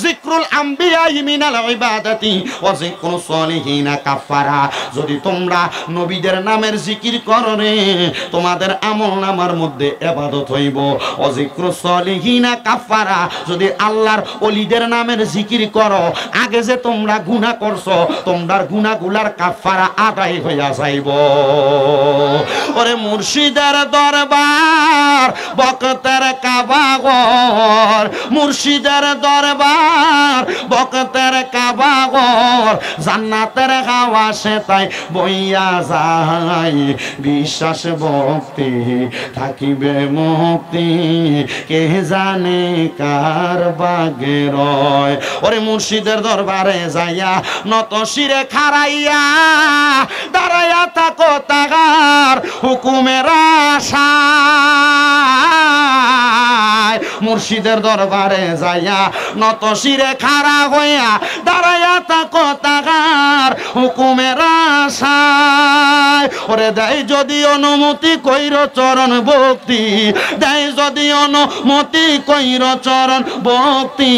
যিকরুল আম্বিয়াই মিনাল ইবাদাতি ওয়া যিকরুস সালিহিনা কাফারা। যদি তোমরা নবীদের নামের জিকির করো রে, তোমাদের আমলনামার মধ্যে ইবাদত হইব। ওয়া যিকরুস সালিহিনা কাফারা, যদি আল্লাহর ওলিদের নামের জিকির করো, আগে যে তোমরা গুনাহ করছো, তোমরার গুনাহগুলার কাফারা আদায় হইয়া যাইব। ওরে মুর্শিদের দরবার বকতের কাবাগর, মুর্শিদের দরবার বকতের কাবাগর, জান্নাতের হাওয়া সে তাই বইয়া যায়। বিশ্বাস ভক্তি থাকিবে মুক্তি, কে জানে কার বাগে রয়। ওরে মুর্শিদের দরবারে যাইয়া নত শিরে খারাইয়া দাঁড়াইয়া থাকো তাগার হুকুমের আশায়। মুর্শিদের দরবারে যাইয়া নত শিরে খাড়া হইয়া দাঁড়াইয়া থাকো তাগার হুকুমের আশায়। ওরে দেয় যদি অনুমতি কইর চরণ ভক্তি, দেয় যদি অনুমতি কইর চরণ ভক্তি,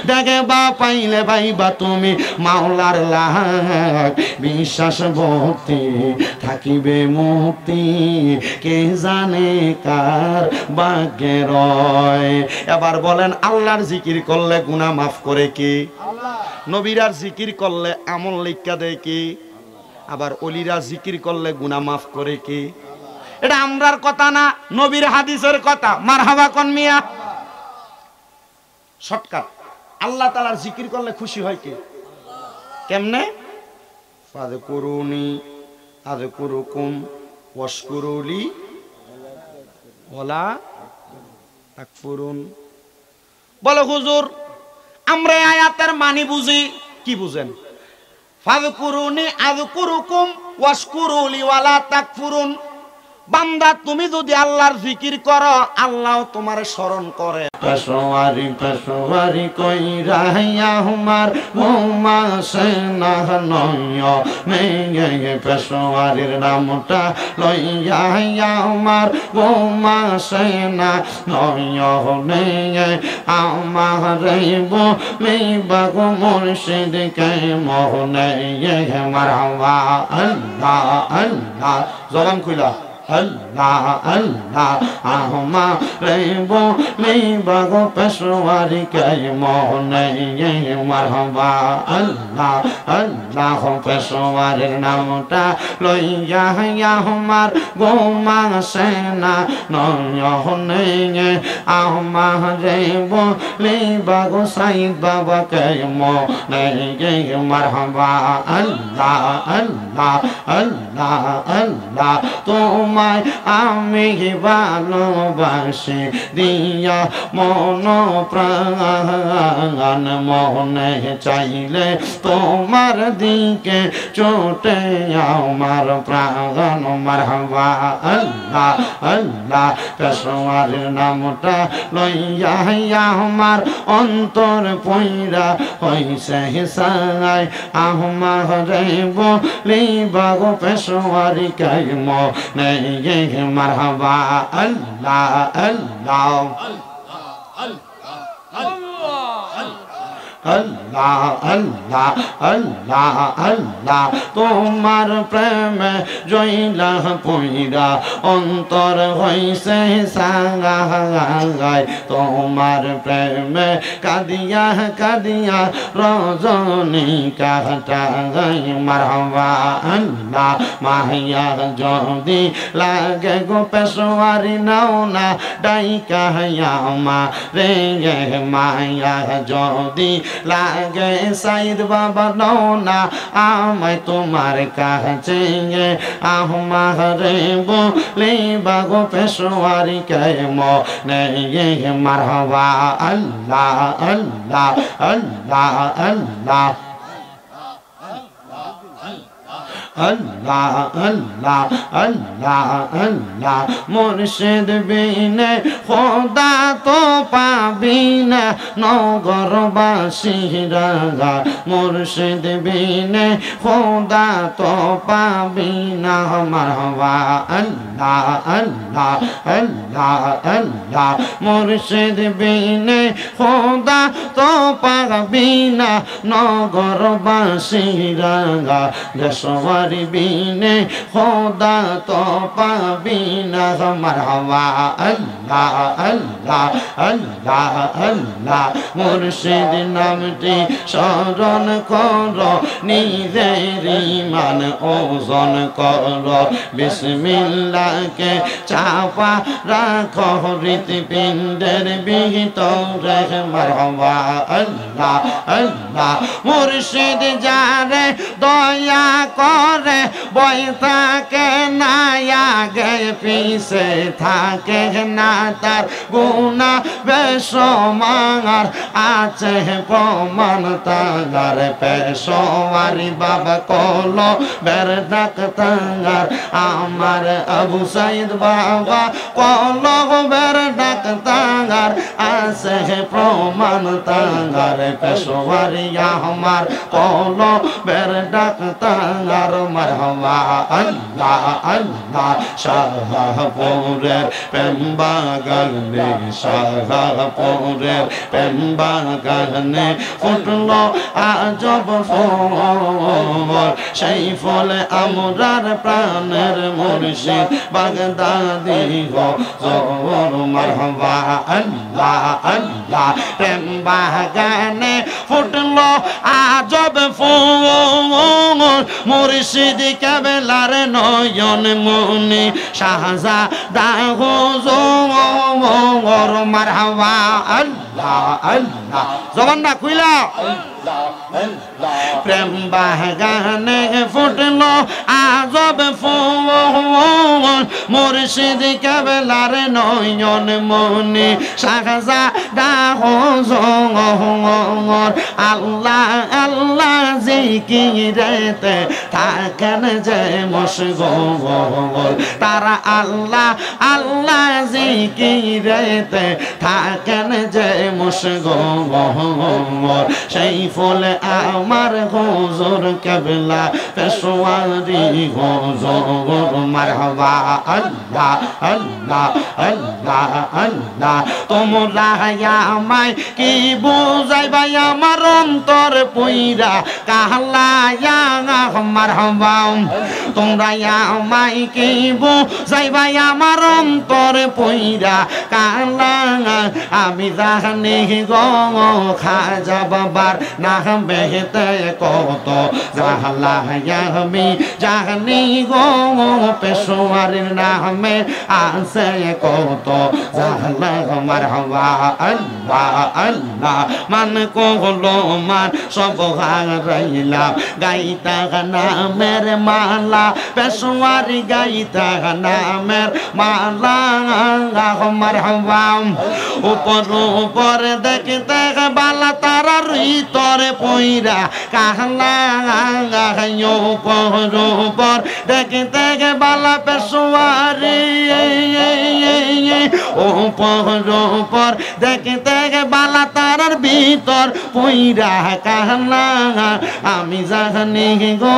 দেখে বা পাইলে ভাইবা তুমি মাওলার লাগ। বিশ্বাস ভক্তি থাকিবে মুক্তি, কে জানে কার ভাগ্যে রয়। এবার বলেন, আল্লাহর জিকির করলে গুনাহ মাফ করে কি? নবীরার জিকির করলে আমল লিখা দেয় কি? আবার ওলিরা জিকির করলে গুনাহ মাফ করে কি? এটা আমরার কথা না, নবীর হাদিসের কথা। মারহাবা কোন মিয়া। শর্টকাট, আল্লাহ তাআলার জিকির করলে খুশি হয় কে? কেমনে? ফাযকুরুনি আযকুরুকুম ওয়াশকুরুলি ওয়ালা তাকফুরুন। বলো হুজুর, আমরা এই আয়াতের মানে বুঝি, কি বুঝেন? ফাযকুরুনি আযকুরুকুম ওয়াশকুরুলি ওয়ালা তাকফুরুন। বান্দা তুমি যদি আল্লাহর জিকির করো, আল্লাহ তোমার স্মরণ করে। পেশোয়ারি পেশোয়ারি কইরা আমার বৌমা সেনা নয় মেয়ে, পেশোয়ারির নামটা লইয়া আমার বৌমা সেনা নয় মেয়ে, আমার বলিবাগ মুর্শিদ কে মোহনে মারহাবা। আল্লাহ আল্লাহ, জবান খুলা আল্লাহ আল্লাহ, আমারে বলিবাগ পেশোয়ারি কে মোহনে মারহাবা। আল্লাহ আল্লাহ, পেশোয়ারির নামটা লইয়া আমার বৌমা সেনা নয়নে, আমারে বলিবাগ সাইদ বাবা কে মোহনে মারহাবা। আল্লাহ আল্লাহ আল্লাহ আল্লাহ, তোমায় আমি ভালোবাসি দিয়া মন প্রাণ, মনে চাইলে তোমার দিকে ছোটে আমার প্রাণ। মারহাবা আল্লাহ আল্লাহ, পেশোয়ারির নামটা লইয়া আমার অন্তর পইরা হইছে সাই, আমারে বলিবাগ পেশোয়ারি কে মোহনে মারহাবা। আল্লাহ আল্লাহ আল্লাহ আল্লাহ আল্লাহ আল্লাহ, তোমার প্রেমে জইলা পইরা অন্তর হইছে সাঙ্গাই, তোমার প্রেমে কাঁদিয়া কাঁদিয়া রজনী কাটাই। মারহাবা আল্লাহ, মাহিয়া যদি লাগে গো পেশোয়ারি নাও না ডাইকা মা রে, মায়া যদি লাগে সাইদ বাবা নাও না আমায় তোমার কাছে, আমারে বলিবাগ পেশোয়ারি কে মোহনে মারহাবা। আল্লাহ আল্লাহ আল্লাহ আল্লাহ আল্লাহ আল্লাহ আল্লাহ আল্লাহ মুর্শিদ বিনে খোদা তো পাবি না নগরবাসীরা মুর্শিদ বিনে খোদা তো পাবি না মারহাবা আল্লাহ আল্লাহ আল্লাহ আল্লাহ মুর্শিদ বিনে খোদা তো পাবি না নগরবাসীরা দেশওয়ারি বিনে খোদা তো পাবি না মারহাবা আল্লাহ আল্লাহ আল্লাহ আল্লাহ মুর্শিদ নামটি স্মরণ কর নিজের ঈমান ওজন কর বিসমিল্লাহকে চাপা রাখো হৃৎপিণ্ডের ভিতরে মারহাবা আল্লাহ আল্লাহ মুর্শিদ যারে দয়া করে বই থাকে না আগে পিছে থাকে না তার গুনাহ বেশমার আছে প্রমাণ তার পেশোয়ারি বাবা কলো বের ডাক্তার আমার আবু সাইদ বাবা কলো বের ডাক্তার আছে প্রমাণ তার পেশোয়ারি আমার কলো বের ডাক্তার মারহাবা আল্লাহ আল্লাহ শাহপুরের প্রেমবাগানে শাহপুরের প্রেমবাগানে ফুটলো আজব ফুল সেই ফলে আমরার প্রাণের মুর্শিদ বাগদাদি গো জোর মারহাবা আল্লাহ আল্লাহ প্রেমবাগানে ফুটলো আজব ফুল মুর্শিদ কেবলার নয়ন মনি শাহজাদা হুজুর মারহাবা আল্লাহ আল্লাহ জবান না কইলা প্রেম বাগানে ফুটলো আজব ফুল মুর্শিদ কেবলার নয়ন মনি শাহজাদা হুজুর আল্লাহ আল্লাহ জিকিরেতে থাকেন যে মশগুল তারা আল্লাহ আল্লাহ জিকিরেতে থাকেন যে মশগুল সেই ফলে আমার হুজুর কেবলা পেশোয়ারি হুজুর মারহাবা আল্লাহ আল্লাহ আল্লাহ আল্লাহ তোমরা আমায় কি বুঝাইবা আমার অন্তর পইরা কাহলা মারহাবা তোমরা আমায় কি বুঝাইবা আমার অন্তর পইরা কাহলা আমি জানি গো খাজা বাবার নাম বেহেতে কত জাহলা আমি জানি গো পেশোয়ারির নামে আছে কত জাহলা মারহাবা আল্লাহ আল্লাহ মান কহলো মান সব হারাইলাম গাইতা নামের মালা পেশোয়ারি গাইতা নামের মালা মারহাবা উপর উপর দেখতে বালা তারা ভিতরে পইরা কাহলা উপর উপর দেখতে বালা পেশোয়ারি উপর উপর দেখতে বালা তারার ভিতর পইরা কাহলা আমি জানি গো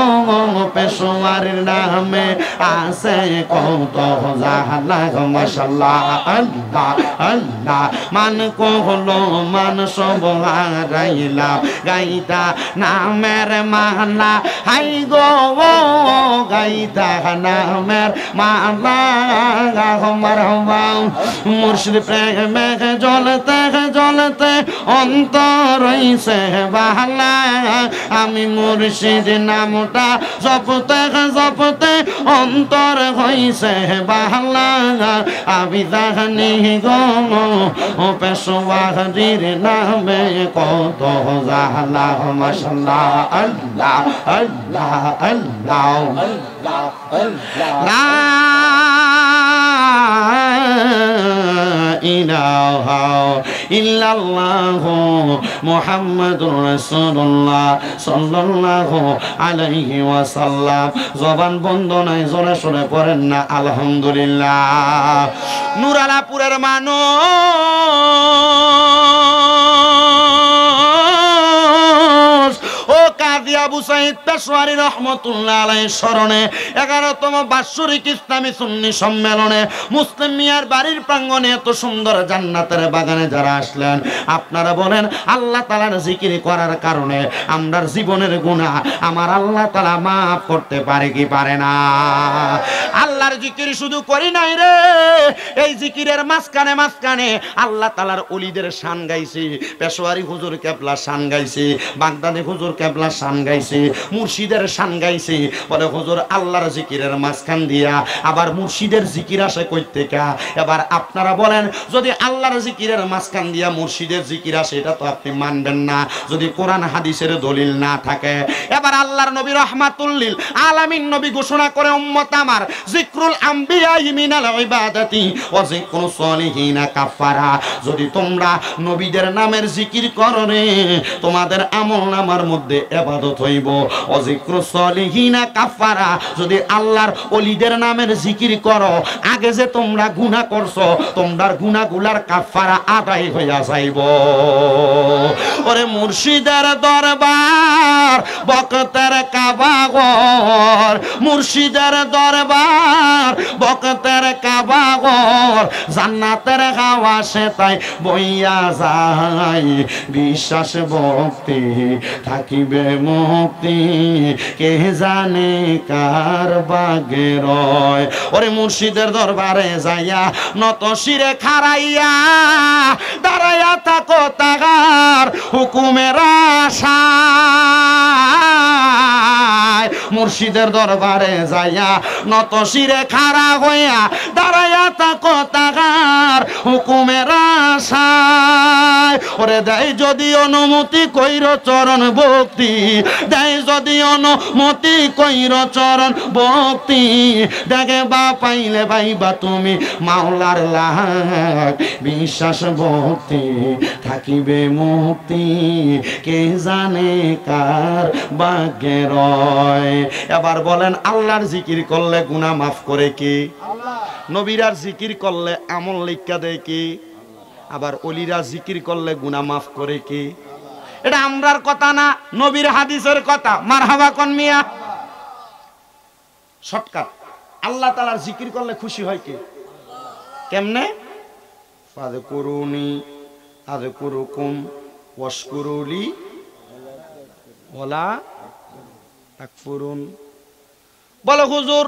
পেশোয়ারির নামে আছে কত জাহলা মাশাআল্লাহ আল্লাহ আল্লাহ মান কহলো মান সব হারাইলাম গাইতা নামের মালা হাই গো গাইতা নামের মালা মারহাবা মুর্শিদ প্রেমে জ্বলতে জ্বলতে অন্তর হইছে বাহালা আমি মুর্শিদ নামটা জপতে জপতে অন্তর হইছে বাহালা আমি জানি গো পেশোয়ারির নামে কত জাহলা মাশাআল্লাহ আল্লাহ আল্লাহ আল্লাহ লা ইলাহা ইল্লাল্লাহু মুহাম্মাদুর রাসূলুল্লাহ সাল্লাল্লাহু আলাইহি ওয়াসাল্লাম। জবান বন্ধ নাই, জোরে সোরে পড়েন না আলহামদুলিল্লাহ। নুরালাপুরের মানুষ ও কাজী আবু সাঈদ পেশওয়ারী রাহমাতুল্লাহ আলাইহির স্মরণে 11তম বাৎসরিক ইসলামী সুন্নি সম্মেলনে মুসলিম মিয়ার বাড়ির প্রাঙ্গণে এত সুন্দর জান্নাতের বাগানে যারা আসলেন, আপনারা বলেন আল্লাহ তাআলার জিকির করার কারণে আমরার জীবনের গুনাহ আমার আল্লাহ তাআলা মাফ করতে পারে কি পারে না? আল্লাহর জিকির শুধু করি নাই রে, এই জিকিরের মাঝখানে মাঝখানে আল্লাহ তাআলার ওলিদের শান গাইছি, পেশওয়ারী হুজুর কেবলা শান গাইছি, বাগদাদি হুজুর কেবলা শান গাইছি, মুর্শিদের শান গাইছি। বলে হুজুর আল্লাহর জিকিরের মাঝখান দিয়া আবার মুর্শিদের জিকির আসে কই থেকে? এবার আপনারা বলেন যদি আল্লাহর জিকিরের মাঝখান দিয়া মুর্শিদের জিকির আসে, এটা তো আপনি মানবেন না যদি কোরআন হাদিসের দলিল না থাকে। এবার আল্লাহর নবী রাহমাতুল লিল আলামিন নবী ঘোষণা করে উম্মত আমার, যিকরুল আম্বিয়া মিনাল ইবাদাতি ওয়া যিকরুস সালিহিনা কাফারা। যদি তোমরা নবীদের নামের জিকির করো রে, তোমাদের আমল নামার মধ্যে ইবাদত হইব। ওয়া যিকরুস সালিহিনা কাফারা, যদি আল্লাহর ওলিদের নামের জিকির করো, আগে যে তোমরা গুনাহ করছো তোমরার গুনাহগুলার কাফারা আদায় হইয়া যাইব। ওরে মুর্শিদের দরবার বকতের কাবাগর, মুর্শিদের দরবার বকতের কাবাগর, জান্নাতের হাওয়া সে তাই বইয়া যায়, বিশ্বাস ভক্তি থাকিবে মুক্তি, কে জানে কার বাগে রয়। ওরে মুর্শিদের দরবারে যাইয়া নত শিরে খারাইয়া দাঁড়াইয়া থাকো তাগার হুকুমের আশায়। মুর্শিদের দরবারে যাইয়া নত শিরে খাড়া হইয়া দাঁড়াইয়া থাকো তাগার হুকুমের আশায়। ওরে দেয় যদি অনুমতি কইর চরণ ভক্তি, দেয় যদি অনুমতি কইর চরণ ভক্তি, দেখে বা পাইলে পাইবা তুমি মাওলার লাগ, বিশ্বাস ভক্তি থাকিবে মুক্তি, কে জানে কার ভাগ্যে রয়। এবার বলেন আল্লাহর জিকির করলে গুনাহ মাফ করে কি? নবীরার জিকির করলে আমল লিখা দেয় কি? আবার ওলিরা জিকির করলে গুনাহ মাফ করে কি? এটা আমরার কথা না, নবীর হাদিসের কথা। মারহাবা কোন মিয়া? শর্টকাট, আল্লাহ তাআলার জিকির করলে খুশি হয় কি? কেমনে? ফাযকুরুনি আযকুরুকুম ওয়াশকুরুলি ওয়ালা তাকফুরুন। বলো হুজুর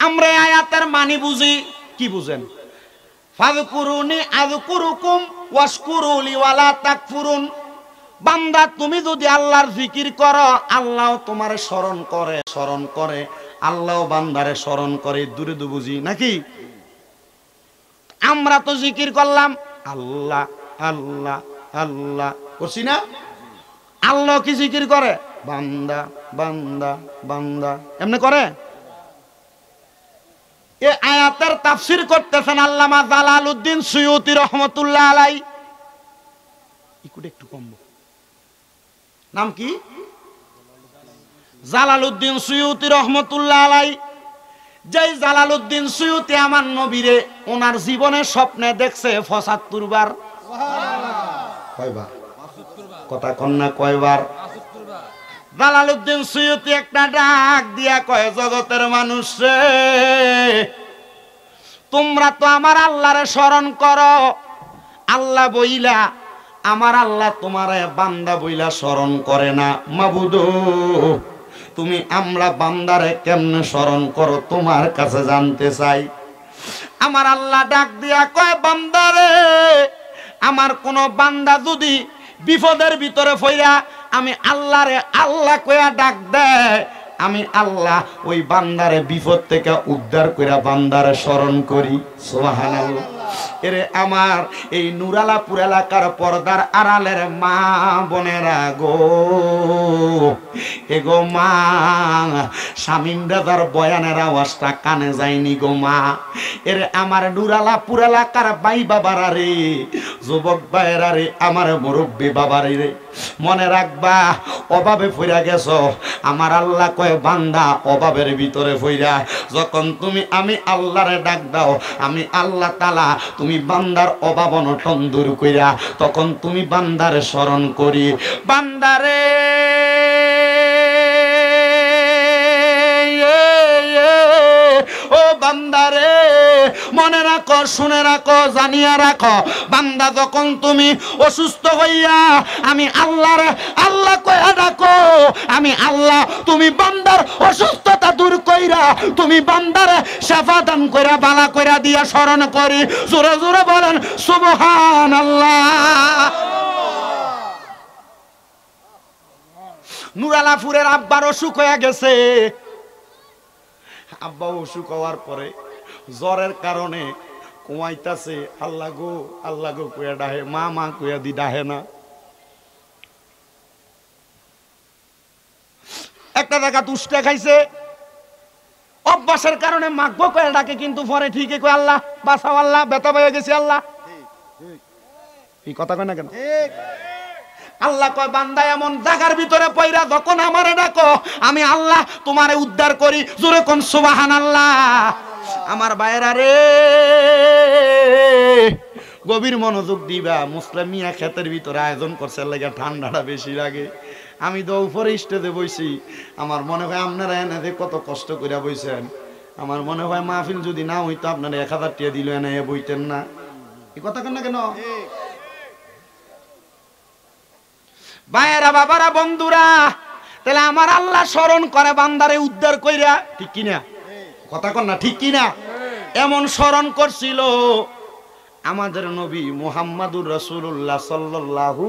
আমরা এই আয়াতের মানে বুঝি, কি বুঝেন? ফাযকুরুনি আযকুরুকুম ওয়াশকুরুলি ওয়ালা তাকফুরুন। বান্দা তুমি যদি আল্লাহর জিকির করো, আল্লাহ তোমারে স্মরণ করে, স্মরণ করে আল্লাহ বান্দারে স্মরণ করে, দূরে দূরে বুঝি নাকি? আমরা তো জিকির করলাম আল্লাহ আল্লাহ আল্লাহ করছি না? আল্লাহ কি জিকির করে? বান্দা বান্দা বান্দা এমনি করে। এই আয়াতের তাফসীর করতেছেন আল্লামা জালালউদ্দিন সুয়ুতী রহমাতুল্লাহ আলাইহি। একটু কম, নাম কি? জালালউদ্দিন সুয়ুতী রহমাতুল্লাহ আলাইহি। যেই জালালউদ্দিন সুয়ুতী আমার নবীরে ওনার জীবনের স্বপ্নে দেখছে ৭৫ বার। কয়বার? কথা কন্যা কয়বার? জালালউদ্দিন সুয়ুতী একটা ডাক দিয়া কয়, জগতের মানুষ রে, তোমরা তো আমার আল্লাহরে স্মরণ করো, আল্লাহ বইলা আমার আল্লাহ তোমারে বান্দা বইলা স্মরণ করে না। মাবুদ তুমি আমরা বান্দারে কেমনে স্মরণ করো তোমার কাছে জানতে চাই। আমার আল্লাহ ডাক দিয়া কয়, বান্দারে, আমার কোন বান্দা যদি বিপদের ভিতরে ফইরা আমি আল্লাহরে আল্লাহ কইয়া ডাক দেয়, আমি আল্লাহ ওই বান্দারে বিপদ থেকে উদ্ধার কইরা বান্দারে স্মরণ করি। সুবহানাল্লাহ। এরে আমার এই নুরালাপুর এলাকার পর্দার আড়ালের মা বোনেরা গো, এগো মা, শামীম রাজার বয়ানের আওয়াজটা কানে যায়নি গো মা। এরে আমার নুরালাপুর এলাকার ভাই বাবারা রে, যুবক ভাইরা রে, আমার মুরব্বী বাবারে রে, মনে রাখবা অভাবে ফইরা গেছো। আমার আল্লাহ কয় বান্দা অভাবের ভিতরে ফইরা যখন তুমি আমি আল্লাহরে ডাক দাও, আমি আল্লাহ তাআলা তুমি বান্দার অভাব অনটন দূর কইরা তখন তুমি বান্দারে স্মরণ করি। বান্দারে ও বান্দারে, মনে রাখো, শুনে রাখো, জানিয়া রাখো, বান্দা যখন তুমি অসুস্থ হইয়া আমি আল্লাহ কইয়া ডাকো, আমি আল্লাহ তুমি বান্দার অসুস্থতা দূর কইরা তুমি বান্দারে শিফা দান কইরা বালা কইরা দিয়া স্মরণ করি। জোরে জোরে বলেন সুবহানাল্লাহ। নুরালাপুরের আব্বার অসুখ হয়ে গেছে। আব্বা অসুখ হওয়ার পরে জ্বরের কারণে কুয়াইতাছে, আল্লাহ গো কুয়া ডাহে, মা মা কুয়া দি ডাহে না। একটা জায়গা দুষ্টা খাইছে, অভ্যাসের কারণে মাগবো কয়ে ডাকে, কিন্তু পরে ঠিকই কয় আল্লাহ বাঁচাও, আল্লাহ ব্যথা পেয়ে গেছি আল্লাহ। এই কথা কয় না কেন? আল্লাহ কয় বান্দা এমন জায়গার ভিতরে পয়রা যখন আমারে ডাকো, আমি আল্লাহ তোমারে উদ্ধার করি। জোরে কোন সুবহানাল্লাহ। আমার ভাইরা রে, গভীর মনোযোগ দিবা। মুসলিম মিয়া ক্ষেতের ভিতরে আয়োজন করছে লাগে, ঠান্ডাটা বেশি লাগে। আমি তো উপরে স্টেজে বইছি, আমার মনে হয় আপনারা এনে যে কত কষ্ট করে বইছেন, আমার মনে হয় মাহফিল যদি না হইতো আপনারা 1000 টাকা দিল এনে বইতেন না। এই কথা কেন কেন ভাইয়েরা, বাবারা, বন্ধুরা, তাহলে আমার আল্লাহ স্মরণ করে বান্দারে উদ্ধার কইরা, ঠিক কিনা? কথা কন না, ঠিক কিনা? এমন স্মরণ করছিল আমাদের নবী মুহাম্মাদুর রাসূলুল্লাহ সাল্লাল্লাহু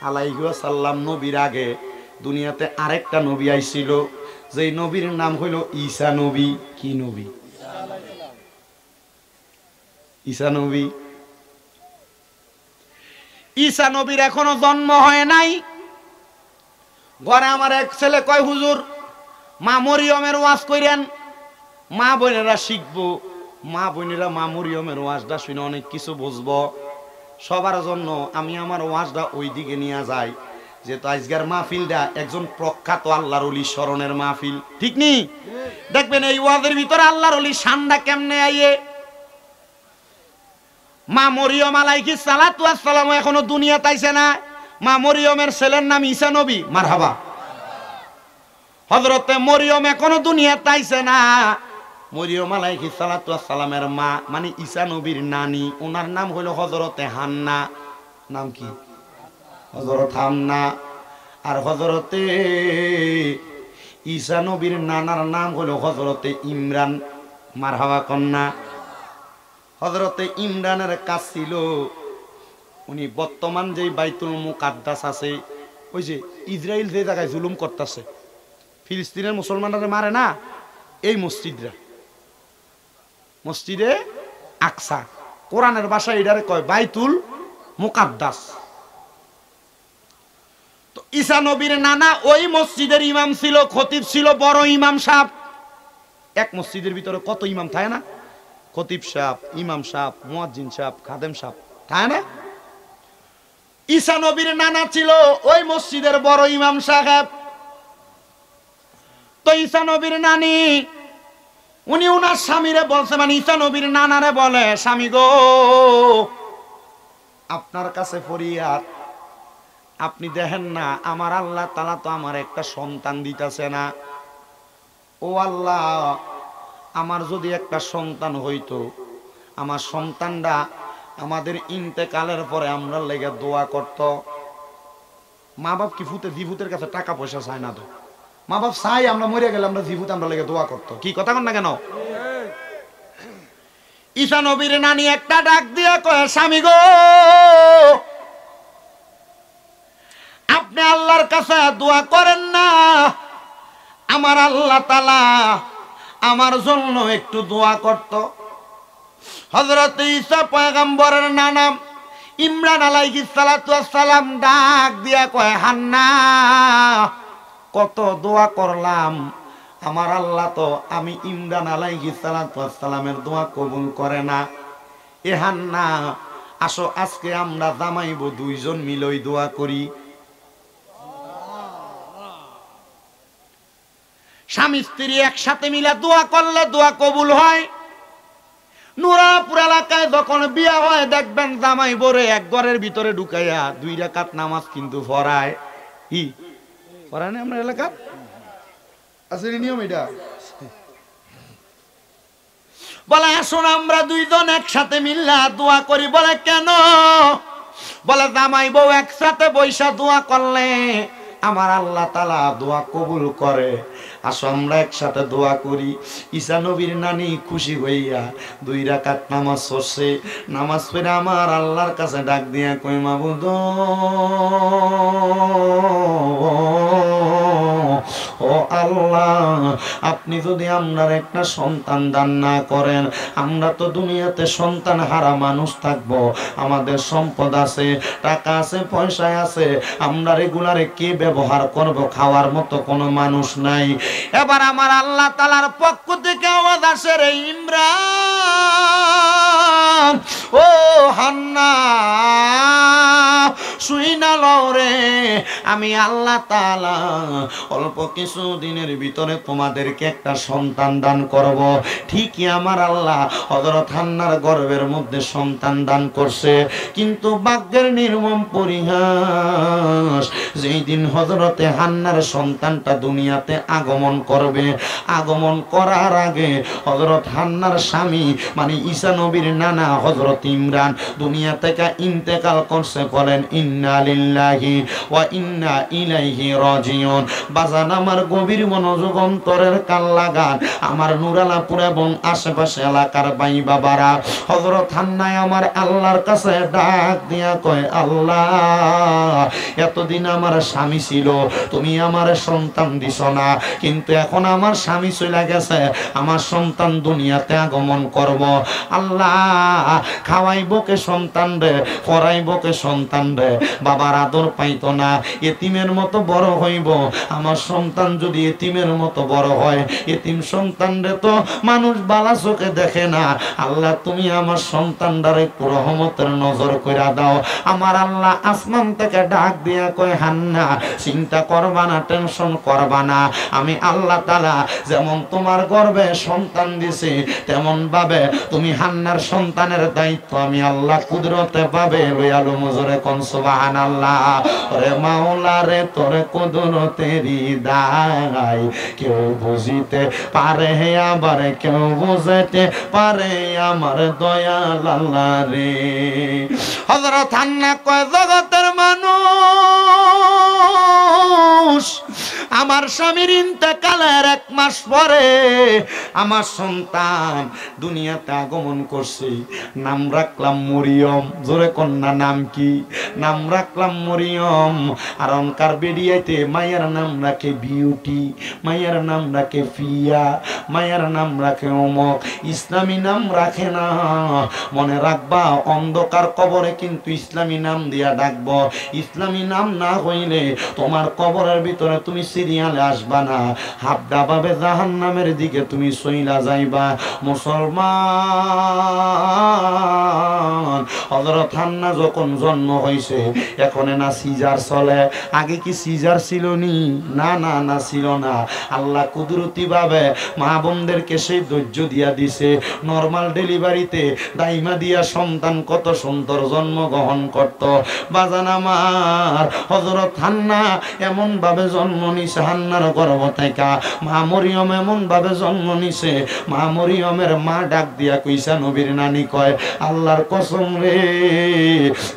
আলাইহি ওয়াসাল্লাম। নবীর আগে দুনিয়াতে আরেকটা নবী আইছিল, যেই নবীর নাম হইল ঈসা নবী। কি নবী? ঈসা নবী। ঈসা নবীর এখনো জন্ম হয় নাই। ঘরে আমার এক ছেলে কয়, হুজুর মা মরিয়মের ওয়াজ কইরেন, মা বোনেরা শিখবো। মা বোনেরা মা মরিয়মের ওয়াজটা শুনে অনেক কিছু বুঝবো। সবার জন্য আমি আমার ওয়াজটা ওই দিকে নিয়ে যাই, যেহেতু আজকের মাহফিলটা একজন প্রখ্যাত আল্লাহর ওলি স্মরণের মাহফিল, ঠিক নি? দেখবেন এই ওয়াজের ভিতরে আল্লাহর ওলি শানটা কেমনে আইয়ে। মা মরিয়ম আলাইহিস সালাতু ওয়াস সালাম এখনো দুনিয়াতে আইছে না। মা মরিয়মের ছেলের নাম ঈসা নবী। মারহাবা। হযরতে মরিয়ম এখনো দুনিয়াতে আইছে না। মরিয়ম আলাইহিস সালাতু ওয়াস সালামের মা মানে ঈসা নবীর নানি, ওনার নাম হলো হযরতে হান্না। নাম কি? হযরত হান্না। আর হযরতে ঈসা নবীর নানার নাম হলো হযরতে ইমরান। মারহাবা কন্যা। হযরতে ইমরানের কাজ ছিল, উনি বর্তমান যে বাইতুল মুকাদ্দাস আছে, ওই যে ইসরায়েল যে জায়গায় জুলুম করতেছে, ফিলিস্তিনের মুসলমানরা মারে না, এই মসজিদে আকসা, কোরআনের ভাষায় এটারে কয় বাইতুল মুকাদ্দাস। তো ঈসা নবীর নানা ওই মসজিদের ইমাম ছিল, খতিব ছিল, বড় ইমাম সাহেব। এক মসজিদের ভিতরে কত ইমাম থাকে না? খতিব সাহেব, ইমাম সাহেব, মুয়াজ্জিন সাহেব, খাদেম সাহেব থাকে না? ঈসা নবীর নানা ছিল ওই মসজিদের বড় ইমাম সাহেব। তো ঈসা নবীর নানি উনি উনার স্বামীরে বলছে, মানে ঈসা নবীর নানারে বলে, স্বামী গো, আপনার কাছে ফরিয়াদ, আপনি দেখেন না আমার আল্লাহ তাআলা তো আমার একটা সন্তান দিতেছে না। ও আল্লাহ, আমার যদি একটা সন্তান হইতো, আমার সন্তানটা আমাদের ইন্তেকালের পরে আমরা লেগে দোয়া করত। মা বাপ কি জিভূতের কাছে টাকা পয়সা চায় না তো? মা বাপ চাই আমরা মরে গেলে আমরা জিভূত আমরা লেগে দোয়া করত। কি কথা কন না কেন? ঈসা নবীর নানি একটা ডাক দিয়ে কয়, স্বামী গো, আপনি আল্লাহর কাছে দোয়া করেন না, আমার আল্লাহ তাআলা আমার জন্য একটু দোয়া করত। হযরত ঈসা পয়গম্বরের নানা ইমরান আলাইহিস সালাতু ওয়াস সালাম ডাক দিয়া কয়, হান্না কত দোয়া করলাম, আমার আল্লাহ তো আমি ইমরান আলাইহিস সালাতু ওয়াস সালামের দোয়া কবুল করে না। এ হান্না আসো আজকে আমরা জামাইব দুইজন মিলই দোয়া করি। স্বামী স্ত্রী একসাথে মিলে দোয়া করলে দোয়া কবুল হয়। নুরাপুর এলাকায় যখন বিয়া হয় দেখবেন জামাই বরে এক ঘরের ভিতরে ঢুকাইয়া 2 রাকাত নামাজ কিন্তু পড়ায়। কি পড়ায় না আমরা এলাকা আছে নিয়ম এটা? বলে আসুন আমরা দুইজন একসাথে মিল্লা দোয়া করি। বলে কেন? বলে জামাই বউ একসাথে বৈশা দোয়া করলে আমার আল্লাহ তাআলা দোয়া কবুল করে। আসো আমরা একসাথে দোয়া করি। ঈসা নবীর নানি খুশি হইয়া 2 রাকাত নামাজ পড়ছে। নামাজ পড়ে আমার আল্লাহর কাছে ডাক দিয়া কই, মাবুদ ও আল্লাহ, আপনি যদি আমরার একটা সন্তান দান না করেন, আমরা তো দুনিয়াতে সন্তান হারা মানুষ থাকবো। আমাদের সম্পদ আছে, টাকা আছে, পয়সা আছে, আমরা রেগুলারে কি ব্যবহার করব? খাওয়ার মতো কোনো মানুষ নাই। এবার আমার আল্লাহ তাআলার পক্ষ থেকে আওয়াজ আসে, রে ইমরান ও হান্না শুই না লও রে, আমি আল্লাহ তাআলা অল্প কিছু দিনের ভিতরে তোমাদেরকে একটা সন্তান দান করব। ঠিকই আমার আল্লাহ হযরত হান্নার গর্ভের মধ্যে সন্তান দান করছে। কিন্তু ভাগ্যের নির্মম পরিহাস, যেই দিন হযরতে হান্নার সন্তানটা দুনিয়াতে আগমন করবে, আগমন করার আগে হযরত হান্নার স্বামী মানে ঈসা নবীর নানা হযরত ইমরান দুনিয়া থেকে ইন্তেকাল করছে। বলেন ইন্না লিল্লাহি ওয়া ইন্না ইলাইহি রাজিউন। বাজান আমার গভীর মনোযোগ অন্তরের কান লাগান, আমার নুরালাপুর এবং আশেপাশে এলাকার ভাই বাবারা, হযরত হান্না আমার আল্লাহর কাছে ডাক দিয়া কয়, আল্লাহ এতদিন আমার স্বামী ছিল, তুমি আমার সন্তান দিছ না, কিন্তু এখন আমার স্বামী চলে গেছে, আমার সন্তান দুনিয়াতে আগমন করব। আল্লাহ খাওয়াইবো কে সন্তান রে, পড়াইবো কে সন্তান রে, বাবার আদর পাইতো না, এতিমের মতো বড় হইব। আমার সন্তান যদি এতিমের মতো বড় হয়, এতিম সন্তান রে তো মানুষ বালা চোখে দেখে না। আল্লাহ তুমি আমার সন্তানটারে একটু রহমতের নজর কইরা দাও। আমার আল্লাহ আসমান থেকে ডাক দিয়া কয়, হান্না চিন্তা করবা না, টেনশন করবা না, আমি আল্লাহ তাআলা যেমন তোমার গর্ভে সন্তান দিছি, তেমন ভাবে তুমি হান্নার সন্তানের দায়িত্ব আমি আল্লাহ কুদরতে পাবে লইয়ালো। মজরে কোন সুবহানাল্লাহ। ওরে মাওলা রে তোরে কুদরতেরই দায় কেউ বুঝিতে পারে, আবার কেউ বুঝতে পারে আমার দয়াল আল্লাহ রে। হযরত হান্না কয়, জগতের মানুষ, আমার স্বামীর ইন্তেকালের 1 মাস পরে আমার সন্তান দুনিয়াতে আগমন করছে। নাম রাখলাম মরিয়ম। জোরে কন্যা নাম কি? নাম রাখলাম মরিয়ম। আর অনকার বেরিয়াইতে মায়ের নাম রাখে বিউটি, মায়ের নাম রাখে ফিয়া, মায়ের নাম রাখে অমক, ইসলামী নাম রাখে না। মনে রাখবা অন্ধকার কবরে কিন্তু ইসলামী নাম দিয়া ডাকবো। ইসলামী নাম না হইলে তোমার কবরের ভিতরে তুমি সিরিয়ালে আসবা না, হাবডা ভাবে জাহান্নামের দিকে তুমি সইলা যাইবা। মুসলমান, হযরত হান্না যখন জন্ম হইছে, এখন না সিজার চলে, আগে কি সিজার ছিল নি? না না না ছিল না। আল্লাহ কুদরতি ভাবে মা বোনদেরকে সেই ধৈর্য দিয়া দিছে। নরমাল ডেলিভারিতে দাইমা দিয়া সন্তান কত সুন্দর জন্মগ্রহণ করত। বাজান আমার হযরত হান্না এমন ভাবে জন্ম নিছে, হান্নার গর্ভ থেকে মা মরিয়ম এমন ভাবে জন্ম নিছে। মা মরিয়মের মা ডাক দিয়া কইসা নবীর নানি কয়, আল্লাহর কসম রে,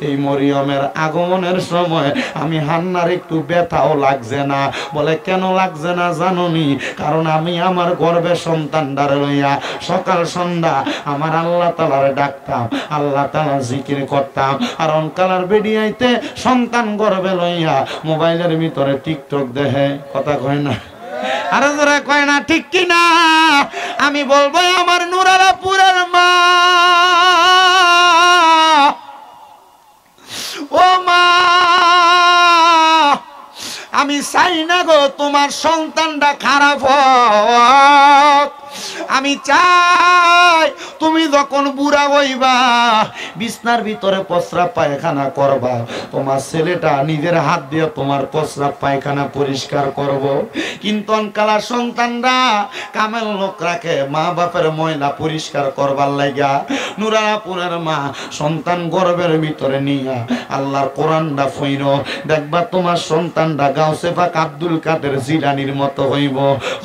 এই মরিয়মের আগমনের সময় আমি হান্নার একটু ব্যথাও লাগছে না। বলে কেন লাগছে না জানোনি? কারণ আমি আমার গর্ভে সন্তানটারে লইয়া সকাল সন্ধ্যা আমার আল্লাহ তাআলার ডাকতাম, আল্লাহ তাআলা জিকির করতাম। আর অনকালার বেডিয়াইতে সন্তান গর্ভে লইয়া মোবাইলের ভিতরে টিকটক দেখে। কথা কয় না? আরে যারা কয় না ঠিক কি না? আমি বলবো আমার নুরালাপুরের মা ও মা, আমি চাই না গো তোমার সন্তানটা খারাপ হোক। আমি চাই তুমি যখন বুড়া হইবা, বিছনার ভিতরে প্রস্রাব পায়খানা করবা, তোমার ছেলেটা নিজের হাত দিয়ে তোমার প্রস্রাব পায়খানা পরিষ্কার করব। কিন্তু অনকালার সন্তানরা কামেল লোক রাখে মা বাপের ময়লা পরিষ্কার করবার লাগা। নুরাপুরের মা সন্তান গর্ভের ভিতরে নিয়া আল্লাহর কোরআনটা ফইর, দেখবা তোমার সন্তানটা গাউসে পাক আব্দুল কাদের জিলানির মতো হইব।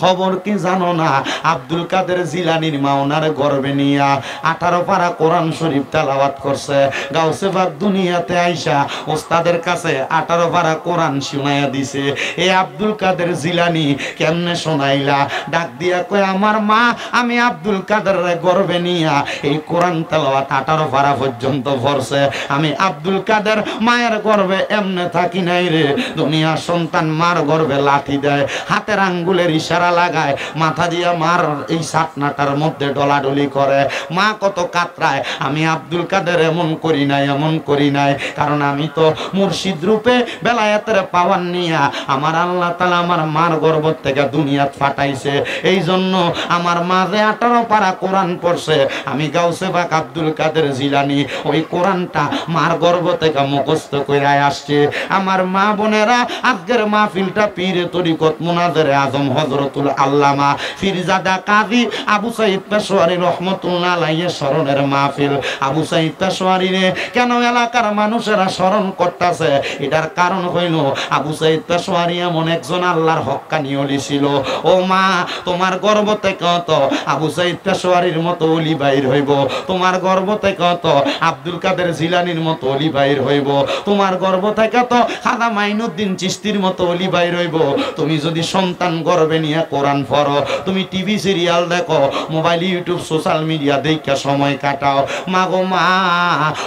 খবর কি জানো না, আব্দুল কাদের জিলানির মা ওনার গর্ভে নিয়া 18 পারা কোরআন শরীফ তেলাওয়াত করছে। গাউসে পাক দুনিয়াতে আইসা ওস্তাদের কাছে 18 পারা কোরআন শোনায়া দিছে। এই আব্দুল কাদের জিলানি কেমনে শোনাইলা? ডাক দিয়া কয়, আমার মা আমি আব্দুল কাদের গর্ভে নিয়া এই কোরআন তেলাওয়াত 18 পারা পর্যন্ত পড়ছে। আমি আব্দুল কাদের মায়ের গর্ভে এমনে থাকি নাই রে। দুনিয়ার সন্তান মার গর্ভে লাঠি দেয়, হাতের আঙ্গুলের ইশারা লাগায়, মাথা দিয়া মার এই সাতনাটার মধ্যে ডলাডলি করে, মা কত কাতরায়। আমি আব্দুল কাদের এমন করি নাই, এমন করি নাই, কারণ আমি তো মুর্শিদ রূপে বেলায়েতের পাওয়ার নিয়া আমার আল্লাহ তাআলা আমার মার গর্ভ থেকে দুনিয়াত ফাটাইছে। এই জন্য আমার মা যে 18 পারা কোরআন পড়ছে, আমি গাউসে পাক আব্দুল কাদের জিলানি ওই কোরআনটা মার গর্ভ থেকে মুখস্থ করে আসছে। আমার মা বোনেরা, আজকের মাহফিলটা পীরে তরিকত মুনাজারে আজম হযরতুল আল্লামা ফিরজাদা কাজী আবু সাঈদ পেশোয়ারী রহমাতুল্লাহ আলাইহির স্মরণের মাহফিল। আবু সাঈদ পেশোয়ারী রে কেন এলাকার মানুষেরা স্মরণ করতেছে? এটার কারণ হইল আবু সাঈদ পেশোয়ারী এমন একজন আল্লাহর হক্কানি ওলি ছিল। ও মা, তোমার গর্ভ থেকে তো আবু সাঈদ পেশোয়ারীর মতো ওলি বাইর হইব, তোমার গর্ভ থেকে তো আব্দুল কাদের জিলানির মতো ওলি বাইর হইব, তোমার গর্ভ থেকে তো খাজা মাইনুদ্দিন চিশতির মতো ওলি বাইর হইব। তুমি যদি সন্তান গর্ভে নিয়ে কোরআন পড়ো, তুমি টিভি সিরিয়াল দেখো, মোবাইল ইউটিউব সোশ্যাল মিডিয়া দেখে সময় কাটাও, মা গো মা,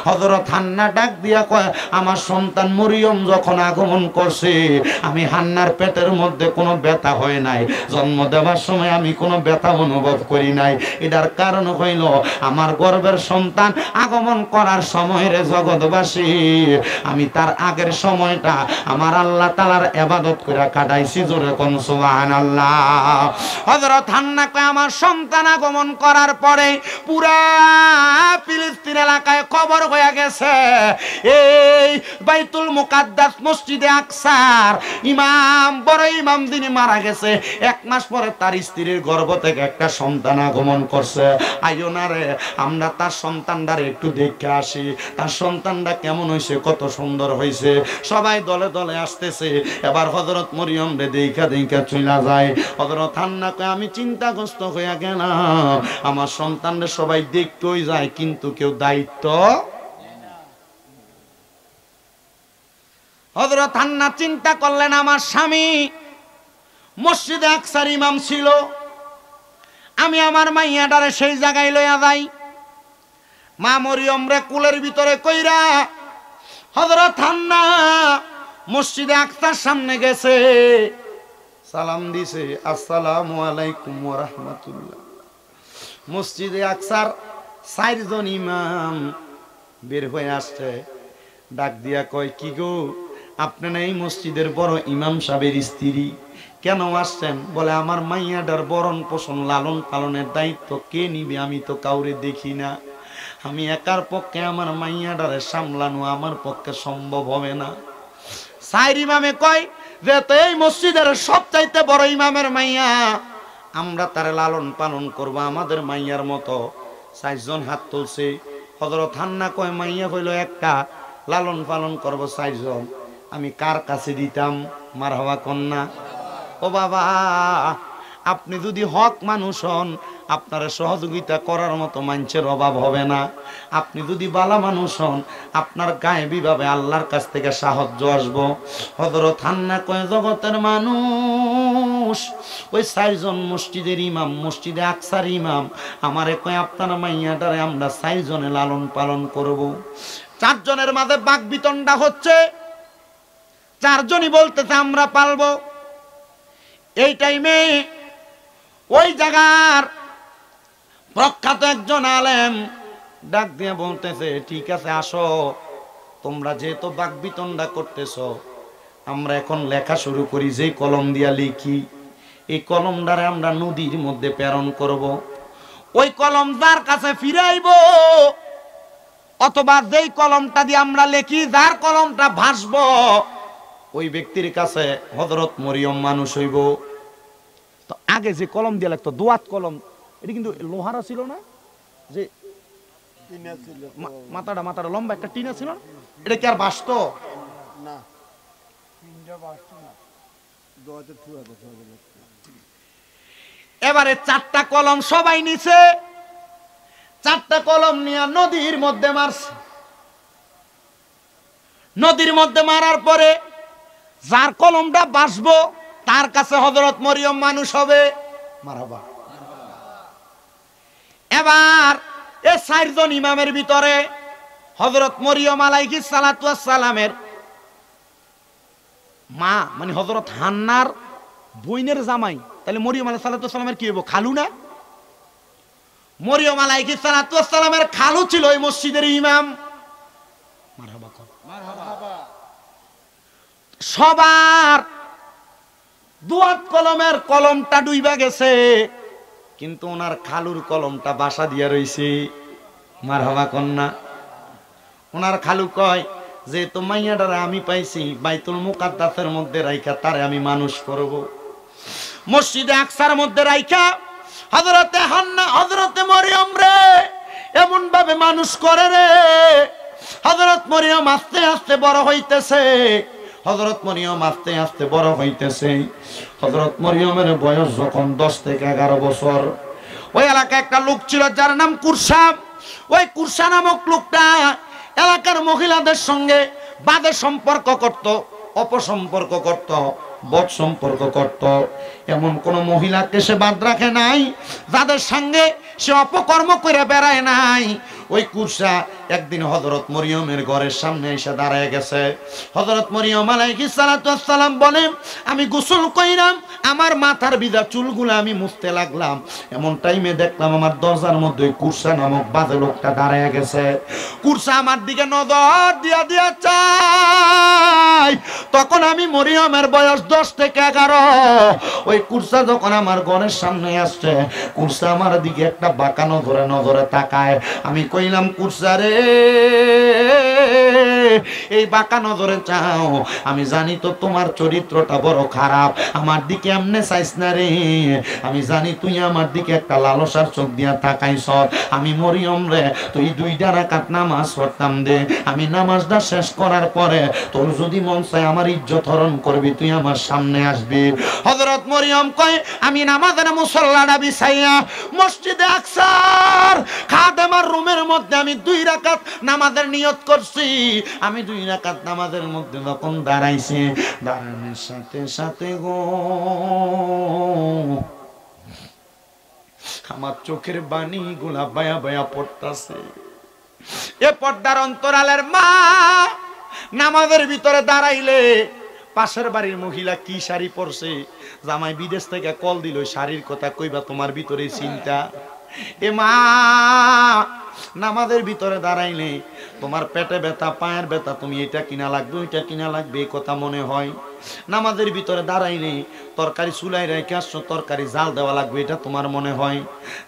হযরত হান্না ডাক দিয়া কয়, আমার সন্তান মরিয়ম যখন আগমন করছে, আমি হান্নার পেটের মধ্যে কোনো ব্যথা হয় নাই, জন্ম দেওয়ার সময় আমি কোনো ব্যথা অনুভব করি নাই। এটার কারণ হইল আমার গর্ভের সন্তান আগমন করার সময় রে জগৎবাসী, আমি তার আগের সময়টা আমার আল্লাহ তাআলার ইবাদত করে কাটাইছি। জোরে কোন সুবহানাল্লাহ। হযরত হান্না কয়, আমার সন্তান আগমন করার পরে পুরা ফিলিস্তিন এলাকায় খবর হয়ে গেছে, এই বাইতুল মুকাদ্দাস মসজিদে আকসার ইমাম, বড় ইমাম যিনি মারা গেছে, 1 মাস পরে তার স্ত্রীর গর্ভ থেকে একটা সন্তান আগমন করছে। আইও না রে, আমরা তার সন্তানটারে একটু দেখে আসি, তার সন্তানটা কেমন হয়েছে, কত সুন্দর হয়েছে। সবাই দলে দলে আসতেছে। এবার হযরত মরিয়ম রে দেখা দেখা চইলা যায়। হযরত হান্না কয়, আমি চিন্তাগ্রস্ত হইয়া গেলাম, আমার সন্তানরে সবাই দেখতেই যায় কিন্তু কেউ দায়িত্ব। হযরত হান্না চিন্তা করলেন, আমার স্বামী মসজিদে আকসার ইমাম ছিল, আমি আমার মাইয়াটারে সেই জায়গায় লইয়া যাই। মা মরিয়ম রে কুলের ভিতরে কইরা হযরত হান্না মসজিদে আকসার সামনে গেছে, সালাম দিছে, আসসালামু আলাইকুম ওয়া রাহমাতুল্লাহ। মসজিদে আকসার 4 জন ইমাম বের হয়ে আসছে। ডাক দিয়া কয়, কি গো, আপনি না এই মসজিদের বড় ইমাম সাহেবের স্ত্রী, কেন আসছেন? বলে, আমার মাইয়াটার বরণ পোষণ লালন পালনের দায়িত্ব কে নিবে? আমি তো কাউরে দেখি না, আমি একার পক্ষে আমার মাইয়াটারে সামলানো আমার পক্ষে সম্ভব হবে না। 4 ইমামে কয় যে তো এই মসজিদের সবচাইতে বড় ইমামের মাইয়া, আমরা তারে লালন পালন করব আমাদের মাইয়ার মতো। 4 জন হাত তুলছে। হযরত হান্না কয়, মাইয়া হইল একটা, লালন পালন করব 4 জন, আমি কার কাছে দিতাম? মারহাবা কন্যা। ও বাবা, আপনি যদি হক মানুষ হন, আপনার সহযোগিতা করার মতো মানুষের অভাব হবে না। আপনি যদি বালা মানুষ হন, আপনার গায়েবী ভাবে আল্লাহর কাছ থেকে সাহায্য আসবো। হযরত হান্না কয়, জগতের মানুষ, ওই 4 জন মসজিদের ইমাম, মসজিদে আকসার ইমাম আমারে কয়, আপনার মাইয়াটারে আমরা 4 জনে লালন পালন করব। 4 জনের মাঝে বাক বিতণ্ডা হচ্ছে, 4 জনই বলতেছে আমরা পালবো। এই টাইমে ওই জায়গার প্রখ্যাত একজন আলেম ডাক দিয়ে বলতেছে, ঠিক আছে আসো, তোমরা যেহেতু বাকবিতণ্ডা করতেছ, আমরা এখন লেখা শুরু করি। যেই কলম দিয়া লিখি, এই কলমটারে আমরা নদীর মধ্যে প্রেরণ করব। ওই কলম যার কাছে ফিরাইব, অথবা যেই কলমটা দিয়ে আমরা লিখি, যার কলমটা ভাসব, ওই ব্যক্তির কাছে হযরত মরিয়ম মানুষ হইব। তো আগে যে কলম দিয়ে লিখতো, দোয়াত কলম, এটা কিন্তু লোহারা ছিল না, যে মাথাটা লম্বা একটা টিনা ছিল না, এটা কি আর ভাসতো না? এবারে 4টা কলম সবাই নিছে, 4টা কলম নিয়ে নদীর মধ্যে মারছে। নদীর মধ্যে মারার পরে যার কলমটা ভাসবো, তার কাছে হযরত মরিয়ম মানুষ হবে। মারহাবা। এবার এই 4 জন ইমামের ভিতরে হযরত মরিয়ম আলাইহিস সালাতু ওয়াস সালামের মা, মানে হযরত হান্নার বইনের জামাই, তাহলে মরিয়ম আলাইহিস সালাতু ওয়াস সালামের কি হইব? খালু না? মরিয়ম আলাইহিস সালাতু ওয়াস সালামের খালু ছিল এই মসজিদের ইমাম। মারহাবা কর, মারহাবা। সবার দুয়াত কলমের কলমটা ডুইবা গেছে, কিন্তু ওনার খালুর কলমটা বাসা দিয়া রইছে। মারহাবা কন্যা। ওনার খালু কয় যে, তো মাইয়াটারে আমি পাইছি বাইতুল মুকাদ্দাসের মধ্যে রাইখা তারে আমি মানুষ করব। মসজিদে আকসার মধ্যে রাইখা হযরতে হান্না, হযরতে মরিয়ম রে এমন ভাবে মানুষ করে রে, হযরত মরিয়ম আস্তে আস্তে বড় হইতেছে। হযরত মরিয়ম আস্তে আস্তে বড় হইতেছে। হযরত মরিয়মের বয়স যখন 10 থেকে 11 বছর, ওই এলাকায় একটা লোক ছিল যার নাম কুরসা। ওই কুরসা নামক লোকটা এলাকার মহিলাদের সঙ্গে বাদে সম্পর্ক করত, অপসম্পর্ক করত, বদ সম্পর্ক করত। এমন কোন মহিলাকে সে বাদ রাখে নাই যাদের সঙ্গে সে অপকর্ম করে বেড়ায় নাই। ওই কুরসা একদিন হযরত মরিয়মের ঘরের সামনে এসে দাঁড়ায় গেছে। হযরত মরিয়ম আলাইহিস সালাতু ওয়াস সালাম বলে, আমি গোসল কইরাম, আমার মাথার বিদা চুলগুলো আমি মুছতে লাগলাম, এমন টাইমে দেখলাম আমার দরজার মধ্যে ওই কুরসা নামক বাজে লোকটা দাঁড়ায় গেছে। কুরসা আমার দিকে নজর দিয়া দিয়া চাই। তখন আমি মরিয়মের বয়স 10 থেকে 11। ওই কুরসা যখন আমার ঘরের সামনে আসছে, কুরসা আমার দিকে একটা বাঁকা নজরে তাকায়। আমি কইলাম, কুরসা রে, এই বাঁকা নজরে চাও, আমি জানি তো তোমার চরিত্রটা বড় খারাপ, আমার দিকে এমনে চাইস না রে, আমি জানি তুই আমার দিকে একটা লালসার চোখ দিয়া তাকাইছ। আমি মরিয়ম রে, তুই 2 রাকাত নামাজ পড়তাম দে, আমি নামাজটা শেষ করার পরে তোর যদি মন চায় আমার ইজ্জত হরণ করবি, তুই আমার সামনে আসবি। হযরত মরিয়ম কয়, আমি নামাজের মুসল্লাটা বিছাইয়া মসজিদে আকসার খাদেমার রুমের মধ্যে আমি 2 রাকাত নামাজের নিয়ত করছি। আমি 2 রাকাত নামাজের মধ্যে যখন দাঁড়াইছি, দাঁড়ানোর সাথে সাথে গো আমার চোখের বাণী গুলা বায়া বায়া পড়তাছে। এ পর্দার অন্তরালের মা নামাজের ভিতরে দাঁড়াইলে পাশের বাড়ির মহিলা কি শাড়ি পরছে, জামাই বিদেশ থেকে কল দিল, শাড়ির কথা কইবা, তোমার ভিতরে চিন্তা। এ মা নামাজের ভিতরে দাঁড়াইলে তোমার পেটে ব্যথা, পায়ের ব্যথা, তুমি এটা কিনা লাগবে, ওইটা কিনা লাগবে, এই কথা মনে হয়। নামাজের ভিতরে দাঁড়াইলে তরকারি চুলাই রেখে আসছো, তরকারি জাল দেওয়া লাগবে, এটা তোমার মনে হয়।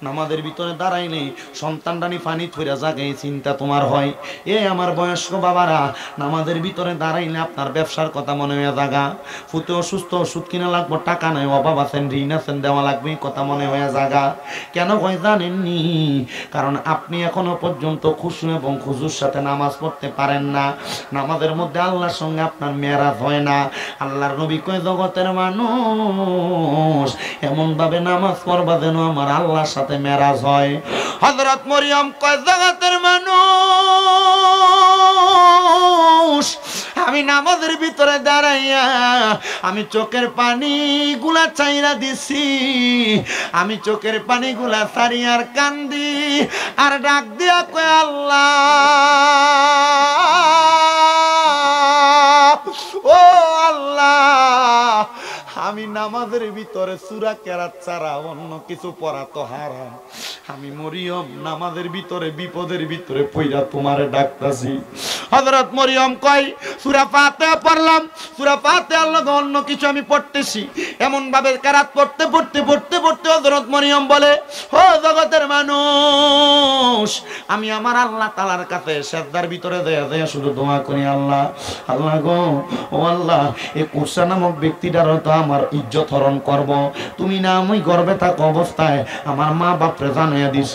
নামাজের ভিতরে দাঁড়াইলে সন্তানটানি পানি থইরা জাগে, এই চিন্তা তোমার হয়। এ আমার বয়স্ক বাবারা, নামাজের ভিতরে দাঁড়াইলে আপনার ব্যবসার কথা মনে হয়ে জাগা, ফুতে অসুস্থ, ওষুধ কিনা লাগবো, টাকা নাই, অভাব আছেন, ঋণ আছেন, দেওয়া লাগবে, কথা মনে হয়ে জাগা। কেন হয় জানেননি? কারণ আপনি এখনো পর্যন্ত খুশু এবং খুশুর সাথে নামাজ পড়তে পারেন না। নামাজের মধ্যে আল্লাহর সঙ্গে আপনার মেরাজ হয় না। আল্লাহর নবী কয়, জগতের মানুষ এমন ভাবে নামাজ পড়বা যেন আমার আল্লাহর সাথে মেরাজ হয়। হযরত মরিয়ম কয়, জগতের মানুষ আমি নামাজের ভিতরে দাঁড়াইয়া আমি চোখের পানি গুলা চাইরা দিছি, আমি চোখের পানি গুলা সারিয়ার কান্দি আর ডাক দিয়া কয়, আল্লাহ ও আল্লাহ, আমি নামাজের ভিতরে সূরা কেরাত ছাড়া অন্য কিছু পড়া তো হারাম। আমি মরিয়ম নামাজের ভিতরে বিপদের ভিতরে পইরা তোমারে ডাকতাছি। হযরত মরিয়ম কয় সূরা ফাতিহা পড়লাম, সূরা ফাতিহার লগে অন্য কিছু আমি পড়তেছি। এমন ভাবে কেরাত পড়তে পড়তে পড়তে পড়তে হযরত মরিয়ম বলে, ও জগতের মানুষ, আমি আমার আল্লাহ তাআলার কাছে সিজদার ভিতরে দেয়া শুধু দোয়া করি, আল্লাহ আল্লাহ গো, ও আল্লাহ, এই কুরসা নামক ব্যক্তিটার তো আমার ইজ্জত হরণ করব। তুমি না আমি গর্ভে থাকা অবস্থায় আমার মা বাপরে জানাইয়া দিছ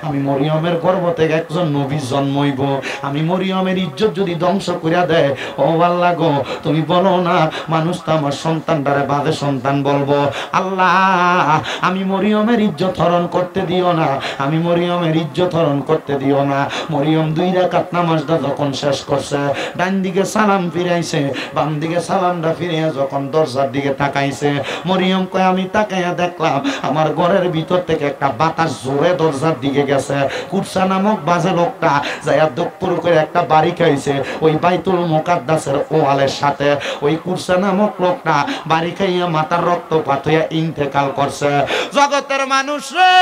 আমি মরিয়মের গর্ভ থেকে একজন নবী জন্মইব। আমি মরিয়মের ইজ্জত যদি ধ্বংস করিয়া দেয়, ও আল্লাহ গো, তুমি বলো না মানুষ তো আমার সন্তানটারে বাদে সন্তান বলবো। আল্লাহ, আমি মরিয়মের ইজ্জত হরণ করতে দিও না, আমি মরিয়মের ইজ্জত হরণ করতে দিও না। মরিয়ম 2 রাকাত নামাজটা যখন শেষ করছে, ডান দিকে সালাম ফিরাইছে, বাম দিকে সালামটা ফিরিয়ে যখন দরজার দিকে তাকাইছে, মরিয়ম কয় আমি তাকাইয়া দেখলাম আমার ঘরের ভিতর থেকে একটা বাতাস জোরে দরজার দিকে গেছে। কুরসা নামক বাজে লোকটা যাইয়া দপ্পুর করে একটা বাড়ি খাইছে ওই বাইতুল মুকাদ্দাসের ওয়ালের সাথে। ওই কুরসা নামক লোকটা বাড়ি খাইয়া মাথার রক্তপাত হইয়া ইন্তেকাল করছে। জগতের মানুষ রে,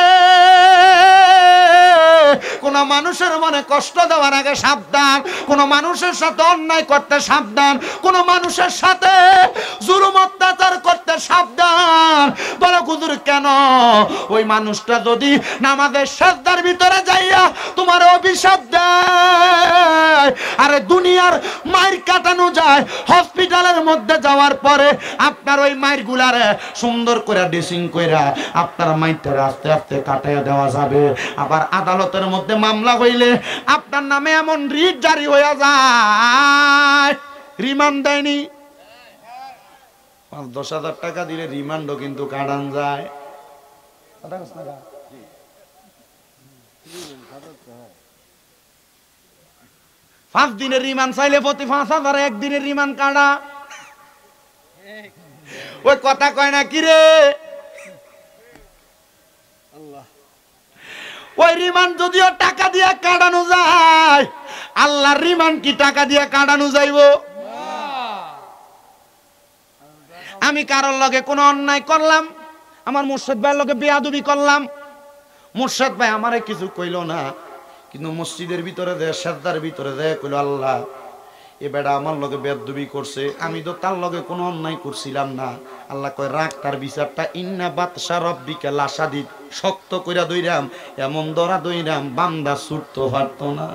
কোন মানুষের মনে কষ্ট দেওয়ার আগে সাবধান, কোন মানুষের সাথে অন্যায় করতে সাবধান, কোন মানুষের সাথে জুলুম অত্যাচার করতে সাবধান। বলো হুজুর কেন? ওই মানুষটা যদি নামাজের সিজদার ভিতরে যাইয়া তোমার অভিশাপ দেয়, আরে দুনিয়ার মাইর কাটানো যায়, হসপিটালের মধ্যে যাওয়ার পরে আপনার ওই মাইর গুলারে সুন্দর করে ড্রেসিং কইরা আপনার মাইরটা আস্তে আস্তে কাটাইয়া দেওয়া যাবে। আবার আদালতের মধ্যে মামলা হইলে আপনার নামে এমন রিট জারি হইয়া যায়, রিমান্ড দেয়নি, 5-10 হাজার টাকা দিলে রিমান্ডও কিন্তু কাটান যায়। 5 দিনের রিমান্ড চাইলে প্রতি 5,000, 1 দিনের রিমান্ড কাটা। ওই কথা কয় না কি রে? ওই রিমান্ড যদিও টাকা দিয়ে কাটানো যায়, আল্লাহর রিমান্ড কি টাকা দিয়ে কাটানো যাইব? আমি কারোর লগে কোনো অন্যায় করলাম, আমার মুর্শিদ ভাইয়ের লগে বেয়াদবি করলাম, মুর্শিদ ভাই আমারে কিছু কইল না, কিন্তু মসজিদের ভিতরে দেয়, সিজদার ভিতরে দেয় কইল আল্লাহ এ বেটা আমার লগে বেয়াদবি করছে, আমি তো তার লগে কোনো অন্যায় করছিলাম না। আল্লাহ কয় রাখ তার বিচারটা, ইন্না বাতশা রব্বিকা লাশাদীদ, শক্ত কইরা দইরাম, এমন ধরা দইরাম বান্দা ছুটতে পারতো না।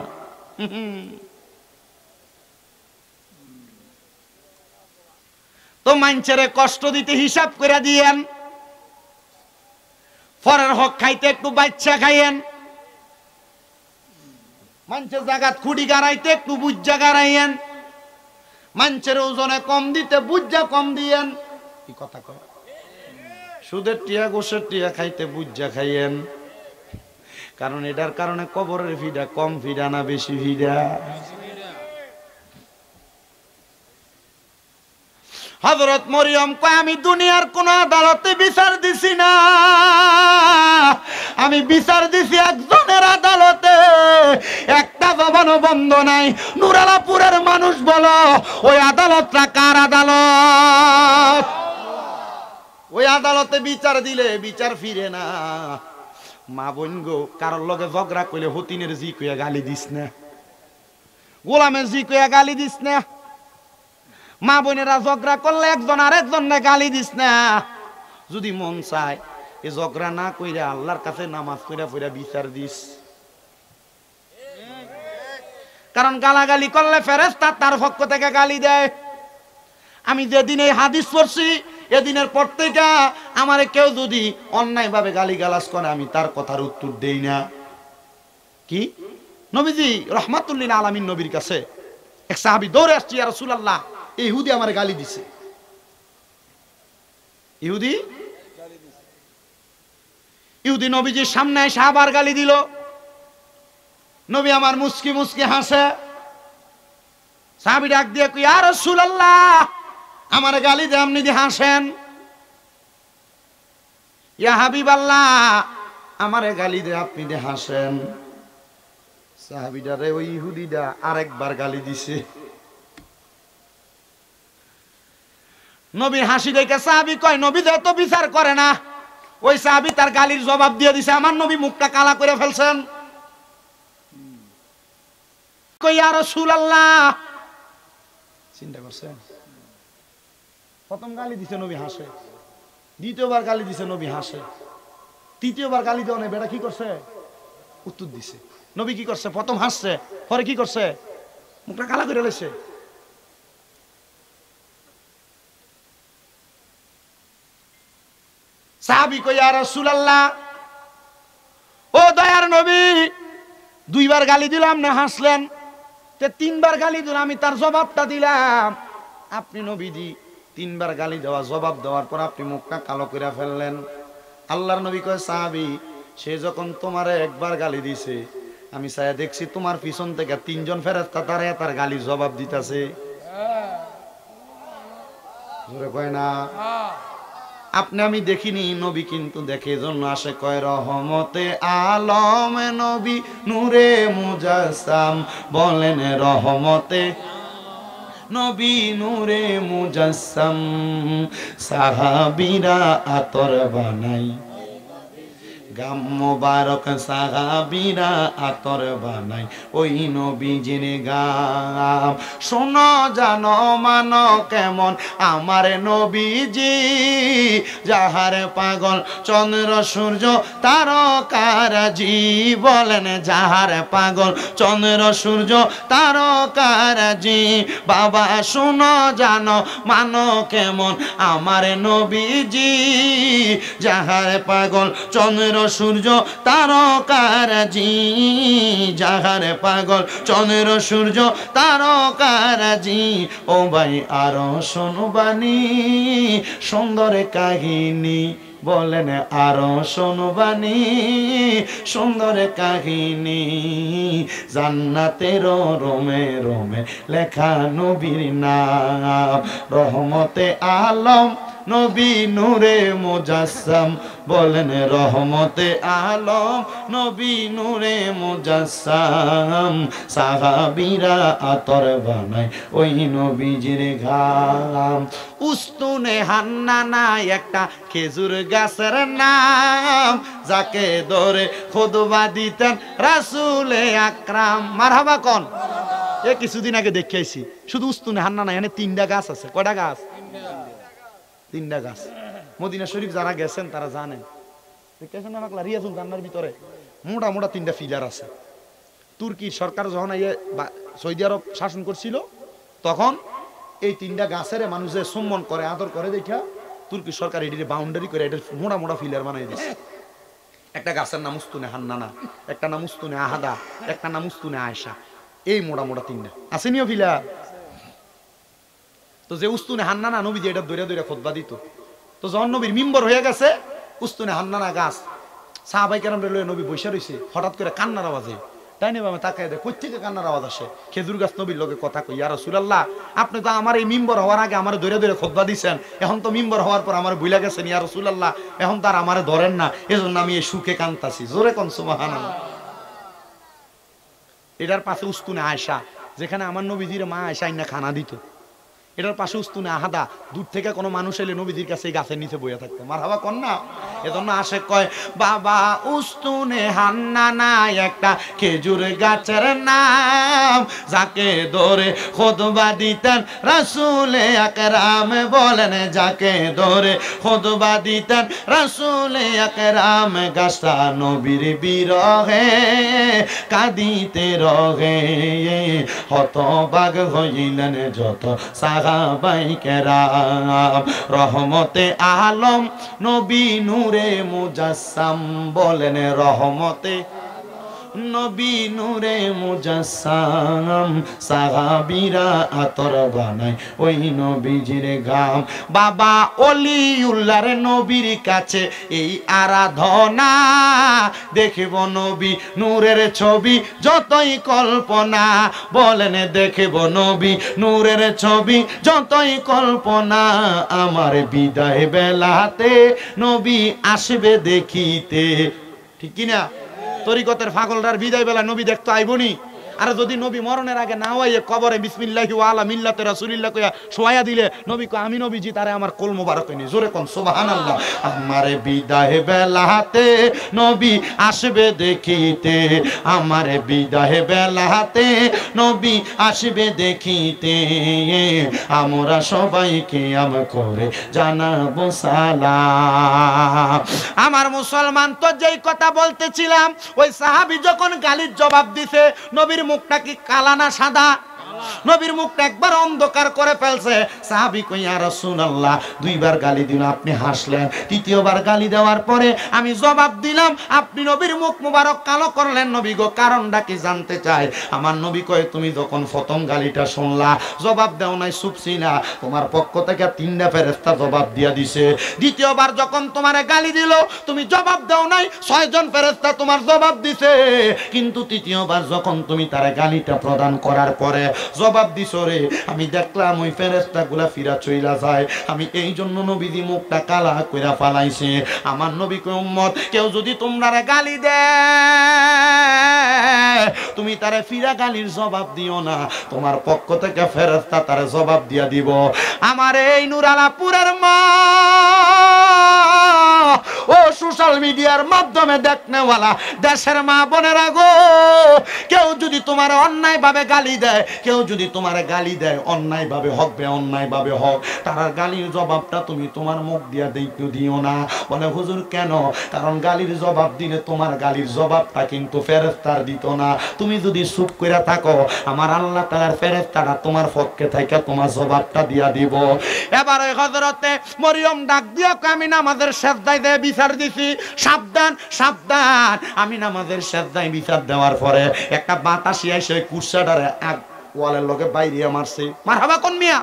তো মানুষের কষ্ট দিতে হিসাব করে দিয়েন, পরের হক খাইতে একটু বাচ্চা খাইয়েন, মানুষের জায়গা খুঁড়ি গাড়াইতে একটু বুজ্জা গাড়াইয়েন, মানুষের ওজনে কম দিতে বুজ্জা কম দিয়েন। কি কথা কয়? সুদের টিয়া গোসের টিয়া খাইতে বুজ্জা খাইয়েন, কারণ এটার কারণে কবরের ফিডা কম ফিডা না বেশি ফিডা? হযরত মরিয়ম কয় আমি দুনিয়ার কোন আদালতে বিচার দিছি না, আমি বিচার দিছি একজনের আদালতে, একটা জবানও বন্ধ নাই। নুরালাপুরের মানুষ বলো ওই আদালতটা কার আদালত? ওই আদালতে বিচার দিলে বিচার ফিরে না। মা বোন গো, কারোর লগে ঝগড়া কইলে হতিনের জি কইয়া গালি দিস না, গোলামের জি কইয়া গালি দিস না। মা বোনেরা ঝগড়া করলে একজন আরেকজনকে গালি দিস না। যদি মন চায় এই ঝগড়া না কইরা আল্লাহর কাছে নামাজ কইরা পড়া বিচার দিস, কারণ গালাগালি করলে ফেরেশতা তার পক্ষ থেকে গালি দেয়। আমি যেদিন এই হাদিস পড়ছি এদিনের পর থেকে আমারে কেউ যদি অন্যায় ভাবে গালি গালাজ করে আমি তার কথার উত্তর দেই না। কি নবীজি রাহমাতুল লিল আলামিন নবীর কাছে এক সাহাবী দৌড়ে আসছে, ইয়া রাসূলুল্লাহ ইহুদি আমারে গালি দিছে। ইহুদি নবীজির সামনে এসে আবার গালি দিল। নবী আমার মুস্কি মুস্কি হাসে। সাহাবী ডাক দিয়ে কই, ইয়া রাসূলুল্লাহ আমারে গালি দিয়ে আপনি দিয়ে হাসেন। ইয়া হাবিবাল্লাহ আমারে গালি দিয়ে আপনি দিয়ে হাসেন। সাহাবীটারে ওই ইহুদিটা আরেকবার গালি দিছে। নবীর হাসি দেখে সাহাবী কয়, নবী যে তো বিচার করে না। ওই সাহাবী তার গালির জবাব দিয়ে দিছে, আমার নবী মুখটা কালা করে ফেলছেন। কই ইয়া রাসূলুল্লাহ, চিন্তা করছেন? প্রথম গালি দিছে নবী হাসে, দ্বিতীয়বার গালি দিছে নবী হাসে, তৃতীয়বার গালি দেওয়া নেই, বেটা কি করছে? উত্তর দিছে। নবী কি করছে? প্রথম হাসছে, পরে কি করছে? মুখটা কালা করে লেছে। সাহাবী কই ইয়া রাসূলুল্লাহ, ও দয়ার নবী, দুইবার গালি দিলাম না হাসলেন, তে তিনবার গালি দিলাম, আমি তার জবাবটা দিলাম। আপনি নবীজি তিনবার গালি দেওয়া জবাব দেওয়ার পর আপনি মুখটা কালো করে ফেললেন। আল্লাহর নবী কয় সাহাবী, সে যখন তোমারে একবার গালি দিছে, আমি চাই দেখছি তোমার পিছন থেকে তিনজন ফেরেশতা দাঁড়ায় তার গালি জবাব দিতেছে। জোরে কয় না? আপনি আমি দেখিনি, নবী কিন্তু দেখে, জন্য আসে কয় রহমতে আলম নবী নূরে মুজাসসাম, বলেন রহমতে নবী নূরে মুজাসসাম, সাহাবীরা আতর বানাই গাম মোবারক, সাহাবীরা আতর বানাই ওই নবীজির গাম। শোনো জানো মানো কেমন আমার নবীজি, যাহার পাগল চন্দ্র সূর্য তারকারাজি, বলেন যাহার পাগল চন্দ্র সূর্য তারকারাজি। বাবা শোনো জানো মানো কেমন আমার নবীজি, যাহার পাগল চন্দ্র সূর্য তারকারাজি, যাহার পাগল চন্দ্র সূর্য তারকারাজি। ও ভাই আরো শোনবানি সুন্দর কাহিনী, বলেন আরো শোনবানি সুন্দর কাহিনী, জান্নাতের রোমে রোমে লেখা নবীর নাম, রহমতে আলম নবী নূরে মুজাসসাম, বলেন রহমতে আলম নবী নূরে মুজাসসাম, সাহাবীরা আতর বানায় ওই নবীজির ঘাম। উস্তুনে হান্নানা একটা খেজুর গাছের নাম, যাকে ধরে খুতবা দিতেন রাসূলে আকরাম। মারহাবা কোন? এ কিছুদিন আগে দেখে আইছি, শুধু উস্তুনে হান্নানা, এখানে তিনটা গাছ আছে। কয়টা গাছ? তিনটা গাছ। মদিনা শরীফ যারা গেছেন তারা জানেন, দেখেছেন না বাকলা রিয়াজুল জান্নার ভিতরে মোটা মোটা তিনটা ফিলার আছে। তুর্কির সরকার যখন সৌদি আরব শাসন করছিল, তখন এই তিনটা গাছের মানুষের সম্মান করে আদর করে দেখা তুর্কি সরকার এটির বাউন্ডারি করে এটা মোটা মোটা ফিলার বানাই দিচ্ছে। একটা গাছের নাম উস্তুনে হান্নানা, একটা নাম উস্তুনে আহাদা, একটা নাম উস্তুনে আয়েশা। এই মোটা মোটা তিনটা আসেনিও ফিলার। তো যে উস্তুনে হান্নানা নবী যে এটা দৌড়ে দৌড়ে খুতবা দিত, তো যখন নবীর মিম্বর হয়ে গেছে উস্তুনে হান্নানা গাছ, সাহাবাই কেরাম লয়ে নবী বসে রয়েছে, হঠাৎ করে কান্নার আওয়াজে তাই নেবে আমি তাকাই দেয়, কোথেকে কান্নার আওয়াজ আসে? খেজুর গাছ নবীর লোকে কথা কই, ইয়া রাসূলুল্লাহ আপনি তো আমার এই মিম্বর হওয়ার আগে আমার দৌড়ে দৌড়ে খুতবা দিচ্ছেন, এখন তো মিম্বর হওয়ার পর আমার ভুলে গেছেন, ইয়া রাসূলুল্লাহ এখন তার আমারে ধরেন না, এজন্য আমি এই সুখে কান্তাছি। জোরে কোন সুবহানাল্লাহ। এটার পাশে উস্তুনে আয়েশা, যেখানে আমার নবীজির মা আয়েশা ইন্না খানা দিত। এটার পাশে উস্তুনে আহাদা, দূর থেকে কোনো মানুষ এলে নবীজির কাছে এই গাছের নিচে বইয়া থাকতো। মারহাবা কোন না? এজন্য আশেক কয় বাবা উস্তুনে হান্নানা একটা খেজুর গাছের নাম, যাকে ধরে খুতবা দিতেন রাসূলে আকরাম, বলেন যাকে ধরে খুতবা দিতেন রাসূলে আকরাম। গাছটা নবীর বিরহে কাঁদিতে রহে, হতবাগ হইলেন যত সাহাবাই কেরাম, রহমতে আলম নবী নূরে মুজাসসাম, বলেন রহমতে নবী নূরে মুজাসসাম, সাহাবীরা আতর বানায় ওই নবীজির ঘাম। বাবা ওলিউল্লাহর নবীর কাছে এই আরাধনা, দেখব নবী নূরের ছবি যতই কল্পনা, বলেন দেখব নবী নূরের ছবি যতই কল্পনা, আমার বিদায় বেলাতে নবী আসবে দেখিতে। ঠিক কিনা? তরিকতের পাগলরার বিদায় বেলা নবী দেখতো আইবনি, আর যদি নবী মরণের আগে না হইয়ে কবরে বিসমিল্লাহি ওয়া আলা মিল্লাতে রাসূলিল্লাহ কইয়া শোয়া দিলে নবী কয় আমি নবীজি তারে আমার কোল মোবারক হইনি জোরে কোন সুবহানাল্লাহ আমারে বিদায় বেলাতে নবী আসবে দেখিতে আমারে বিদায় বেলাতে নবী আসবে দেখিতে আমরা সবাইকে আম করে জানাবো সালাম আমার মুসলমান তো যেই কথা বলতেছিলাম ওই সাহাবী যখন গালির জবাব দিছে নবীর মুখটা কি কালা না সাদা নবীর মুখটা একবার অন্ধকার করে ফেলছে সাহাবী কই ইয়া রাসূলুল্লাহ দুইবার গালি দিল আপনি হাসলেন তৃতীয়বার গালি দেওয়ার পরে আমি জবাব দিলাম আপনি নবীর মুখ মোবারক কালো করলেন নবী গো কারণটা কি জানতে চাই আমার নবী কয় তুমি যখন প্রথম গালিটা শুনলা জবাব দাও নাই চুপ ছিলা তোমার পক্ষ থেকে তিনটা ফেরেশতা জবাব দিয়া দিছে দ্বিতীয়বার যখন তোমারে গালি দিল তুমি জবাব দাও নাই ছয়জন ফেরেশতা তোমার জবাব দিছে কিন্তু তৃতীয়বার যখন তুমি তারে গালিটা প্রদান করার পরে জবাব দিছো রে আমি দেখলাম ওই ফেরেশতাগুলা ফিরা চইলা যায় আমি এই জন্য নবীজি মুখটা কালা কইরা ফালাইছে আমার নবী কয় উম্মত কেউ যদি তোমরা গালি দেয় তুমি তারে ফিরা গালির জবাব দিও না তোমার পক্ষ থেকে ফেরেশতা তারে জবাব দিয়া দিব আমার এই নুরালাপুরের মা ও সোশ্যাল মিডিয়ার মাধ্যমে দেখনেওয়ালা দেশের মা বোনেরা গো কেউ যদি তোমার অন্যায় ভাবে গালি দেয় কেউ যদি তোমার গালি দেয় অন্যায় ভাবে হোক বে অন্যায় ভাবে হোক তার গালির জবাবটা তুমি তোমার মুখ দিয়া দিও না বলে হুজুর কেন কারণ গালির জবাব দিলে তোমার গালির জবাবটা কিন্তু ফেরেশতার দিত না তুমি যদি চুপ কইরা থাকো আমার আল্লাহ তাআলার ফেরেশতারা তোমার পক্ষে থেকে তোমার জবাবটা দিয়া দিব এবার ওই হযরতে মরিয়ম ডাক দিয়া আমি নামাজের সিজদায় দিয়ে বিচার দিছি সাবধান সাবধান আমি নামাজের সিজদায় বিচার দেওয়ার পরে একটা বাতাসি এসে কুরসাটারে এক ওয়ালের লগে বাইরে মারছে মারহাবা কোন মিয়া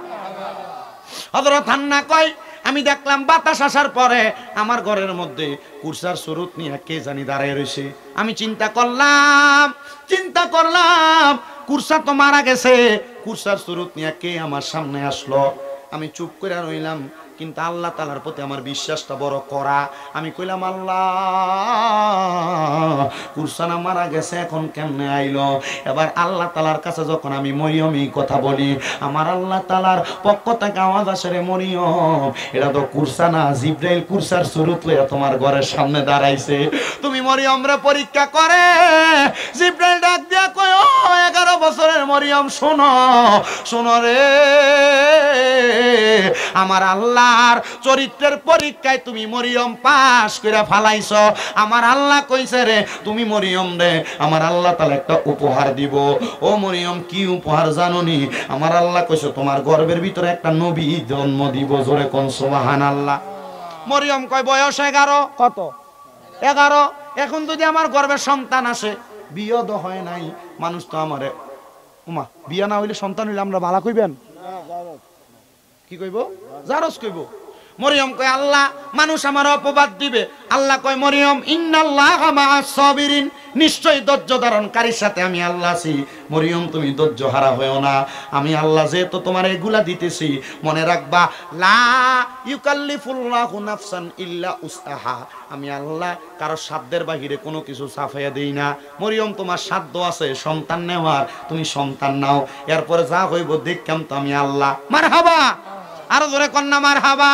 হযরত হান্না কয় আমি দেখলাম বাতাস আসার পরে আমার ঘরের মধ্যে কুরসার সুরুত নিয়ে কে জানি দাঁড়ায় রয়েছে আমি চিন্তা করলাম কুরসা তো মারা গেছে কুরসার সুরুত নিয়ে কে আমার সামনে আসলো আমি চুপ করে রইলাম কিন্তু আল্লাহ তাআলার প্রতি আমার বিশ্বাসটা বড় করা আমি কইলাম আল্লাহ কুরসানা মারা গেছে এখন কেমনে আইলো এবার আল্লাহ তাআলার কাছে যখন আমি মরিয়ম এই কথা বলি আমার আল্লাহ তাআলার পক্ষ থেকে আওয়াজ আসে রে মরিয়ম এটা তো কুরসানা জিবরাইল কুরসার সুরত লইয়া তোমার ঘরের সামনে দাঁড়াইছে তুমি মরিয়ম রে পরীক্ষা করে জিবরাইল ডাক দিয়া কয় ও 11 বছরের মরিয়ম শোনো রে আমার আল্লাহর চরিত্রের পরীক্ষায় তুমি মরিয়ম পাস করে ফালাইছো আমার আল্লাহ কইছে রে তুমি মরিয়ম রে আমার আল্লাহ তাআলা একটা উপহার দিব ও মরিয়ম কি উপহার জানোনি আমার আল্লাহ কইছে তোমার গর্ভের ভিতরে একটা নবী জন্ম দিব জোরে কোন সুবহানাল্লাহ মরিয়ম কয় বয়স 11 কত 11 এখন যদি আমার গর্ভে সন্তান আসে বিয়ে তো হয় নাই মানুষ তো আমারে ওমা বিয়ে না হইলে সন্তান হইলে আমরা ভালো কইবেন কি কইব জারজ কইব মরিয়ম কয় আল্লাহ মানুষ আমার অপবাদ দিবে আল্লাহ কয় মরিয়ম ইন্নাল্লাহা মা'আস সাবিরিন নিশ্চয়ই ধৈর্য ধারণকারীর সাথে আমি আল্লাহ আছি মরিয়ম তুমি ধৈর্য হারা হয়ো না আমি আল্লাহ যেহেতু তোমার এগুলা দিতেছি মনে রাখবা লা ইউকাল্লিফুল্লাহু নাফসান ইল্লা উসআহা আমি আল্লাহ কারো সাধ্যের বাহিরে কোনো কিছু চাপাইয়া দেই না মরিয়ম তোমার সাধ্য আছে সন্তান নেওয়ার তুমি সন্তান নাও এরপরে যা হইব দেখতাম তো আমি আল্লাহ মারহাবা আরো জোরে কন্যা মারহাবা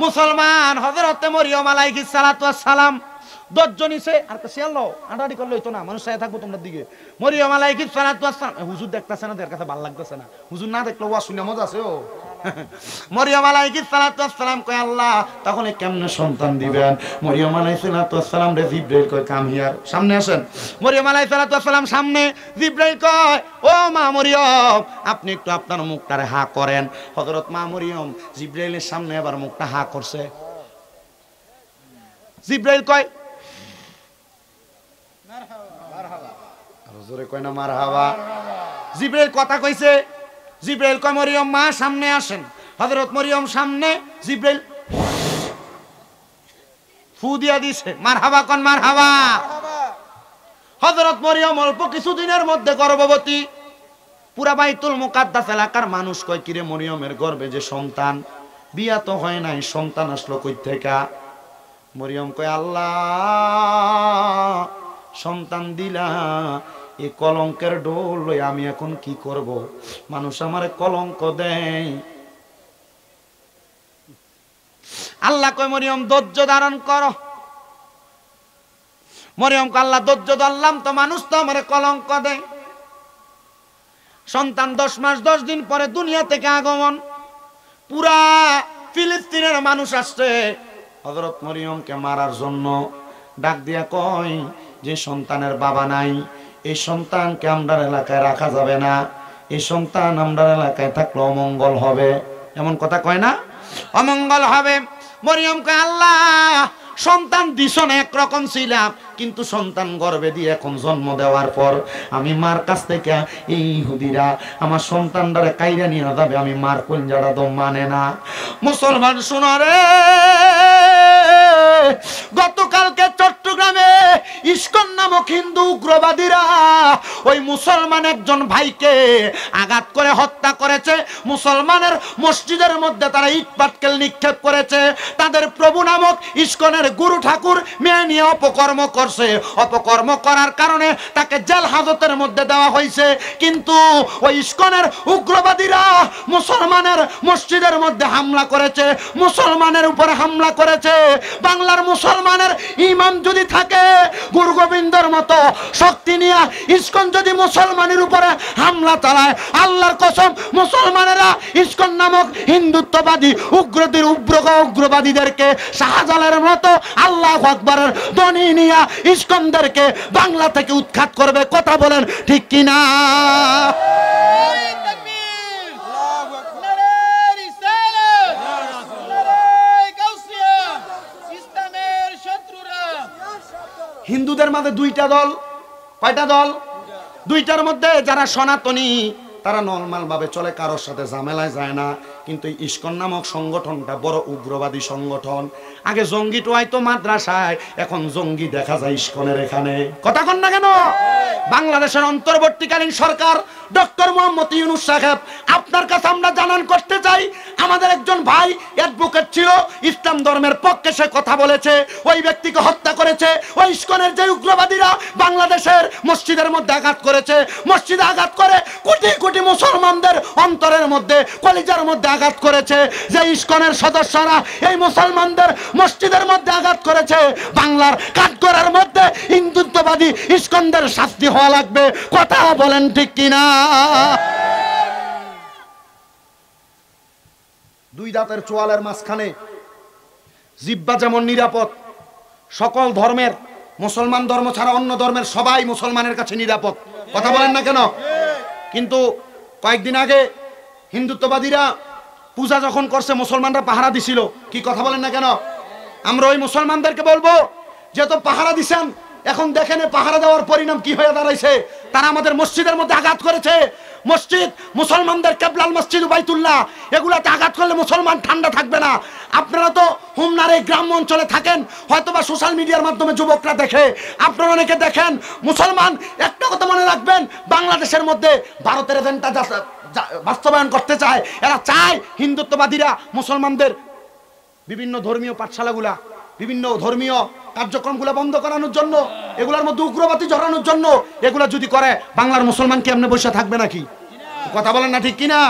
মুসলমান হযরতে মরিয়ম আলাইহিস সালাতু ওয়াস সালাম 10 জন ইসে আর কাছে আল্লাহ আড়াড়ি করলে হইতো না মানুষ চাই থাকবো তোমার দিকে মরিয়ম আলাইহিস সালাতু ওয়াস সালাম হুজুর দেখতাছে না এর কাছে ভালো লাগতেছে না হুজুর না দেখলে ওয়া শুনে মজা আছে ও মরিয়ম আলাইহিস সালাতু ওয়াস সালাম কয় আল্লাহ তখন কেমনে সন্তান দিবেন মরিয়ম আলাইহিস সালাতু ওয়াস সালাম রে জিবরাইল কয় কাম হিয়ার সামনে আসেন মরিয়ম আলাইহিস সালাতু ওয়াস সালাম সামনে জিবরাইল কয় ও মা মরিয়ম আপনি একটু আপনার মুখটারে হা করেন হযরত মা মরিয়ম জিবরাইলের সামনে আবার মুখটা হা করছে জিবরাইল কয় মারহাবা আর জোরে কয় না মারহাবা জিবরাইল কথা কইছে জিবরাইল কয় মরিয়ম মা সামনে আসেন হযরত মরিয়ম সামনে জিবরাইল ফু দিয়া দিছে মারহাবা কোন মারহাবা হযরত মরিয়ম অল্প কিছুদিনের মধ্যে গর্ভবতী পুরা বাইতুল মুকাদ্দাস এলাকার মানুষ কয় কিরে মরিয়মের গর্ভে যে সন্তান বিয়া তো হয় নাই সন্তান আসলো কই থেকে মরিয়ম কয় আল্লাহ সন্তান দিলা এই কলঙ্কের ডোল লই আমি এখন কি করব? মানুষ আমারে কলঙ্ক দেয়। আল্লাহ কয় মরিয়ম ধৈর্য ধারণ করো। মরিয়মকে আল্লাহ ধৈর্য ধরলাম তো মানুষ তো আমারে কলঙ্ক দেয়। সন্তান 10 মাস 10 দিন পরে দুনিয়া থেকে আগমন। পুরা ফিলিস্তিনের মানুষ আসছে হযরত মরিয়মকে মারার জন্য। ডাক দিয়া কয় যে সন্তানের বাবা নাই, এই সন্তানকে আমরার এলাকায় রাখা যাবে না, এই সন্তান আমরার এলাকায় থাকলে অমঙ্গল হবে। এমন কথা কয় না? অমঙ্গল হবে। মরিয়ম কয় আল্লাহ সন্তান দিছ না একরকম ছিলাম, কিন্তু সন্তান গর্ভে দিয়ে এখন জন্ম দেওয়ার পর আমি মার কাছ থেকে এই ইহুদিরা আমার সন্তানটারে কাইরা নিয়ে যাবে, আমি মার কলজাটা তো মানে না। মুসলমান শোনো রে, গতকালকে চট্টগ্রামে ইস্কন নামক হিন্দু উগ্রবাদীরা ওই মুসলমান একজন ভাইকে আঘাত করে হত্যা করেছে। মুসলমানের মসজিদের মধ্যে তারা ইট পাটকেল নিক্ষেপ করেছে। তাদের প্রভু নামক ইস্কনের গুরু ঠাকুর মেয়ে নিয়ে অপকর্ম করছে। অপকর্ম করার কারণে তাকে জেল হাজতের মধ্যে দেওয়া হয়েছে। কিন্তু ওই ইস্কনের উগ্রবাদীরা মুসলমানের মসজিদের মধ্যে হামলা করেছে, মুসলমানের উপরে হামলা করেছে। বাংলার মুসলমানের ইমাম যদি থাকে গুরু গোবিন্দর মতো শক্তি নিয়ে ইস্কন যদি মুসলমানের উপরে হামলা চালায়, আল্লাহর কসম মুসলমানেরা ইস্কন নামক হিন্দুত্ববাদী উগ্রবাদীদেরকে শাহজালালের মতো আল্লাহু আকবারের ধ্বনি নিয়ে ইস্কনদেরকে বাংলা থেকে উৎখাত করবে। কথা বলেন ঠিক কিনা? হিন্দুদের মধ্যে দুইটা দল। কয়টা দল? দুইটার মধ্যে যারা সনাতনী তারা নরমাল ভাবে চলে, কারোর সাথে ঝামেলায় যায় না। কিন্তু ইস্কন নামক সংগঠনটা বড় উগ্রবাদী সংগঠন। আগে জঙ্গি টোয়াইতো মাদ্রাসায়, এখন জঙ্গি দেখা যায় ইস্কনের এখানে। কথা কন না কেন? বাংলাদেশের অন্তর্বর্তীকালীন সরকার ডক্টর মোহাম্মদ ইউনূস সাহেব, আপনার কাছে আমরা জানান করতে চাই, আমাদের একজন ভাই অ্যাডভোকেট ছিল, ইসলাম ধর্মের পক্ষে সে কথা বলেছে, ওই ব্যক্তিকে হত্যা করেছে ওই ইস্কনের যে উগ্রবাদীরা বাংলাদেশের মসজিদের মধ্যে আঘাত করেছে। মসজিদে আঘাত করে কোটি কোটি মুসলমানদের অন্তরের মধ্যে কলিজার মধ্যে আঘাত করেছে। যে ইস্কনের সদস্যরা এই মুসলমানদের মসজিদের মধ্যে আঘাত করেছে, বাংলার কাঠগড়ার মধ্যে হিন্দুত্ববাদী ইস্কনদের শাস্তি হওয়া লাগবে। কথা বলেন ঠিক কিনা? দুই দাঁতের চোয়ালের মাঝখানে জিহ্বা যেমন নিরাপদ, সকল ধর্মের, মুসলমান ধর্ম ছাড়া অন্য ধর্মের সবাই মুসলমানের কাছে নিরাপদ। কথা বলেন না কেন? কিন্তু কয়েকদিন আগে হিন্দুত্ববাদীরা পূজা যখন করছে মুসলমানরা পাহারা দিছিল। কি কথা বলেন না কেন? আমরা ওই মুসলমানদেরকে বলবো, যেহেতু পাহারা দিছেন, এখন দেখেন পাহারা দেওয়ার পরিণাম কি হয়ে দাঁড়াইছে। তারা আমাদের মসজিদের মধ্যে আঘাত করেছে। মসজিদ, মুসলমানদের কেবলাল মসজিদ, বাইতুল্লাহ, এগুলাতে আঘাত করলে মুসলমান ঠান্ডা থাকবে না। আপনারা তো হোমনার এই গ্রাম অঞ্চলে থাকেন, হয়তোবা সোশ্যাল মিডিয়ার মাধ্যমে যুবকরা দেখে, আপনারা অনেকে দেখেন। মুসলমান একটা কথা মনে রাখবেন, বাংলাদেশের মধ্যে ভারতের এজেন্ডা বাস্তবায়ন করতে চায়। এরা চায় হিন্দুত্ববাদীরা মুসলমানদের বিভিন্ন ধর্মীয় পাঠশালাগুলা, বিভিন্ন ধর্মীয় কার্যক্রমগুলো বন্ধ করানোর জন্য, এগুলোর মধ্যে উগ্রবাদী জড়ানোর জন্য। এগুলা যদি করে বাংলার মুসলমান কি এমনি বসে থাকবে নাকি? কথা বলেন না ঠিক কিনা?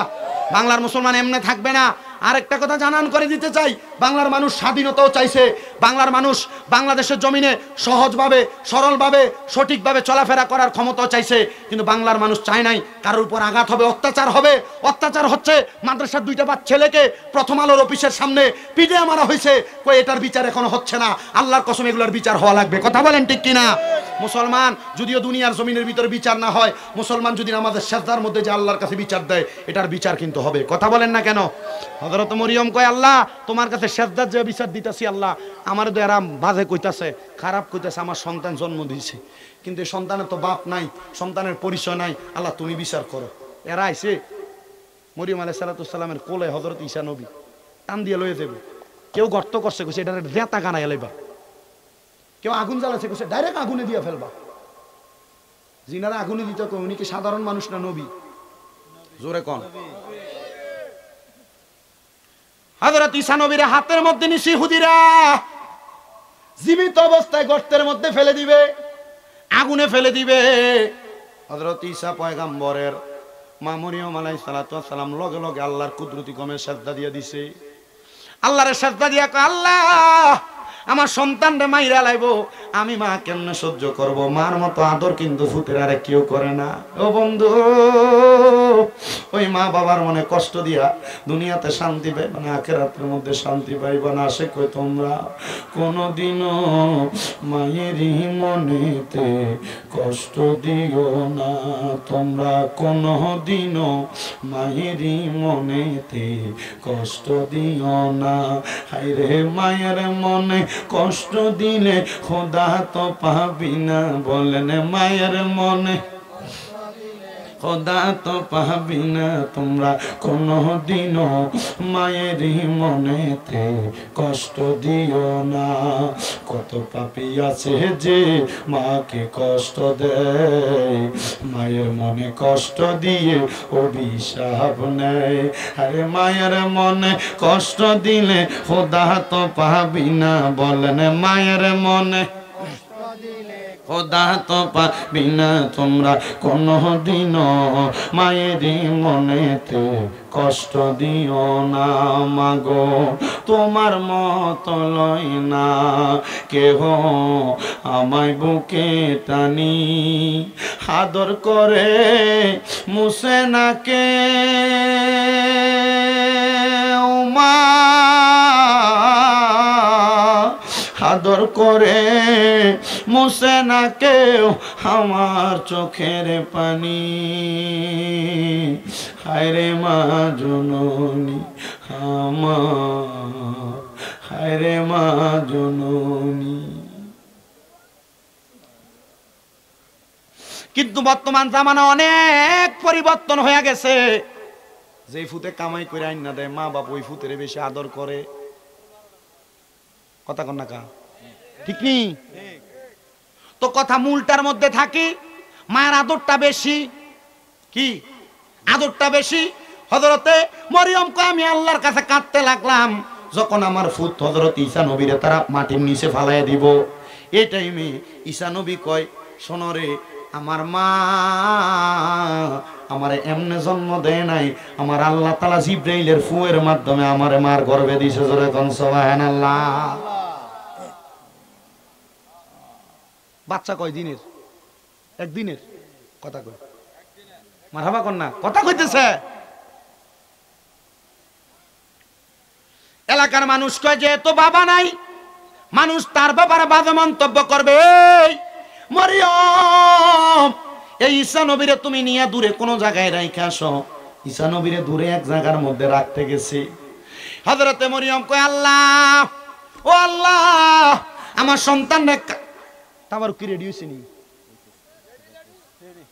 বাংলার মুসলমান এমনি থাকবে না। আরেকটা কথা জানান করে দিতে চাই, বাংলার মানুষ স্বাধীনতাও চাইছে। বাংলার মানুষ বাংলাদেশের জমিনে সহজভাবে, সরলভাবে, সঠিকভাবে চলাফেরা করার ক্ষমতাও চাইছে। কিন্তু বাংলার মানুষ চায় নাই কারোর উপর আঘাত হবে, অত্যাচার হবে। অত্যাচার হচ্ছে। মাদ্রাসার 2টা ছেলেকে প্রথম আলোর অফিসের সামনে পিটিয়ে মারা হয়েছে। কই এটার বিচার এখনো হচ্ছে না। আল্লাহর কসম এগুলোর বিচার হওয়া লাগবে। কথা বলেন ঠিক কিনা? মুসলমান যদিও দুনিয়ার জমিনের ভিতরে বিচার না হয়, মুসলমান যদি আমাদের সেজদার মধ্যে যে আল্লাহর কাছে বিচার দেয়, এটার বিচার কিন্তু হবে। কথা বলেন না কেন? হযরত মরিয়ম কয়, আল্লাহ তোমার কাছে সেজদার যে বিচার দিতেছি, আল্লাহ আমার তো এরা বাজে কইতাছে, খারাপ কইতাছে, আমার সন্তান জন্ম দিয়েছে, কিন্তু সন্তানের তো বাপ নাই, সন্তানের পরিচয় নাই, আল্লাহ তুমি বিচার করো। এরা আইছে মরিয়ম আলাইহিস সালামের কোলে হযরত ঈসা নবী টান দিয়ে লয়ে যাবে। কেউ গর্ত করছে, কইছে এটা রেতা গানা এলাইবা। কেউ আগুন জ্বালাচ্ছে, কইছে ডাইরেক্ট আগুনে দিয়ে ফেলবা। জিনারা আগুনে দিতে কই, উনি কি সাধারণ মানুষ না নবী? জোরে কোন? হযরত ঈসা নবীর হাতের মধ্যে নিছি ইহুদিরা জীবিত অবস্থায় গর্তের মধ্যে ফেলে দিবে, আগুনে ফেলে দিবে। হযরত ঈসা পয়গম্বরের মা মরিয়ম আলাইহিস সালাতু ওয়াস সালাম লগে লগে আল্লাহর কুদরতি কমে সিজদা দিয়া দিছে। আল্লাহরে সিজদা দিয়া কয়, আল্লাহ আমার সন্তানরে মাইরা লাইবো, আমি মা কেমনে সহ্য করব? মার মতো আদর কিন্তু ফুতের আরে কেউ করে না। ও বন্ধু, ওই মা বাবার মনে কষ্ট দিয়া দুনিয়াতে শান্তি পাইবা না, আখিরাতের মধ্যে শান্তি পাইবা না। সে কই তোমরা কোনদিনও মায়েরই মনেতে কষ্ট দিও না, তোমরা কোনদিনও মায়েরই মনেতে কষ্ট দিও না। হায়রে মায়ের মনে কষ্ট দিলে খোদা তো পাবি না, বলেন মায়ের মনে খোদা তো পাবি না। তোমরা কোনদিনও মায়েরই মনেতে কষ্ট দিও না। কত পাপী আছে যে মাকে কষ্ট দেয়, মায়ের মনে কষ্ট দিয়ে অভিশাপ নেয়। আরে মায়ের মনে কষ্ট দিলে খোদা তো পাবি না, বলেন মায়ের মনে খোদা তো পাবি না। তোমরা কোনদিনও মায়েরই মনেতে কষ্ট দিও না। মাগো তোমার মত লয় না কেহ আমায় বুকে টানি, আদর করে মুছে না কে মা, আদর করে মুছে না কেউ আমার চোখের পানি। হায়রে মা জননী আমার, হায়রে মা জননী। কিন্তু বর্তমান জামানা অনেক পরিবর্তন হয়ে গেছে। যে ফুতে কামাই করে আইন না দেয়, মা বাপ ওই ফুতের বেশি আদর করে। কথা কন না কা ঠিক নি? তো কথা মূলটার মধ্যে থাকি, মায়ের আদরটা বেশি। কি আদরটা বেশি? হযরতে মরিয়ম কয়, আমি আল্লাহর কাছে কাঁদতে লাগলাম যখন আমার ফুত হযরত ঈসা নবীরে তারা মাটির নিচে ফালাইয়া দিব। এই টাইমে ঈসা নবী কয়, শোনো রে, আমার মা আমারে এমনে জন্ম দেয় নাই, আমার আল্লাহ তাআলা জিবরাইলের ফুয়ের মাধ্যমে আমারে মার গর্ভে দিয়েছে। জোরে কোন সুবহানাল্লাহ। বাচ্চা কয় দিনের? একদিনের? কথা কয় মারহাবা কর না, কথা কইতেছে। এলাকার মানুষ কয় যে তো বাবা নাই, মানুষ তার ব্যাপারে বাজে মন্তব্য করবে। এই মরিয়ম, এই ঈসা নবীরে তুমি নিয়ে দূরে কোন জায়গায় রাইখা আসো। ঈসা নবীরে দূরে এক জায়গার মধ্যে রাখতে গেছি। হযরতে মরিয়ম কয়, আল্লাহ ও আল্লাহ, আমার সন্তান আমার কি রেডি হয়েছে নি?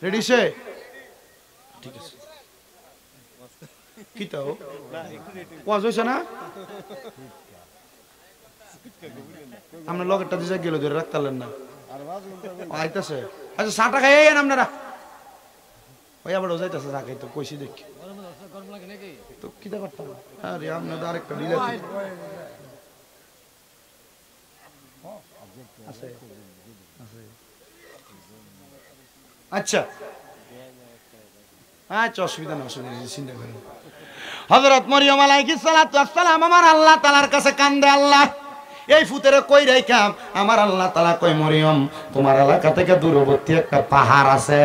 রেডি হয়েছে? ঠিক আছে। কি তাও ওয়াজ হয়েছে না? আপনার লগেরটা দিশা গেল, ধরে রাখতে পারলেন না। আইতাছে। আচ্ছা চাটা খাই আপনারা ওই আবার যাইতেছে চা খাই। তো কইছি দেখি তো কিটা করতাম। আরে আপনাদের আরেকটা ডিলে আছে। আচ্ছা আচ্ছা, অসুবিধা না, অসুবিধা চিন্তা করেন। হযরত মরিয়ম আলাইহিস সালাতু ওয়াস সালাম আমার আল্লাহ তাআলার কাছে কান্দে, আল্লাহ এই ফুতেরে কই রাইখাম? আমার আল্লাহ তাআলা কই, মরিয়ম তোমার এলাকা থেকে দূরবর্তী একটা পাহাড় আছে,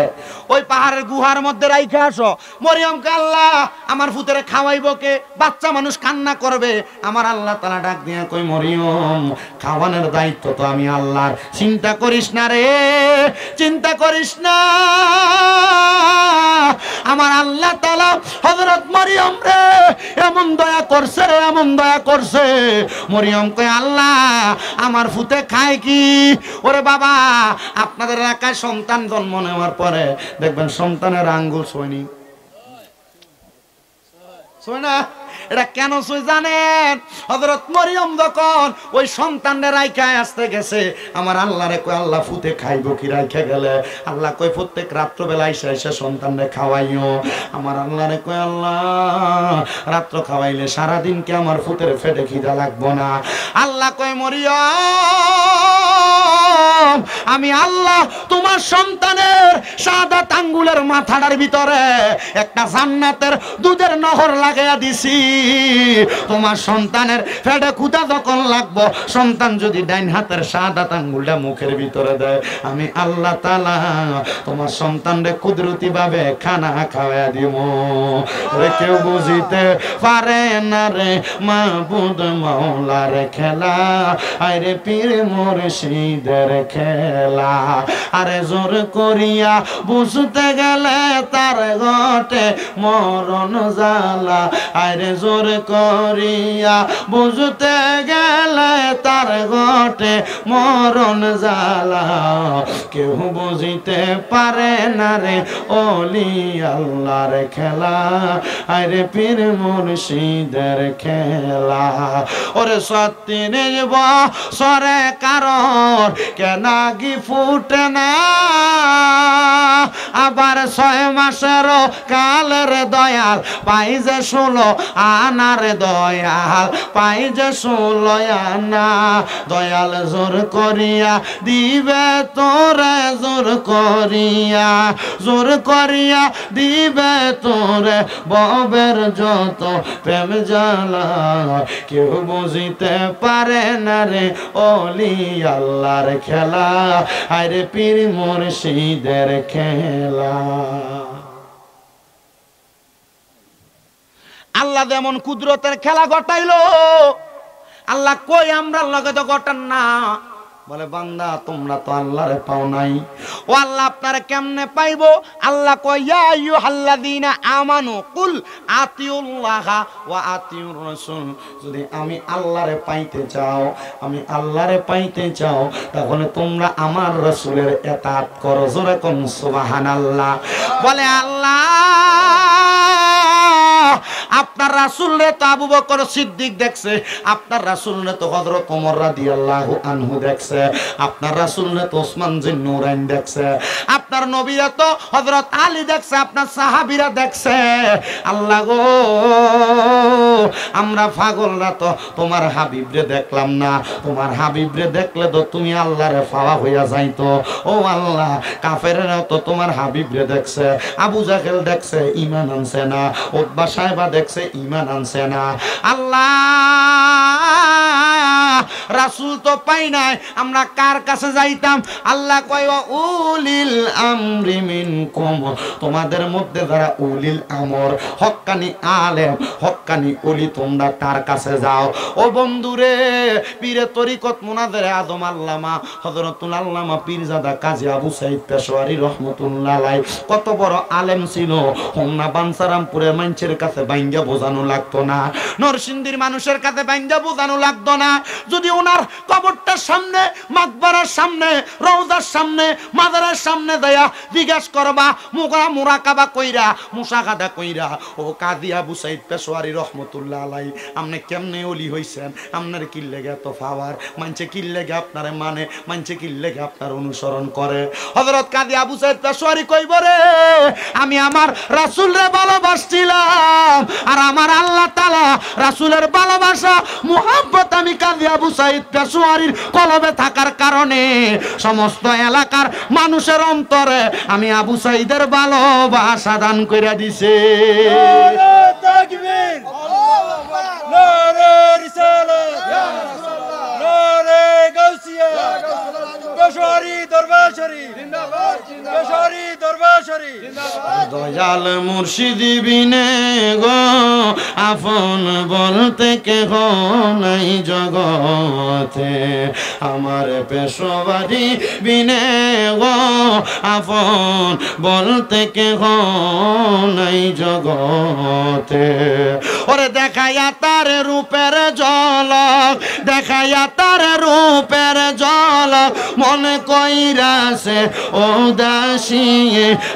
ওই পাহাড়ের গুহার মধ্যে রাইখা আসো। মরিয়ম কে আল্লাহ আমার ফুতেরে খাওয়াইবো কে? বাচ্চা মানুষ কান্না করবে। আমার আল্লাহ তাআলা ডাক দিয়া কই, মরিয়ম খাওয়ানোর দায়িত্ব তো আমি আল্লাহর, চিন্তা করিস না রে, চিন্তা করিস না। আমার আল্লাহ তাআলা হযরত মরিয়ম রে এমন দয়া করছে রে, এমন দয়া করছে। মরিয়ম কয়, আল্লাহ আমার ফুতে খায় কি? ওরে বাবা, আপনাদের এলাকায় সন্তান জন্ম নেওয়ার পরে দেখবেন সন্তানের আঙ্গুল ছোঁয়নি, ছোঁয় না? এটা কেন ছোঁয় জানেন? হযরত মরিয়ম যখন ওই সন্তানদের রাইখা আসতে গেছে, আমার আল্লাহরে কয়, আল্লাহ ফুতে খাইবো কি রাইখা গেলে? আল্লাহ কয়, প্রত্যেক রাত্রবেলা এসে সন্তানরে খাওয়াইও। আমার আল্লাহরে কয়, আল্লাহ রাত্র খাওয়াইলে সারাদিন কি আমার ফুতের পেটে খিদা লাগবো না? আল্লাহ কয়, মরিয়ম আমি আল্লাহ তোমার সন্তানের শাহাদাত আঙ্গুলের মাথাটার ভিতরে একটা জান্নাতের দুধের নহর লাগাইয়া দিছি। তোমার সন্তানের পেটে ক্ষুধা যখন লাগবো, সন্তান যদি ডাইন হাতের শাহাদাত আঙ্গুলটা মুখের ভিতরে দেয়, আমি আল্লাহ তাআলা তোমার সন্তানরে কুদরতি ভাবে খানা খাওয়া দিব। ওরে কেউ বুঝিতে পারে না রে মাবুদ মাওলার খেলা, আরে পীর মুর্শিদের খেলা। আরে জোর করিয়া বুঝতে গেলে তার ঘটে মরণ জ্বালা, আরে জোর করিয়া বুঝতে গেলে তার ঘটে মরণ জ্বালা। কেউ বুঝিতে পারে না রে ওলি আল্লাহর খেলা, আরে পীর মুর্শিদের খেলা। ওরে সত্যিনের বছরে কারণ কেনাগি ফুটে না, আবার 6 মাসেরও কালের দয়াল পাই যে 16 আনার দয়াল পাই যে 16 আনা। দয়াল জোর করিয়া দিবে তোরে, জোর করিয়া দিবে তোরে ববের যত প্রেম জ্বালা। কেউ বুঝিতে পারে না রে ওলি আল্লাহর খেলা, আরে পীর মুর্শিদের খেলা। আল্লাহ যেমন কুদরতের খেলা ঘটাইলো, আল্লাহ কই আমরা লগে তো ঘটান না। বলে বান্দা তোমরা তো আল্লাহরে পাও নাই, ও আল্লাহ আপনারা কেমনে পাইবো? আল্লাহ কয় ইয়া আইয়ুহাল্লাযীনা আমানু কুল আতিউল্লাহা ওয়া আতিউর রাসূল। যদি আমি আল্লাহরে পাইতে চাও, আমি আল্লাহরে পাইতে চাও, তাহলে তোমরা আমার রাসূলের ইতাআত করো। জোরে কোন সুবহানাল্লাহ। বলে আল্লাহ আপনার রাসূলরে তো আবু বকর সিদ্দিক দেখছে, আপনার রাসূলরে তো হযরত ওমর রাদিয়াল্লাহু আনহু দেখছে, আপনার রাসূলরে তো ওসমান জিন নূরাইন দেখছে, আপনার নবীরা তো হযরত আলী দেখছে, আপনার সাহাবীরা দেখছে। আল্লাহ গো আমরা পাগলরা তো তোমার হাবিবরে দেখলাম না, তোমার হাবিবরে দেখলে তো তুমি আল্লাহরে পাওয়া হইয়া যাইতো। ও আল্লাহ কাফেররা তো তোমার হাবিবরে দেখছে, আবু জাহেল দেখছে ঈমান আনছে না, উতবা সাহেবা দেখছে ঈমান আনছে না। আল্লাহ রাসূল তো পাই নাই, আমরা কার কাছে যাইতাম? আল্লাহ কয় উলিল আমরি মিনকুম, তোমাদের মধ্যে যারা উলিল আমর হক্কানি আলেম হক্কানি ওলি তোমরা তার কাছে যাও। ও বন্ধুরে পীরে তরিকত মুনাজেরে আজম আল্লামা হযরতুল আল্লামা পীরজাদা কাজী আবু সাঈদ পেশোয়ারি রাহমাতুল্লাহ আলাইহি কত বড় আলেম ছিল। হোমনা বানসারামপুরের মানুষের কাছে বাইঙ্গা বোঝানো লাগতো না, নরসিংদীর মানুষের কাছে বাইঙ্গা বোঝানো লাগতো না। যদি ওনার কবরটার সামনে, মাকবারার সামনে, রওজার সামনে, মাজারের সামনে দেয়া জিজ্ঞেস করবা, মুরাকাবা কইরা, মুশাহাদা কইরা, ও কাজী আবু সাঈদ পেশোয়ারি রাহমাতুল্লাহ আলাইহি আপনি কেমনে ওলি হইছেন, আপনার কি লেগে এত পাওয়ার, মানছে কি লেগে আপনারে মানে, মানছে কি লেগে আপনার অনুসরণ করে। হযরত কাজী আবু সাঈদ পেশোয়ারি কইব রে আমি আমার রাসূলরে ভালোবাসছিলাম, আর আমার আল্লাহ তাআলা রাসূলের ভালোবাসা মুহাব্বত আমি কাজী আবু সাঈদ পেশোয়ারির কলবে থাকার কারণে সমস্ত এলাকার মানুষের অন্তরে আমি আবু সাঈদের ভালোবাসা দান কইরা দিছে। নারে তাকবীর, নারে রিসালাত, ইয়া রাসূলুল্লাহ, নারে গাউসিয়া, পেশোয়ারি দরবার শরীফ জিন্দাবাদ, পেশোয়ারি দরবার শরীফ জিন্দাবাদ। দয়াল মুর্শিদি বিনে গো আপন বলতে কেহ নাই জগতে, আমার পেশোয়ারি বিনে গো আপন বলতে কেহ নাই জগতে। ওরে দেখাইয়া তার রূপের ঝলক, দেখাইয়া তার রূপের ঝলক, মনে কইরা আছে উদাসী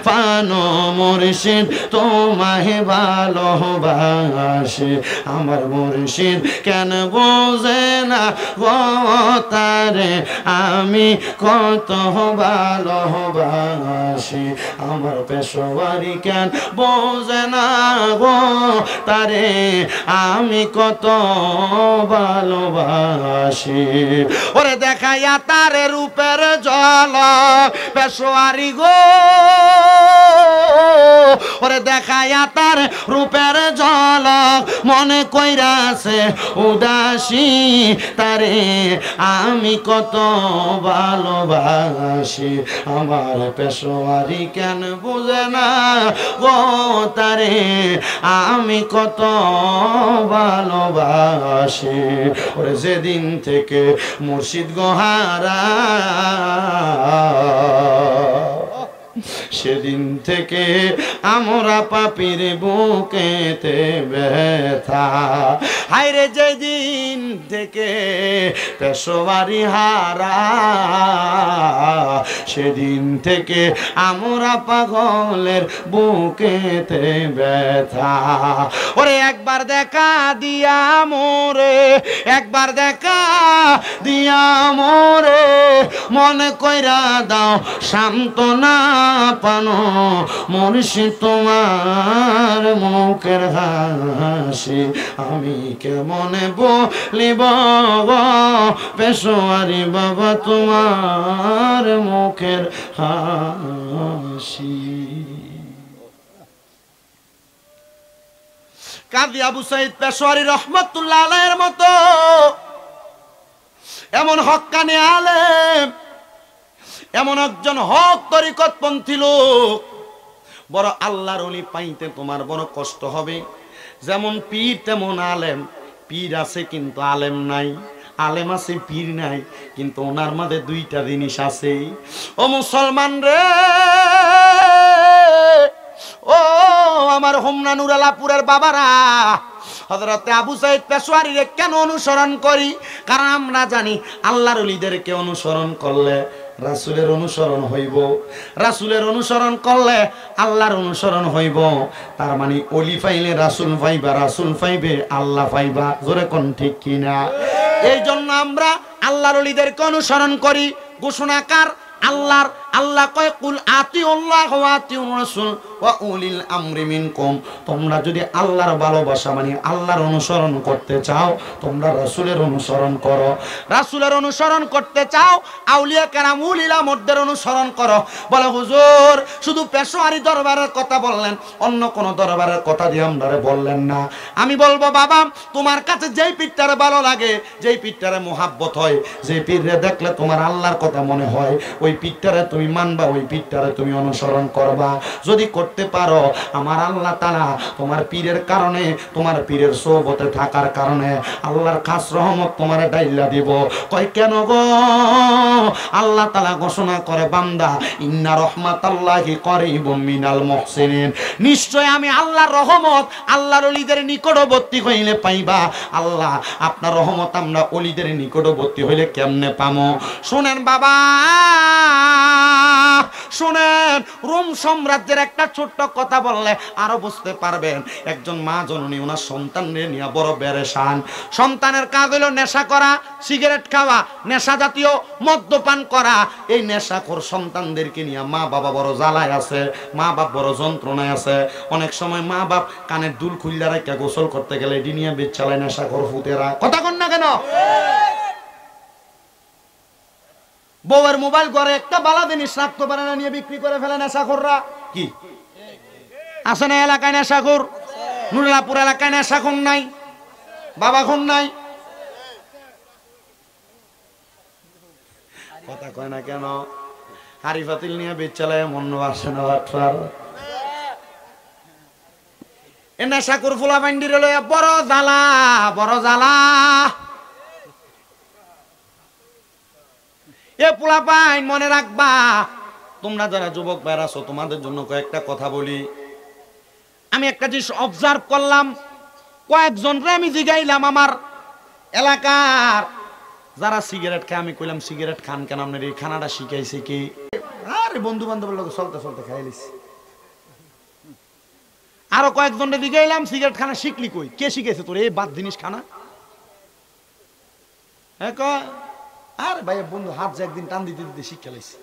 পানো মুর্শিদ তোমায় ভালোবাসে আমার মুর্শিদ কেন বোঝে না গো তারে আমি কত ভালোবাসি আমার পেশোয়ারি কেন বোঝে না গো তারে আমি কত ভালোবাসি ওরে দেখাইয়া তারে রূপের ঝলক পেশোয়ারি গো ওরে দেখাইয়া তার রূপের ঝলক মনে কইরাছে উদাসী তারে আমি কত ভালোবাসি আমার পেশোয়ারি কেন বুঝে না গো তারে আমি কত ভালোবাসি ওরে যেদিন থেকে মুর্শিদ গোহারা সেদিন থেকে আমরা পাপির বুকেতে ব্যথা হায়রে যেদিন থেকে পেশোয়ারি হারা সেদিন থেকে আমরা পাগলের বুকেতে ব্যথা ওরে একবার দেখা দিয়া মোরে একবার দেখা দিয়া মোরে মনে কইরা দাও সান্ত্বনা পানো মুর্শিদ তোমার মুখের হাসি আমি কেমনে বলিব পেশোয়ারি বাবা তোমার মুখের হাসি কাজী আবু সাইদ পেশোয়ারি রহমাতুল্লাহ আলাইহির মতো এমন হক্কানি আলেম এমন একজন হক তরিকতপন্থী লোক বড় আল্লাহর ওলি পাইতে তোমার বড় কষ্ট হবে যেমন পীর তেমন আলেম পীর আছে কিন্তু আলেম নাই আলেম আছে পীর নাই কিন্তু ওনার মধ্যে দুইটা জিনিস আছে ও মুসলমান রে ও আমার হোমনা নুরালাপুরের বাবারা হযরতে আবু সাইদ পেশোয়ারিরে কেন অনুসরণ করি কারণ আমরা জানি আল্লাহর ওলিদেরকে অনুসরণ করলে রাসূলের অনুসরণ হইব রাসূলের অনুসরণ করলে আল্লাহর অনুসরণ হইব তার মানে ওলি পাইলে রাসূল পাইবা রাসূল পাইবে আল্লাহ পাইবা জোরে কোন ঠিক কিনা এই জন্য আমরা আল্লাহর ওলিদেরকে অনুসরণ করি ঘোষণাকার আল্লাহর আল্লাহ কয় কুল আতিউল্লাহ ওয়া আতিউর রাসূল ওয়া উলিল আমরি মিনকুম তোমরা যদি আল্লাহর ভালোবাসা মানে আল্লাহর অনুসরণ করতে চাও তোমরা রাসূলের অনুসরণ করো রাসূলের অনুসরণ করতে চাও আউলিয়া কেরাম উলিল আমরদের অনুসরণ করো বলে হুজুর শুধু পেশোয়ারি দরবারের কথা বললেন অন্য কোন দরবারের কথা দিয়ে আমরারে বললেন না আমি বলবো বাবা তোমার কাছে যেই পীরটারে ভালো লাগে যেই পীরটারে মোহাব্বত হয় যেই পীররে দেখলে তোমার আল্লাহর কথা মনে হয় ওই পীরটারে তুমি মানবা ওই পীরটারে তুমি অনুসরণ করবা যদি করতে পারো আমার আল্লাহ তাআলা তোমার পীরের কারণে তোমার পীরের সোহবতে থাকার কারণে আল্লাহর খাস রহমত তোমারে ডাইলা দিব কয় কেন গো আল্লাহ তাআলা ঘোষণা করে বান্দা ইন্না রাহমাতাল্লাহি করিবুম মিনাল মুহসিনিন নিশ্চয় আমি আল্লাহর রহমত আল্লাহর ওলিদের নিকটবর্তী হইলে পাইবা আল্লাহ আপনার রহমত আমরা ওলিদের নিকটবর্তী হইলে কেমনে পামো শুনেন বাবা শুনেন রোম সাম্রাজ্যের একটা ছোট্ট কথা বললে আরো বুঝতে পারবেন একজন মা জননী ওনার সন্তানদের নিয়ে বড় পেরেশান সন্তানের কাজ হলো নেশা করা সিগারেট খাওয়া নেশা জাতীয় মদ্যপান করা এই নেশাখোর সন্তানদেরকে নিয়ে মা বাবা বড় জ্বালায় আছে মা বাপ বড় যন্ত্রণায় আছে অনেক সময় মা বাপ কানের দুল খুইলা রাখা গোসল করতে গেলে এটি নিয়ে বেচালায় নেশাখোর ফুতেরা কথা কন না কেন বউয়ের মোবাইল ঘরে একটা বালা জিনিস রাখতে পারে না নিয়ে বিক্রি করে ফেলে নেশাখোররা কি আছে না এলাকায় নেশাখোর নুরুল্লাহপুর এলাকায় নেশাখোর নাই বাবা খুন নাই কথা কয় না কেন হাড়ি পাতিল নিয়ে বেচালায় মন আসে না এ নেশাখোর ফুলা বান্ডিরে লইয়া বড় জ্বালা বড় জ্বালা এ পোলা পাইন মনে রাখবা তোমরা যারা যুবক ভাইরা আছো তোমাদের জন্য কয়েকটা কথা বলি আমি একটা জিনিস অবজার্ভ করলাম কয়েকজনরে আমি জিগাইলাম আমার এলাকার যারা সিগারেট খায় আমি কইলাম সিগারেট খান কেন আপনার এই খানাটা শিখাইছে কি আরে বন্ধু বান্ধবের লোক চলতে চলতে খাই লিছি। আরো কয়েকজনের দিকে এলাম, সিগারেট খানা শিখলি কই? কে শিখেছে তোর এই বাদ জিনিস খানা? হ্যাঁ কয় আরে ভাই বন্ধু হাত যে একদিন টান দিতে দিতে শিক্ষা লাইছি।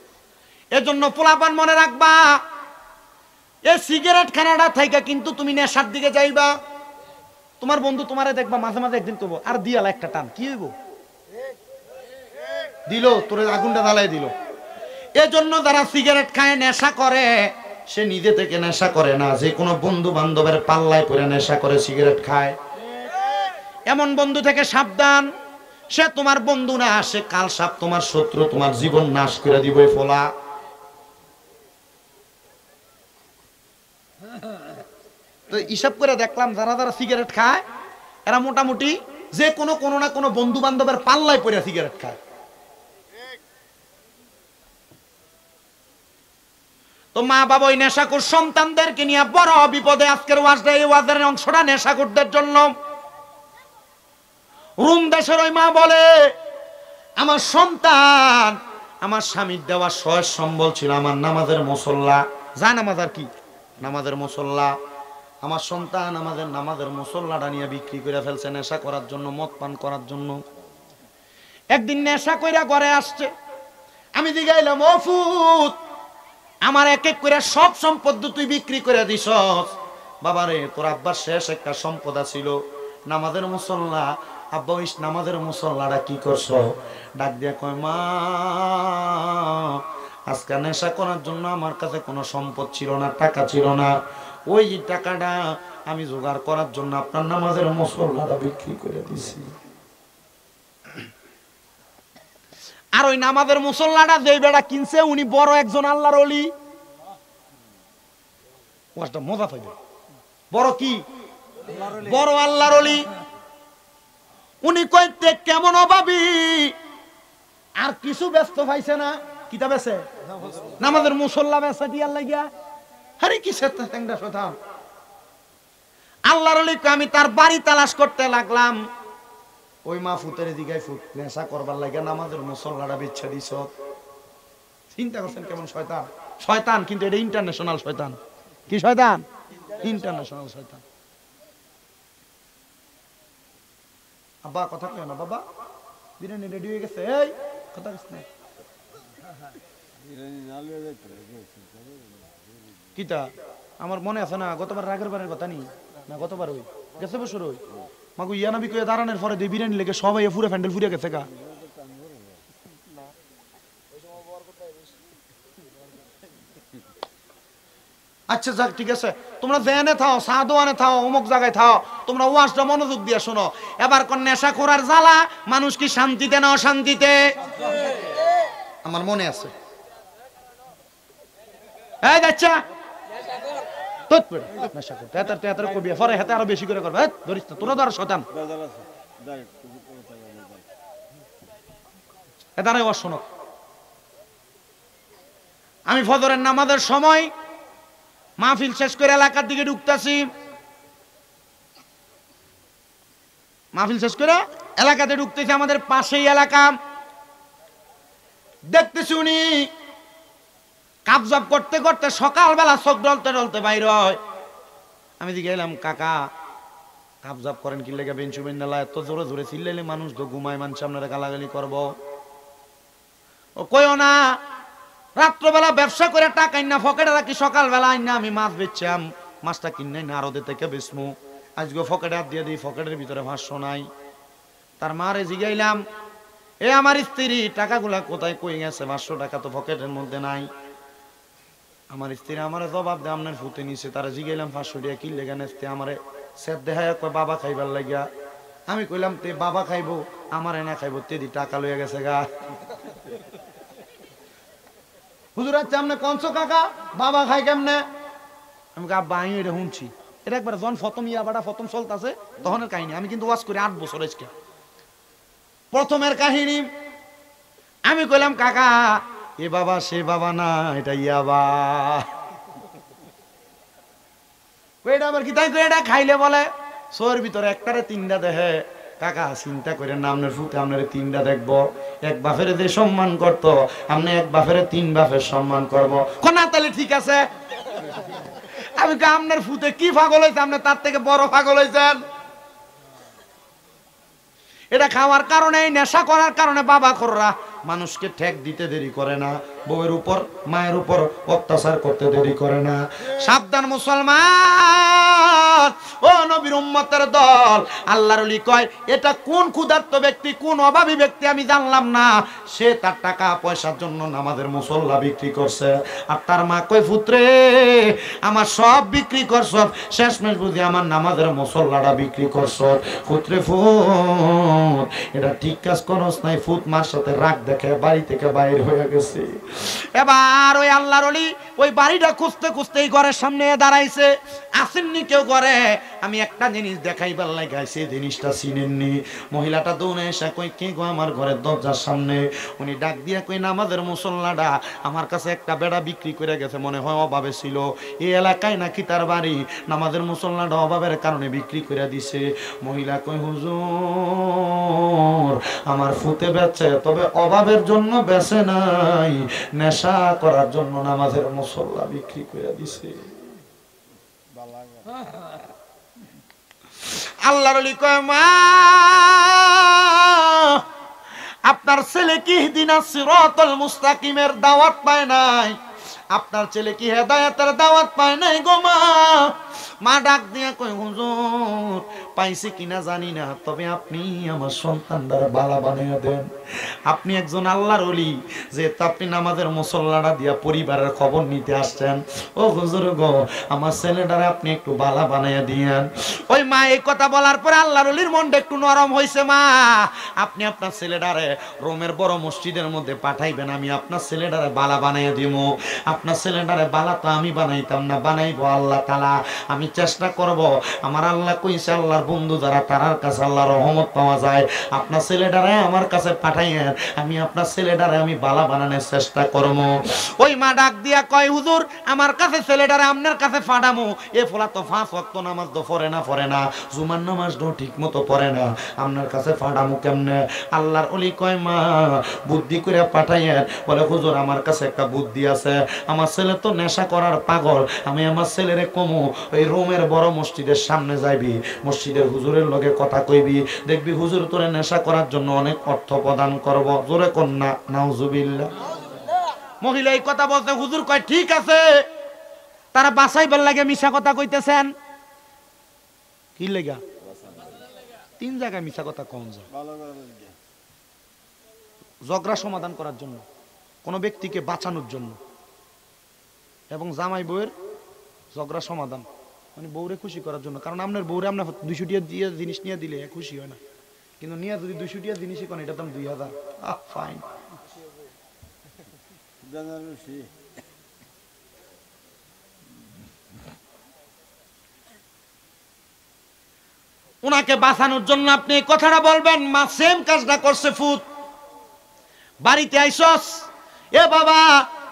এজন্য পোলাপান মনে রাখবা, এই সিগারেট খানাটা থাইকা কিন্তু তুমি নেশার দিকে যাইবা। তোমার বন্ধু তোমারে দেখবা মাঝে মাঝে একদিন করবো আর দিয়ালা একটা টান, কি হইব? দিল তোর আগুনটা জ্বালাই দিল। এজন্য যারা সিগারেট খায় নেশা করে, সে নিজে থেকে নেশা করে না, যে কোনো বন্ধু বান্ধবের পাল্লায় পড়ে নেশা করে সিগারেট খায়। এমন বন্ধু থেকে সাবধান, সে তোমার বন্ধু না, সে কাল সাপ তোমার শত্রু, তোমার জীবন নাশ করে দিবে ফলা। তো হিসাব করে দেখলাম যারা যারা সিগারেট খায় এরা মোটামুটি যে কোনো না কোনো বন্ধু বান্ধবের পাল্লায় পড়ে সিগারেট খায়। তো মা বাবা ওই নেশাখোর সন্তানদেরকে নিয়ে বড় বিপদে। আজকের ওয়াজটা, এই ওয়াজের অংশটা নেশাখোরদের জন্য। রুম দেশের ওই মা বলে, আমার সন্তান আমার স্বামীর দেওয়া সয় সম্বল ছিল আমার নামাজের মুসল্লা। যা নামাজ আর কি, নামাজের মুসল্লা। আমার সন্তান আমাদের নামাজের মুসল্লাটা নিয়ে বিক্রি করে ফেলছে নেশা করার জন্য, মদ পান করার জন্য। একদিন নেশা কইরা ঘরে আসছে, আমি জিগাইলাম ও ফুত, আমার এক এক করে সব সম্পদ তুই বিক্রি করে দিছস। বাবারে তোর আব্বার শেষ একটা সম্পদ ছিল নামাজের মুসল্লা। আব্বা ওই নামাজের মুসল্লাটা কি করছো? ডাক দিয়া কয়, মা আজকে নেশা করার জন্য আমার কাছে কোনো সম্পদ ছিল না, টাকা ছিল না। ওই টাকাটা আমি জোগাড় করার জন্য আপনার নামাজের মুসল্লাটা বিক্রি করে দিছি। আর ওই নামাজের মুসল্লাটা যে বেড়া কিনছে উনি বড় একজন আল্লাহর ওলি। ওয়াজটা মজা পাইবে। বড় কি? বড় আল্লাহর ওলি। উনি কইতে কেমন অভাবী, আর কিছু ব্যস্ত পাইছে না। কিতা বেছে? নামাজের মুসল্লা বেছে দিয়ার লাগিয়া। আরে কিসের টেংরা কথা? আল্লাহর ওলি আমি তার বাড়ি তালাশ করতে লাগলাম। ওই মা ফুতের দিঘায় ফুট নেশা করবার লাগে নামাজের মুসল্লাটা বিচ্ছা দিছ। চিন্তা করছেন কেমন শয়তান? শয়তান কিন্তু এটা ইন্টারন্যাশনাল শয়তান। কি শয়তান? ইন্টারন্যাশনাল শয়তান। আব্বা কথা কয় না বাবা, বিরিয়ানি রেডি হয়ে গেছে। এই কথা কইছ না কিতা? আমার মনে আছে না গতবার রাগের বারের কথা নি না, গতবার ওই গেছে বছর ওই মাগু ইয়া নবী কয়ে দাঁড়ানোর পরে দিয়ে বিরিয়ানি লেগে সবাই পুরো প্যান্ডেল ফুরিয়ে গেছে গা। আচ্ছা যাক ঠিক আছে, তোমরা জেনে থাও, সাদোয়ানে থাও, অমুক জায়গায় থাও, তোমরা ওয়াজটা মনোযোগ দিয়ে শোনো। এবার কোন নেশা করার জ্বালা মানুষ কি শান্তিতে না অশান্তিতে? আমার মনে আছে। এই বাচ্চা তোত পড়ে নেশা করতে তেতার কবি পরে হাতে আরো বেশি করে করবে। ধরিস না, তোরা ধর শয়তান। এদারে ওয়াজ শোনো। আমি ফজরের নামাজের সময় মাহফিল শেষ করে এলাকার দিকে ঢুকতেছি। মাহফিল শেষ করে এলাকাতে ঢুকতেছি, আমাদের পাশেই এলাকা। দেখতেছি উনি কাবজাব করতে করতে সকালবেলা চোখ ডলতে ডলতে বাইর হয়। আমি দিকে এলাম, কাকা কাবজাব করেন কি লেগে? বেঞ্চু বেন্ডালা এত জোরে জোরে চিল্লাইলে মানুষ তো ঘুমায়, মানুষ আপনারা গালাগালি করবো। ও কইও না, রাত্রবেলা ব্যবসা করে টাকা না ফকেটে রাখি, সকালবেলা আইনা আমি মাছ বেচছাম, মাছটা কিনে না আরো থেকে বেচমু। আজকে ফকেটে হাত দিয়ে দিই, ফকেটের ভিতরে 500 নাই। তার মারে জিগাইলাম, এ আমার স্ত্রী টাকাগুলা কোথায় কই গেছে? 500 টাকা তো পকেটের মধ্যে নাই। আমার স্ত্রী আমারে জবাব দেয়, আপনার ফুতে নিছে। তারা জিগাইলাম 500 টাকা কি লেগে নেছে? আমারে সেট দেখায় কয় বাবা খাইবার লাগিয়া। আমি কইলাম তে বাবা খাইবো, আমার এনা খাইবো, তেদি টাকা লইয়া গেছে গা। হুজুর আচ্ছা আপনি কনছো কাকা বাবা খাই কেমনে? আমি আব্বা আমি এটা শুনছি, এটা একবার যখন প্রথম ইয়াবাটা প্রথম চলতেছে তখনের কাহিনী। আমি কিন্তু ওয়াজ করি 8 বছর আজকে। প্রথমের কাহিনী আমি কইলাম, কাকা এ বাবা সে বাবা না, এটা ইয়াবা। এটা আবার কি তাই? এটা খাইলে বলে শোয়ের ভিতরে একটারে 3টা দেহে, কাকা চিন্তা করে না, আপনার ফুতে আপনার তিনটা দেখবো, এক বাপের যে সম্মান করতো আপনি এক বাপের তিন বাপের সম্মান করবো। না তাহলে ঠিক আছে। আমি আপনার ফুতে কি পাগল হয়েছে, আপনি তার থেকে বড় পাগল হয়েছেন। এটা খাওয়ার কারণে, নেশা করার কারণে বাবা খোররা মানুষকে ঠেক দিতে দেরি করে না, বউয়ের উপর মায়ের উপর অত্যাচার করতে দেরি করে না। সাবধান মুসলমান, ও নবীর উম্মতের দল। আল্লাহর ওলি কয় এটা কোন ক্ষুধার্ত ব্যক্তি, কোন অভাবী ব্যক্তি আমি জানলাম না, সে তার টাকা পয়সার জন্য নামাজের মুসল্লা বিক্রি করছে। আর তার মা কয় পুত্রে আমার সব বিক্রি করছ, শেষমেশ বুঝি আমার নামাজের মুসল্লাটা বিক্রি করছ। পুত্রে ফুত, এটা ঠিক কাজ করস নাই। ফুত মার সাথে রাগ দেখে বাড়ি থেকে বাইরে হয়ে গেছে। এবার ওই আল্লাহর ওলি ওই বাড়িটা খুঁজতে খুঁজতে এই ঘরের সামনে দাঁড়াইছে। আসেননি কেউ ঘরে, আমি একটা জিনিস দেখাইবার লাগাই, সেই জিনিসটা চিনেননি। মহিলাটা দৌড়ে এসে কই কে গো আমার ঘরের দরজার সামনে? উনি ডাক দিয়া কই নামাজের মুসল্লাটা আমার কাছে একটা বেড়া বিক্রি করে গেছে, মনে হয় অভাবে ছিল, এই এলাকায় নাকি তার বাড়ি, নামাজের মুসল্লাটা অভাবের কারণে বিক্রি করে দিছে। মহিলা কই হুজুর আমার ফুতে বেচে, তবে অভাবের জন্য বেচে নাই, নেশা করার জন্য নামাজের মুসল্লা বিক্রি করে দিছে। আল্লাহর ওলি কয় মা আপনার ছেলে কি ইহদিনাস সিরাতাল মুস্তাকিমের দাওয়াত পায় নাই? আপনার ছেলে কি হেদায়েতের দাওয়াত পায় নাই গো মা? মা ডাক দিয়া কই হুজুর পাইছে কিনা জানি না, তবে আপনি আমার সন্তানদের বালা বানিয়ে দেন। আপনি একজন আল্লাহর ওলি, যেহেতু আপনি নামাজের মুসল্লাটা দিয়া পরিবারের খবর নিতে আসছেন, ও হুজুর গো আমার ছেলেটারে আপনি একটু বালা বানিয়ে দিয়েন। ওই মা এই কথা বলার পরে আল্লাহর ওলির মনটা একটু নরম হয়েছে। মা আপনি আপনার ছেলেটারে রোমের বড় মসজিদের মধ্যে পাঠাইবেন, আমি আপনার ছেলেটারে বালা বানিয়ে দিব। আপনার ছেলেটারে বালা তো আমি বানাইতাম না, বানাইবো আল্লাহ তাআলা। আমি চেষ্টা করব, আমার আল্লাহ কইছে আল্লাহর বন্ধু যারা তারার কাছে আল্লাহর রহমত পাওয়া যায়। আপনার ছেলেটারে আমার কাছে পাঠাইয়েন, আমি আপনার ছেলেটারে আমি বালা বানানোর চেষ্টা করব। ওই মা ডাক দিয়া কয় হুজুর আমার কাছে ছেলেটারে আপনার কাছে পাঠামু, এ ফলা তো 5 ওয়াক্ত নামাজ তো পড়ে না, জুমার নামাজও ঠিক মতো পড়ে না, আপনার কাছে পাঠামু কেমনে? আল্লাহর ওলি কয় মা বুদ্ধি করে পাঠাইয়েন। বলে হুজুর আমার কাছে একটা বুদ্ধি আছে, আমার ছেলে তো নেশা করার পাগল, আমি আমার ছেলেরে কমু ওই রোমের বড় মসজিদের সামনে যাইবি, মসজিদের হুজুরের লগে কথা কইবি, দেখবি হুজুর তোরে নেশা করার জন্য অনেক অর্থ প্রদান করব। জোরে কন্যা নাউজুবিল্লাহ। মহিলা এই কথা বলতে হুজুর কয় ঠিক আছে, তারা বাঁচাইবার লাগে মিশা কথা কইতেছেন। কি লেগা? 3 জায়গায় মিশা কথা কম যায়, ঝগড়া সমাধান করার জন্য, কোন ব্যক্তিকে বাঁচানোর জন্য, এবং জামাই বউয়ের ঝগড়া সমাধান মানে বউরে খুশি করার জন্য। কারণ আপনার বউরে আপনার 200 টাকা দিয়ে জিনিস নিয়ে দিলে খুশি হয় না, কিন্তু নিয়ে যদি 200 টাকা জিনিসই কোন এটা দাম 2000, ফাইন। ওনাকে বাঁচানোর জন্য আপনি এই কথাটা বলবেন। মা সেম কাজটা করছে। ফুত বাড়িতে আইসস, এ বাবা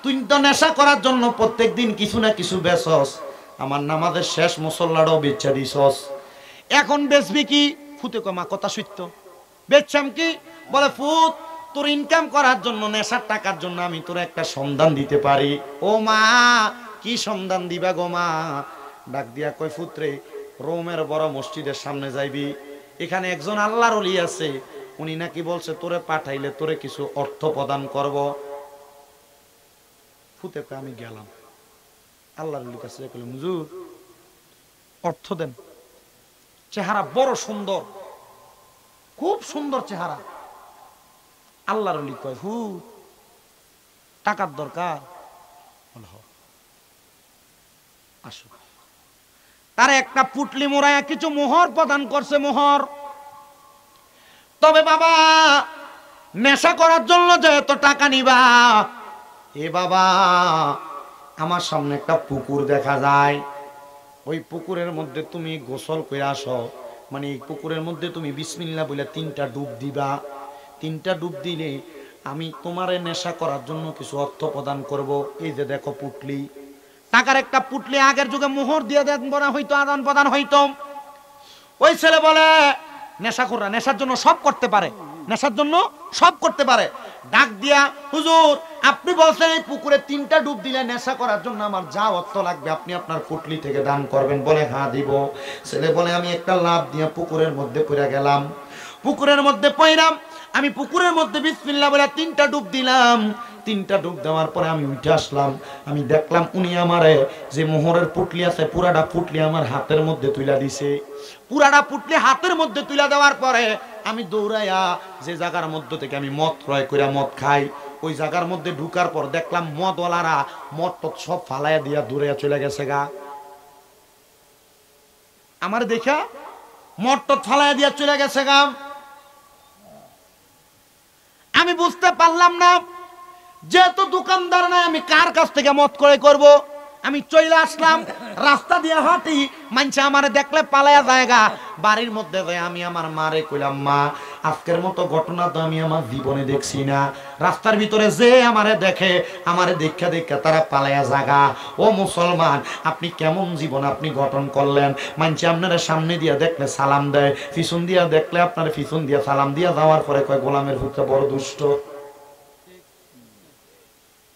তুই তো নেশা করার জন্য প্রত্যেকদিন কিছু না কিছু বেচস, আমার নামাজের শেষ মুসল্লাটাও বেচা দিছস, এখন বেচবি কি? ফুতে কমা কথা সত্য, বেচছাম কি? বলে ফুত তোর ইনকাম করার জন্য, নেশার টাকার জন্য আমি তোর একটা সন্ধান দিতে পারি। ও মা কি সন্ধান দিবা গো মা? ডাক দিয়া কয় পুত্রে রোমের বড় মসজিদের সামনে যাইবি, এখানে একজন আল্লাহর ওলি আছে, উনি নাকি বলছে তোরে পাঠাইলে তোরে কিছু অর্থ প্রদান করব। ফুতে কয় আমি গেলাম, আল্লাহর ওলির কাছে কইলাম হুজুর অর্থ দেন। চেহারা বড় সুন্দর, খুব সুন্দর চেহারা। আল্লাহর ওলি কয় হু টাকার দরকার, আসো। তার একটা পুটলি মোড়ায় কিছু মোহর প্রদান করছে, মোহর। তবে বাবা নেশা করার জন্য যেহেতু টাকা নিবা, এ বাবা আমার সামনে একটা পুকুর দেখা যায়, ওই পুকুরের মধ্যে তুমি গোসল করে আসো, মানে এই পুকুরের মধ্যে তুমি বিসমিল্লাহ বলে 3টা ডুব দিবা। 3টা ডুব দিলে আমি তোমারে নেশা করার জন্য কিছু অর্থ প্রদান করব। এই যে দেখো পুটলি, টাকার একটা পুটলি, আগের যুগে মোহর দিয়ে দেন বলা হইতো, আদান প্রদান হইতো। ওই ছেলে বলে নেশাখোররা নেশার জন্য সব করতে পারে, নেশার জন্য সব করতে পারে। ডাক দিয়া, হুজুর আপনি বলছেন এই পুকুরে 3টা ডুব দিলে নেশা করার জন্য আমার যা অর্থ লাগবে আপনি আপনার পুটলি থেকে দান করবেন। বলে হ্যাঁ দিব। ছেলে বলে আমি একটা লাফ দিয়ে পুকুরের মধ্যে পড়ে গেলাম। পুকুরের মধ্যে পড়লাম, আমি পুকুরের মধ্যে বিসমিল্লাহ বলে 3টা ডুব দিলাম। 3টা ডুব দেওয়ার পরে আমি উঠে আসলাম। আমি দেখলাম উনি আমারে যে মোহরের পুটলি আছে পুরাটা পুটলি আমার হাতের মধ্যে তুলে দিছে। পুরাটা পুটলি হাতের মধ্যে তুলে দেওয়ার পরে আমি দৌড়াইয়া যে জায়গার মধ্যে থেকে আমি মদ ক্রয় করে মদ খাই, ওই জায়গার মধ্যে ঢুকার পর দেখলাম মদওয়ালারা মদ টদ সব ফালাইয়া দিয়া দূরে চলে গেছে গা। আমার দেখা মদ টদ ফালাইয়া দিয়া চলে গেছে গা। আমি বুঝতে পারলাম না যেহেতু দোকানদার নাই আমি কার কাছ থেকে মদ ক্রয় করব। আমি চলে আসলাম, রাস্তা দিয়ে হাঁটি, মানছে আমারে দেখলে পালায়া জায়গা। বাড়ির মধ্যে যাই আমি আমার মারে কইলাম, মা আজকের মতো ঘটনা তো আমি আমার জীবনে দেখছি না। রাস্তার ভিতরে যে আমারে দেখে, আমারে দেখা দেখা তারা পালায়া জায়গা। ও মুসলমান, আপনি কেমন জীবন আপনি গঠন করলেন? মানছে আপনারা সামনে দিয়া দেখলে সালাম দেয়, পিছন দিয়া দেখলে আপনার পিছন দিয়া সালাম দিয়া যাওয়ার পরে কয় গোলামের পুত্র বড় দুষ্ট।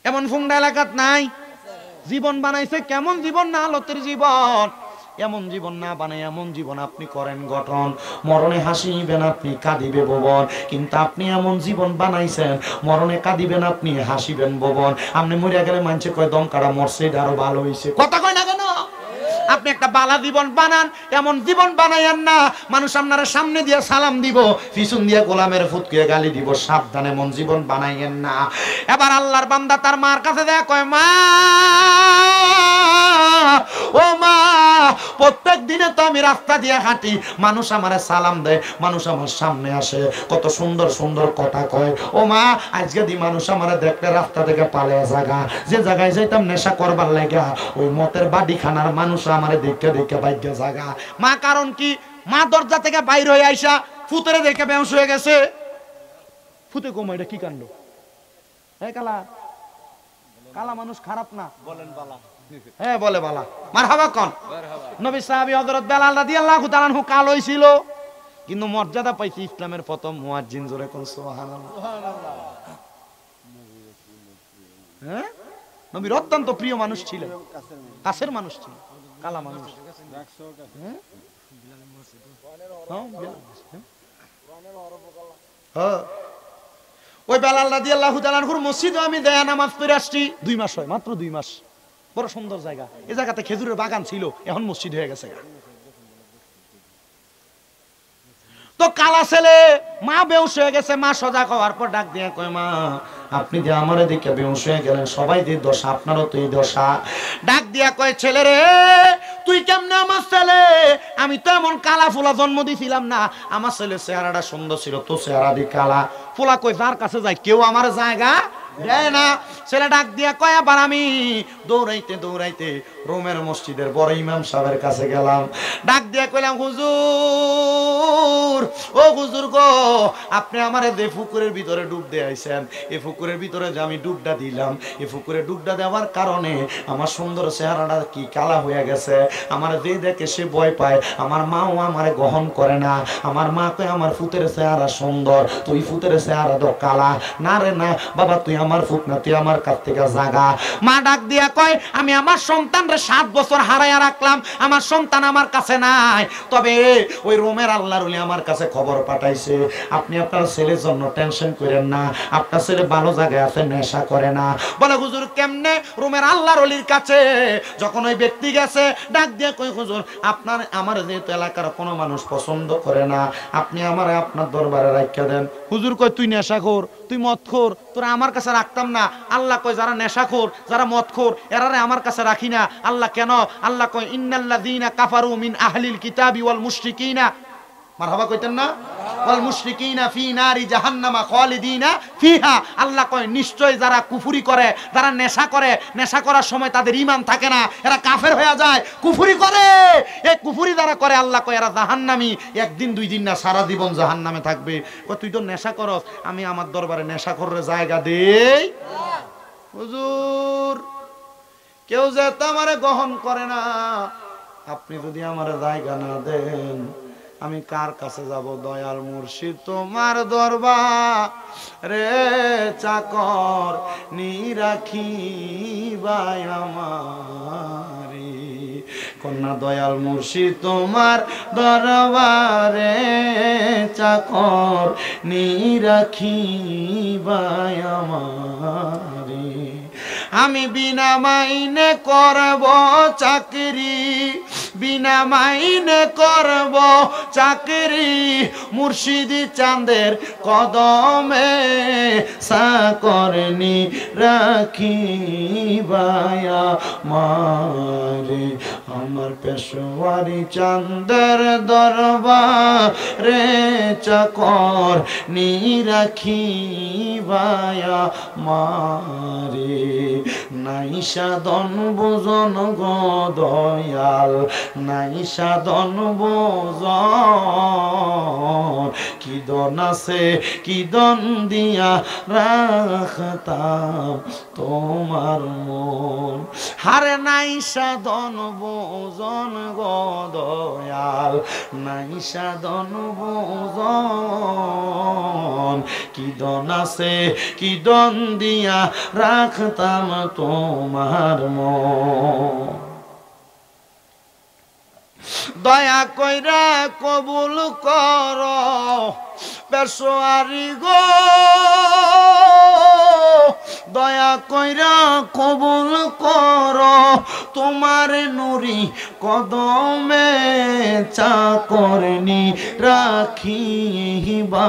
এমন ফুংডা এলাকাত নাই? জীবন বানাইছে কেমন জীবন, না লতের জীবন। এমন জীবন না বানাই এমন জীবন আপনি করেন গঠন। মরণে হাসিবেন আপনি, কাঁদিবে ভুবন। কিন্তু আপনি এমন জীবন বানাইছেন মরণে কাঁদিবেন আপনি, হাসিবেন ভুবন। আপনি মরিয়া গেলে মানুষে কয় দম কাটা মরছে, এটা আরো ভালো হয়েছে। কথা কয় না কেন? আপনি একটা বালা জীবন বানান, এমন জীবন বানাইয়েন না মানুষ আপনার সামনে দিয়ে সালাম দিব, পিছন দিয়ে গোলামের ফুটকে গালি দিব। সাবধানে এমন জীবন বানাইয়েন না। এবার আল্লাহর বান্দা তার মার কাছে দেয়া কয়, মা ও মা, প্রত্যেক দিনে তো আমি রাস্তা দিয়ে হাঁটি, মানুষ আমারে সালাম দেয়, মানুষ আমার সামনে আসে, কত সুন্দর সুন্দর কথা কয়। ও মা, আজকে দি মানুষ আমারে দেখলে রাস্তা থেকে পালিয়ে জায়গা, যে জায়গায় যাইতাম নেশা করবার লাগা ওই মতের বাড়ি খানার মানুষ আমারে দেখে দেখে বাইকে জায়গা। মা কারণ কি? মা দরজা থেকে বাইর হয়ে আইসা ফুতেরে দেখে বেহুশ হয়ে গেছে। ফুতে কমা, এটা কি কাণ্ড? এই কালা কালা মানুষ খারাপ না, বলেন বালা। হ্যাঁ বলে বালা, মারহাবা কোন। নবী সাহাবী হযরত বেলাল রাদিয়াল্লাহু তাআলা আনহু কালো ছিল, কিন্তু মর্যাদা পাইছে ইসলামের প্রথম মুয়াজ্জিন। জোরে কোন সুবহানাল্লাহ। হ্যাঁ, নবীর অত্যন্ত প্রিয় মানুষ ছিলেন, কাছের মানুষ ছিলেন, কালা মানুষ। ওই বেলাল রাদিয়াল্লাহু তাআলা আনহুর মসজিদে আমি দেয়া নামাজ পড়ে আসছি 2 মাস হয়, মাত্র 2 মাস। বড় সুন্দর জায়গা, এই জায়গাতে খেজুরের বাগান ছিল, এখন মসজিদ হয়ে গেছে। তো কালা ছেলে, মা বেহুশ হয়ে গেছে। মা সজাগ হওয়ার পর ডাক দিয়ে কয়, মা আপনি যে আমারে দেখে বেহুশ হয়ে গেলেন, সবাই যে দশা, আপনারও তো এই দশা। ডাক দিয়া কয়, ছেলে রে তুই কেমনে আমার ছেলে? আমি তো এমন কালা ফোলা জন্ম দিছিলাম না, আমার ছেলে চেহারাটা সুন্দর ছিল, তো চেহারা দি কালা। ফোলা কই যার কাছে যায় কেউ আমার জায়গা দেয় না। ছেলে ডাক দিয়া কয়, আবার আমি দৌড়াইতে দৌড়াইতে রোমের মসজিদের বড় ইমাম সাহেবের কাছে গেলাম। ডাক দিয়া কইলাম, হুজুর ও হুজুর গো, আপনি আমারে যে পুকুরের ভিতরে ডুব দিয়ে আইছেন, এই পুকুরের ভিতরে যে আমি ডুবটা দিলাম, এই পুকুরে ডুবটা দেওয়ার কারণে আমার সুন্দর চেহারাটা কি কালা হয়ে গেছে। আমার যে দেখে সে ভয় পায়, আমার মাও আমারে গ্রহণ করে না। আমার মা কয় আমার ফুতের চেহারা সুন্দর, তুই ফুতের চেহারা তো কালা। না রে না বাবা, তুই আমার ফুট না, তুই আমার কাছ থেকে জাগা। মা ডাক দিয়া কয়, আমি আমার সন্তানরে 7 বছর হারাইয়া রাখলাম, আমার সন্তান আমার কাছে নাই। তবে ওই রোমের আল্লাহর ওলি আমার কাছে খবর পাঠাইছে, আপনি আপনার ছেলের জন্য টেনশন করেন না, আপনার ছেলে ভালো জায়গায় আছে, নেশা করে না। বলে, হুজুর কেমনে? রোমের আল্লাহর ওলির কাছে যখন ওই ব্যক্তি গেছে, ডাক দিয়ে কই, হুজুর আপনার আমার যেহেতু এলাকার কোনো মানুষ পছন্দ করে না, আপনি আমার আপনার দরবারে রাখিয়া দেন। হুজুর কয়, তুই নেশাখোর, তুই মদখোর, তোরা আমার কাছে রাখতাম না। আল্লাহ কয়, যারা নেশাখোর, যারা মদখোর, এরারে আমার কাছে রাখি না। আল্লাহ কেন? আল্লাহ কয়, ইন্নাল্লাযীনা কাফারু মিন আহলিল কিতাবি ওয়াল মুশরিকিনা, মারহাবা কইতেন না, ওয়াল মুশরিকিনা ফি নারি জাহান্নামা খালিদিনা ফিহা। আল্লাহ কয়, নিশ্চয় যারা কুফরি করে, যারা নেশা করে, নেশা করার সময় তাদের ঈমান থাকে না, এরা কাফের হয়ে যায়, কুফরি করে। এই কুফরি যারা করে, আল্লাহ কয় এরা জাহান্নামী, একদিন 2 দিন না, সারা জীবন জাহান্নামে থাকবে। কয়, তুই তো নেশা করস, আমি আমার দরবারে নেশা করে জায়গা দেই? হুজুর কেউ যে আমারে গ্রহণ করে না, আপনি যদি আমার জায়গা না দেন, আমি কার কাছে যাব দয়াল মুর্শিদ তোমার দরবার রে চাকর নিরাখিবাই আমারি কন্যা দয়াল মুর্শিদ তোমার দরবারে চাকর নিরাখিবাই আমারি আমি বিনা মাইনে করব চাকরি বিনা মাইনে করব চাকরি মুর্শিদি চাঁদের কদমে চাকরনি রাখিবায়া মারে আমার পেশোয়ারি চাঁদের দরবারে চাকর নিরাখিবায়া মারে নাই সাধন বোজন গো দয়াল নাই সাধন বোজন কি দন আছে কি দন দিয়া রাখতাম তোমার মন হারে নাই সাধন বোজন গো দয়াল নাই সাধন বোজন কি দন আছে কি দন দিয়া রাখতাম তোমার মন দয়া কইরা কবুল কর পেশোয়ারি গো দয়া কইরা কবুল কর তোমার নুরি কদমে চাকরনি রাখিবা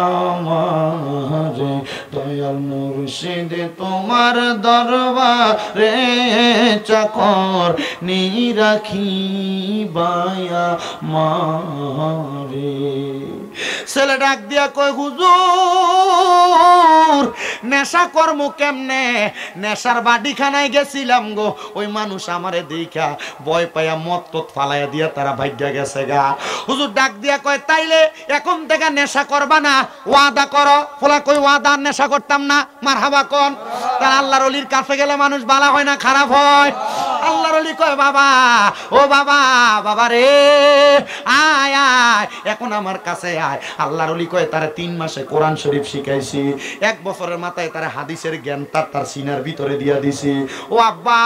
আমার দয়াল মুর্শিদ তোমার দরবারে চাকর নিরাখিবায়া মারে ছেলে ডাক দিয়া কয় হুজুর নেশা কর্ম কেমনে নেশার বাড়িখানায় গেছিলাম গো ওই মানুষ আমারে দেখা ভয় পাইয়া মত তত ফালাইয়া দিয়া তারা ভাগ্যা গেছে গা হুজুর ডাক দিয়া কয় তাইলে এখন থেকে নেশা করবা না ওয়াদা করো ফলা কই ওয়াদা নেশা করতাম না মারহাবা কোন তার আল্লাহর ওলির কাছে গেলে মানুষ ভালো হয় না খারাপ হয় আল্লাহর ওলি কয় বাবা ও বাবা বাবা রে আয় আয় এখন আমার কাছে আয় আল্লাহর ওলি কয় তারে 3 মাসে কোরআন শরীফ শিখাইছি 1 বছরের মাথায় তারে হাদিসের জ্ঞান তার সিনার ভিতরে দিয়া দিছি ও আব্বা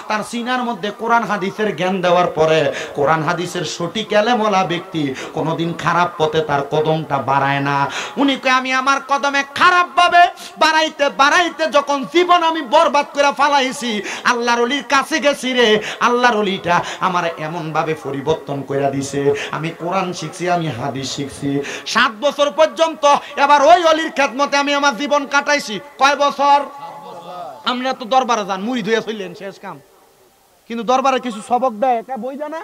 তার সিনার মধ্যে কোরআন হাদিসের জ্ঞান দেওয়ার পরে কোরআন হাদিসের সঠিক এলেমওয়ালা ব্যক্তি কোনোদিন খারাপ পথে তার কদমটা বাড়ায় না উনি কয় আমি আমার কদমে খারাপ ভাবে বাড়াইতে বাড়াইতে যখন জীবন আমি বরবাদ করে ফালাইছি আল্লাহর ওলির কাছে গেছি রে আল্লাহর ওলিটা আমার এমন ভাবে পরিবর্তন করে দিছে আমি কোরআন শিখছি আমি হাদিস শিখছি 7 বছর পর্যন্ত এবার ওই ওলির খেদমতে আমি আমার জীবন কাটাইছি কয় বছর আমরা তো দরবারে যান মুড়ি ধুয়ে ফেললেন শেষ কাম কিন্তু দরবারে কিছু সবক দেয় এটা বই জানা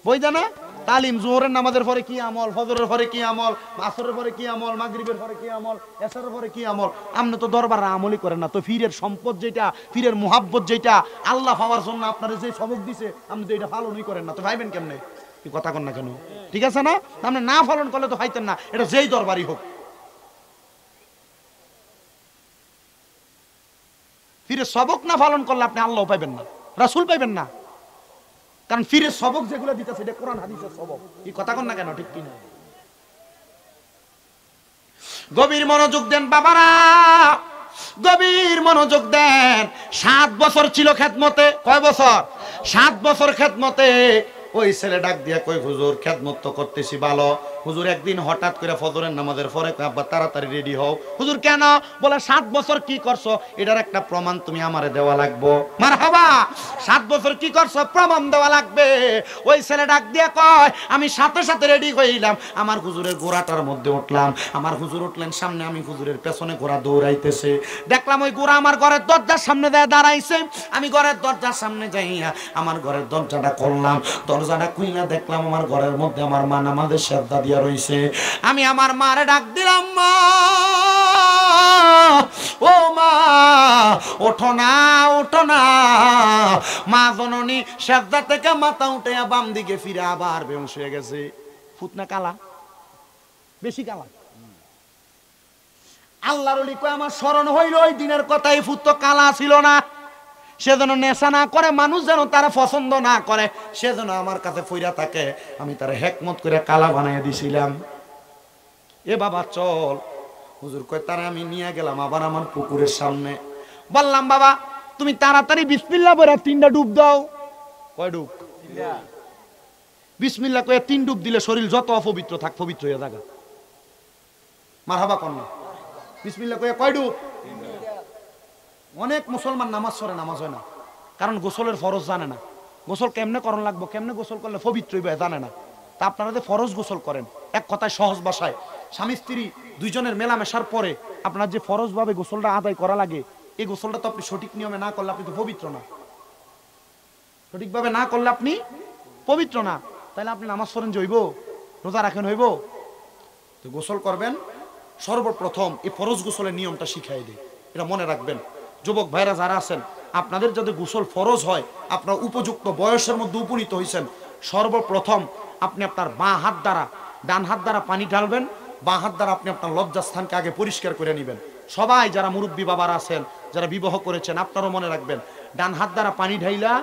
বই জানা তালিম জোহরের নামাজের পরে কি আমল ফজরের পরে কি আমল আসরের পরে কি আমল মাগরিবের পরে কি আমল এশারের পরে কি আমল আপনি তো দরবারে আমলই করেন না তো ফিরের সম্পদ যেটা ফিরের মুহাব্বত যেটা আল্লাহ পাওয়ার জন্য আপনারা যে সবক দিছে আপনি তো এটা পালনই করেন না তো ভাইবেন কেমনে কি কথা কন না কেন ঠিক আছে না আপনি না পালন করলে তো পাইতেন না এটা যেই দরবারই হোক ফিরে সবক না পালন করলে আপনি আল্লাহ পাইবেন না রাসূল পাইবেন না কারণ ফিরে সবক যেগুলো দিতেছে এটা কোরআন হাদিসের সবক এই কথা কন না কেন ঠিক কি না গভীর মনোযোগ দেন বাবারা গভীর মনোযোগ দেন 7 বছর ছিল খেদমতে কয় বছর 7 বছর খেদমতে ওই ছেলে ডাক দিয়া কই হুজুর খেদমত তো করতেছি ভালো হুজুর একদিন হঠাৎ করে ফজরের নামাজের পরে আব্বা তাড়াতাড়ি রেডি হও হুজুর কেন বলে 7 বছর কি করছো এটার একটা প্রমাণ তুমি আমারে দেওয়া লাগবে মারহাবা 7 বছর কি করছো প্রমাণ দেওয়া লাগবে ওই ছেলে ডাক দিয়া কয় আমি সাথে সাথে রেডি হইলাম আমার হুজুরের ঘোড়াটার মধ্যে উঠলাম আমার হুজুর উঠলেন সামনে আমি হুজুরের পেছনে ঘোড়া দৌড়াইতেছে দেখলাম ওই ঘোড়া আমার ঘরের দরজার সামনে দাঁড়াইছে আমি ঘরের দরজার সামনে যাইয়া আমার ঘরের দরজাটা করলাম দরজাটা খুইলা দেখলাম আমার ঘরের মধ্যে আমার মা নামাজের শ্রদ্ধা দিয়া রইছে আমি আমার মারে ডাক দিলাম মা ও মা ওঠো না মা জননী শ্রদ্ধা থেকে মাথা উঠে বাম দিকে ফিরে আবার বেহুশ হয়ে গেছে ফুতনা কালা বেশি কালা আল্লাহর ওলি কয় আমার স্মরণ হইল ওই দিনের কথা এই ফুত তো কালা ছিল না সে যেন নেশা না করে, মানুষ যেন তারা পছন্দ না করে, সে যেন আমার কাছে ফইরা থাকে, আমি তার হেকমত করে কালা বানাইয়া দিছিলাম। এ বাবা চল। হুজুর কয় তারা আমি নিয়ে গেলাম আবার আমার পুকুরের সামনে। বললাম বাবা তুমি তাড়াতাড়ি বিসমিল্লাহ বলে 3টা ডুব দাও। কয় ডুব? বিসমিল্লাহ কয়ে 3 ডুব দিলে শরীর যত অপবিত্র থাক পবিত্র হয়ে যাবে। মারহাবা কন্যা। বিসমিল্লাহ কয়ে কয় ডুব? অনেক মুসলমান নামাজ পড়ে, নামাজ হয় না, কারণ গোসলের ফরজ জানে না। গোসল কেমনে করণ লাগবো, কেমনে গোসল করলে পবিত্র হইবে জানে না। তা আপনারা যে ফরজ গোসল করেন, এক কথায় সহজ ভাষায় স্বামী স্ত্রী দুইজনের মেলামেশার পরে আপনার যে ফরজ ভাবে গোসলটা আদায় করা লাগে, এই গোসলটা তো আপনি সঠিক নিয়মে না করলে আপনি তো পবিত্র না। সঠিকভাবে না করলে আপনি পবিত্র না। তাহলে আপনি নামাজ পড়েন যে হইব, রোজা রাখেন হইব? তো গোসল করবেন সর্বপ্রথম এই ফরজ গোসলের নিয়মটা শিখাই দেয়, এটা মনে রাখবেন। যুবক ভাইরা যারা আছেন, আপনাদের যদি গোসল ফরজ হয়, আপনার উপযুক্ত বয়সের মধ্যে উপনীত হয়েছেন, সর্বপ্রথম আপনি আপনার বাঁ হাত দ্বারা, ডান হাত দ্বারা পানি ঢালবেন, বাঁ হাত দ্বারা আপনি আপনার লজ্জাস্থানকে আগে পরিষ্কার করে নেবেন। সবাই যারা মুরব্বী বাবারা আছেন, যারা বিবাহ করেছেন, আপনারাও মনে রাখবেন, ডান হাত দ্বারা পানি ঢাইলা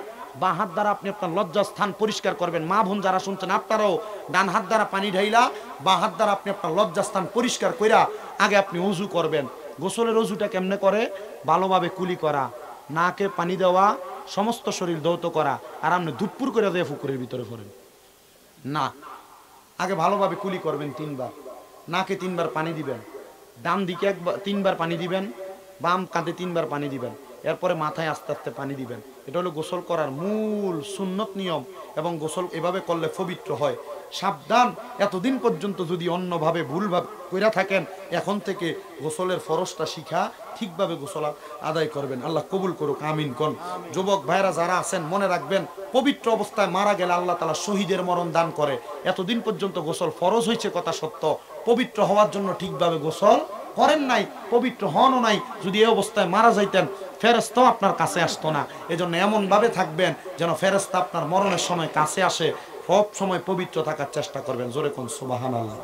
বাঁ হাত দ্বারা আপনি আপনার লজ্জাস্থান পরিষ্কার করবেন। মা বোন যারা শুনছেন, আপনারাও ডান হাত দ্বারা পানি ঢাইলা বাঁ হাত দ্বারা আপনি আপনার লজ্জাস্থান পরিষ্কার কইরা আগে আপনি ওযু করবেন। গোসলের ওযুটা কেমনে করে? ভালোভাবে কুলি করা, নাকে পানি দেওয়া, সমস্ত শরীর ধৌত করা, আর আপনি দুপুর করে দিয়ে পুকুরের ভিতরে পড়েন না। আগে ভালোভাবে কুলি করবেন 3 বার, নাকে 3 বার পানি দিবেন, ডান দিকে 3 বার পানি দিবেন, বাম কাঁধে 3 বার পানি দিবেন, এরপরে মাথায় আস্তে আস্তে পানি দিবেন। এটা হলো গোসল করার মূল সুন্নত নিয়ম, এবং গোসল এভাবে করলে পবিত্র হয়। সাবধান, এতদিন পর্যন্ত যদি অন্যভাবে ভুলভাবে কইরা থাকেন, এখন থেকে গোসলের ফরজটা শিখা ঠিকভাবে গোসল আদায় করবেন। আল্লাহ কবুল করুক, আমিন কোন। যুবক ভাইরা যারা আছেন মনে রাখবেন, পবিত্র অবস্থায় মারা গেলে আল্লাহ তাআলা শহীদের মরণ দান করে। এতদিন পর্যন্ত গোসল ফরজ হয়েছে কথা সত্য, পবিত্র হওয়ার জন্য ঠিকভাবে গোসল করেন নাই, পবিত্র হনও নাই। যদি এই অবস্থায় মারা যাইতেন, ফেরেশতা আপনার কাছে আসতো না। এজন্য এমন ভাবে থাকবেন যেন ফেরেশতা আপনার মরণের সময় কাছে আসে। সব সময় পবিত্র থাকার চেষ্টা করবেন। জোরে কোন সুবহানাল্লাহ।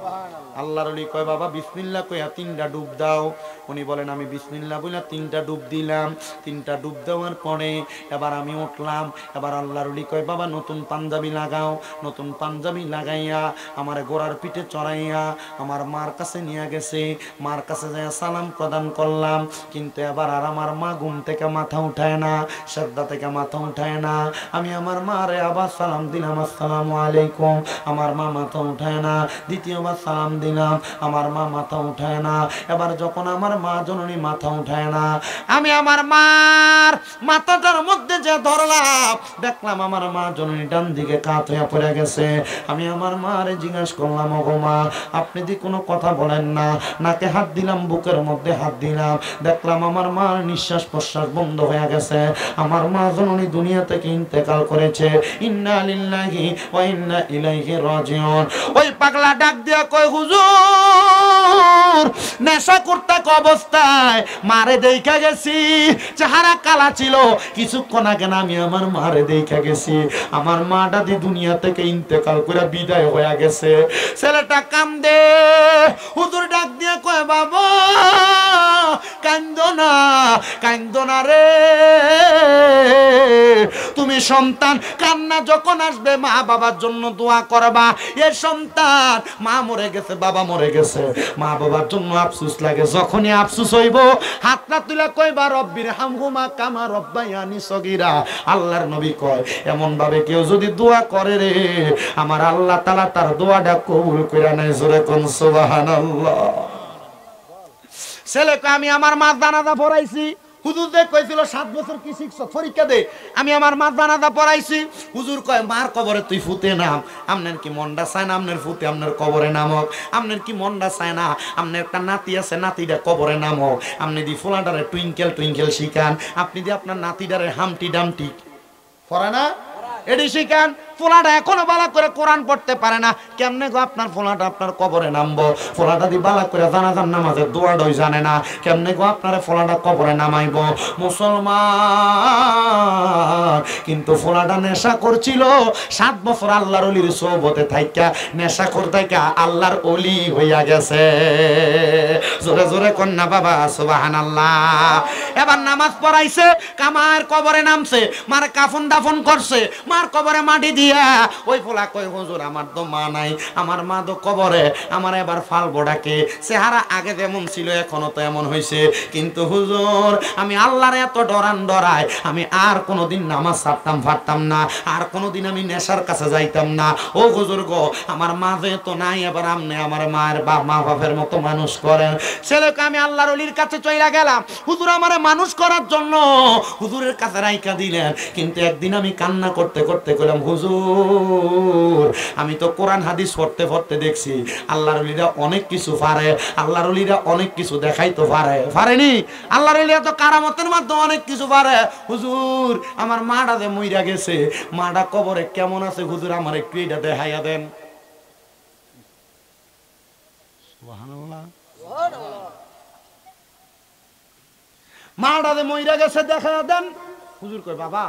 আল্লাহর ওলি কয় বাবা বিসমিল্লাহ কইয়া 3টা ডুব দাও। উনি বলেন আমি বিসমিল্লাহ বইলা 3টা ডুব দিলাম। 3টা ডুব দেওয়ার পরে এবার আমি উঠলাম। এবার আল্লাহর ওলি কয় বাবা নতুন পাঞ্জাবি লাগাও। নতুন পাঞ্জাবি লাগাইয়া আমার গোড়ার পিঠে চড়াইয়া আমার মার কাছে নিয়ে গেছে। মার কাছে যাইয়া সালাম প্রদান করলাম, কিন্তু এবার আর আমার মা ঘুম থেকে মাথা উঠায় না, শ্রদ্ধা থেকে মাথা উঠায় না। আমি আমার মারে আবার সালাম দিলাম, আসসালামু আলাইকুম। আমার মা মাথা উঠায় না। দ্বিতীয়বার সালাম দিলাম, আমার মা মাথা উঠায় না। এবার যখন আমার মা জননী মাথা উঠায় না, আমি আমার মার মাথাটার মধ্যে যে ধরলাম, দেখলাম আমার মা জননী ডান দিকে কাত হয়ে পড়ে গেছে। আমি আমার মারে জিজ্ঞাসা করলাম, ওগো মা আপনি দি কোনো কথা বলেন না। নাকে হাত দিলাম, বুকের মধ্যে হাত দিলাম, দেখলাম আমার মার নিঃশ্বাস প্রশ্বাস বন্ধ হয়ে গেছে। আমার মা জননী দুনিয়া থেকে ইন্তেকাল করেছে। ইন্না লিল্লাহি ওয়া ইন্না ইলাইহি রাজিউন। ওই পাগলা ডাক দিয়া কয়, হুজুর নেশা করতে অবস্থায় মারে দেখা গেছি, চেহারা কালা ছিল, কিছুক্ষণ আগে না আমি আমার মারে দেখা গেছি। আমার মা দাদি দুনিয়া থেকে ইন্তেকাল করে বিদায় হয়ে গেছে। ছেলেটা কান্দে। হুজুর ডাক দিয়া কয়, বাবা কান্দো না, কান্দো না রে। তুমি সন্তান, কান্না যখন আসবে মা বাবার জন্য দোয়া করবা। এ সন্তান মা মরে গেছে, বাবা মরে গেছে, মা বাবার জন্য আফসোস লাগে। যখনই আফসোস হইব হাতটা তুলে কইবা রব্বির হামহুমা কামা রব্বায়ানি সগীরা। আল্লাহর নবী কয় এমন ভাবে কেউ যদি দোয়া করে রে, আমার আল্লাহ তাআলা তার দোয়াটা কবুল কইরা নেয়। জোরে কোন সুবহানাল্লাহ। ছেলেকে আমি আমার মা জানাজা পড়াইছি। হুজুর যে কইছিল 7 বছর কি শিখছ পরীক্ষা দে। আমি আমার মা জানাজা পড়াইছি। হুজুর কয় মার কবরে তুই ফুতে নাম। আপনার কি মনটা চায় না আপনার ফুতে আপনার কবরে নামক? আপনার কি মনটা চায় না আপনার একটা নাতি আছে, নাতিটা কবরে নামক? আপনি দি ফুলাডারে টুইঙ্কেল টুইঙ্কেল শিখান, আপনি দি আপনার নাতিডারে হামটি ডামটি পড়ে না, এডি শিখান। ফোলাটা এখনো বালা করে কোরআন পড়তে পারে না, কেমনে গো আপনার ফোলাটা আপনার কবরে নামবো? ফোলাটা দি বালা করে জানাজার নামাজের দোয়াটাই জানে না, কেমনে গো আপনার ফোলাটা কবরে নামাইব? মুসলমান কিন্তু ফোলাটা নেশা করছিল 7 বছর আল্লাহর ওলির সোহবতে থাইকা, নেশা করতাইকা আল্লাহর ওলি হইয়া গেছে। জোরে জোরে কন্যা বাবা সুবহানাল্লাহ। এবার নামাজ পড়াইছে, কামার কবরে নামছে, মার কাফন দাফন করছে, মার কবরে মাটি দিয়া ওই পোলা কয় হুজুর আমার তো মা নাই, আমার মা তো কবরে, আমার এবার ফালবো ডাকে। চেহারা আগে যেমন ছিল এখনো তো এমন হয়েছে, কিন্তু হুজুর আমি আল্লাহর এত ডরাই, আমি আর কোনোদিন নামাজ ছাড়তাম ফারতাম না, আর কোনোদিন আমি নেশার কাছে যাইতাম না। ও হুজুর গো, আমার মা যেহেতু নাই, এবার আপনি আমার মায়ের মা বাপের মতো মানুষ করেন। ছেলেকে আমি আল্লাহর ওলির কাছে চইলা গেলাম, হুজুর আমারে মানুষ করার জন্য হুজুরের কাছে রাইখা দিলেন। কিন্তু একদিন আমি কান্না করতে করতে কইলাম, হুজুর আমি তো কোরআন হাদিস পড়তে পড়তে দেখছি আল্লাহর ওলিরা অনেক কিছু পারে, আল্লাহর ওলিরা অনেক কিছু দেখাইতে পারেনি, আল্লাহর ওলিরা তো কারামতের মাধ্যমে অনেক কিছু পারে। হুজুর আমার মাটা যে মইরা গেছে, মাটা কবরে কেমন আছে হুজুর আমার একটু এটা দেখাইয়া দেন। সুবহানাল্লাহ। মাটা যে মইরা গেছে দেখাইয়া দেন। হুজুর কই বাবা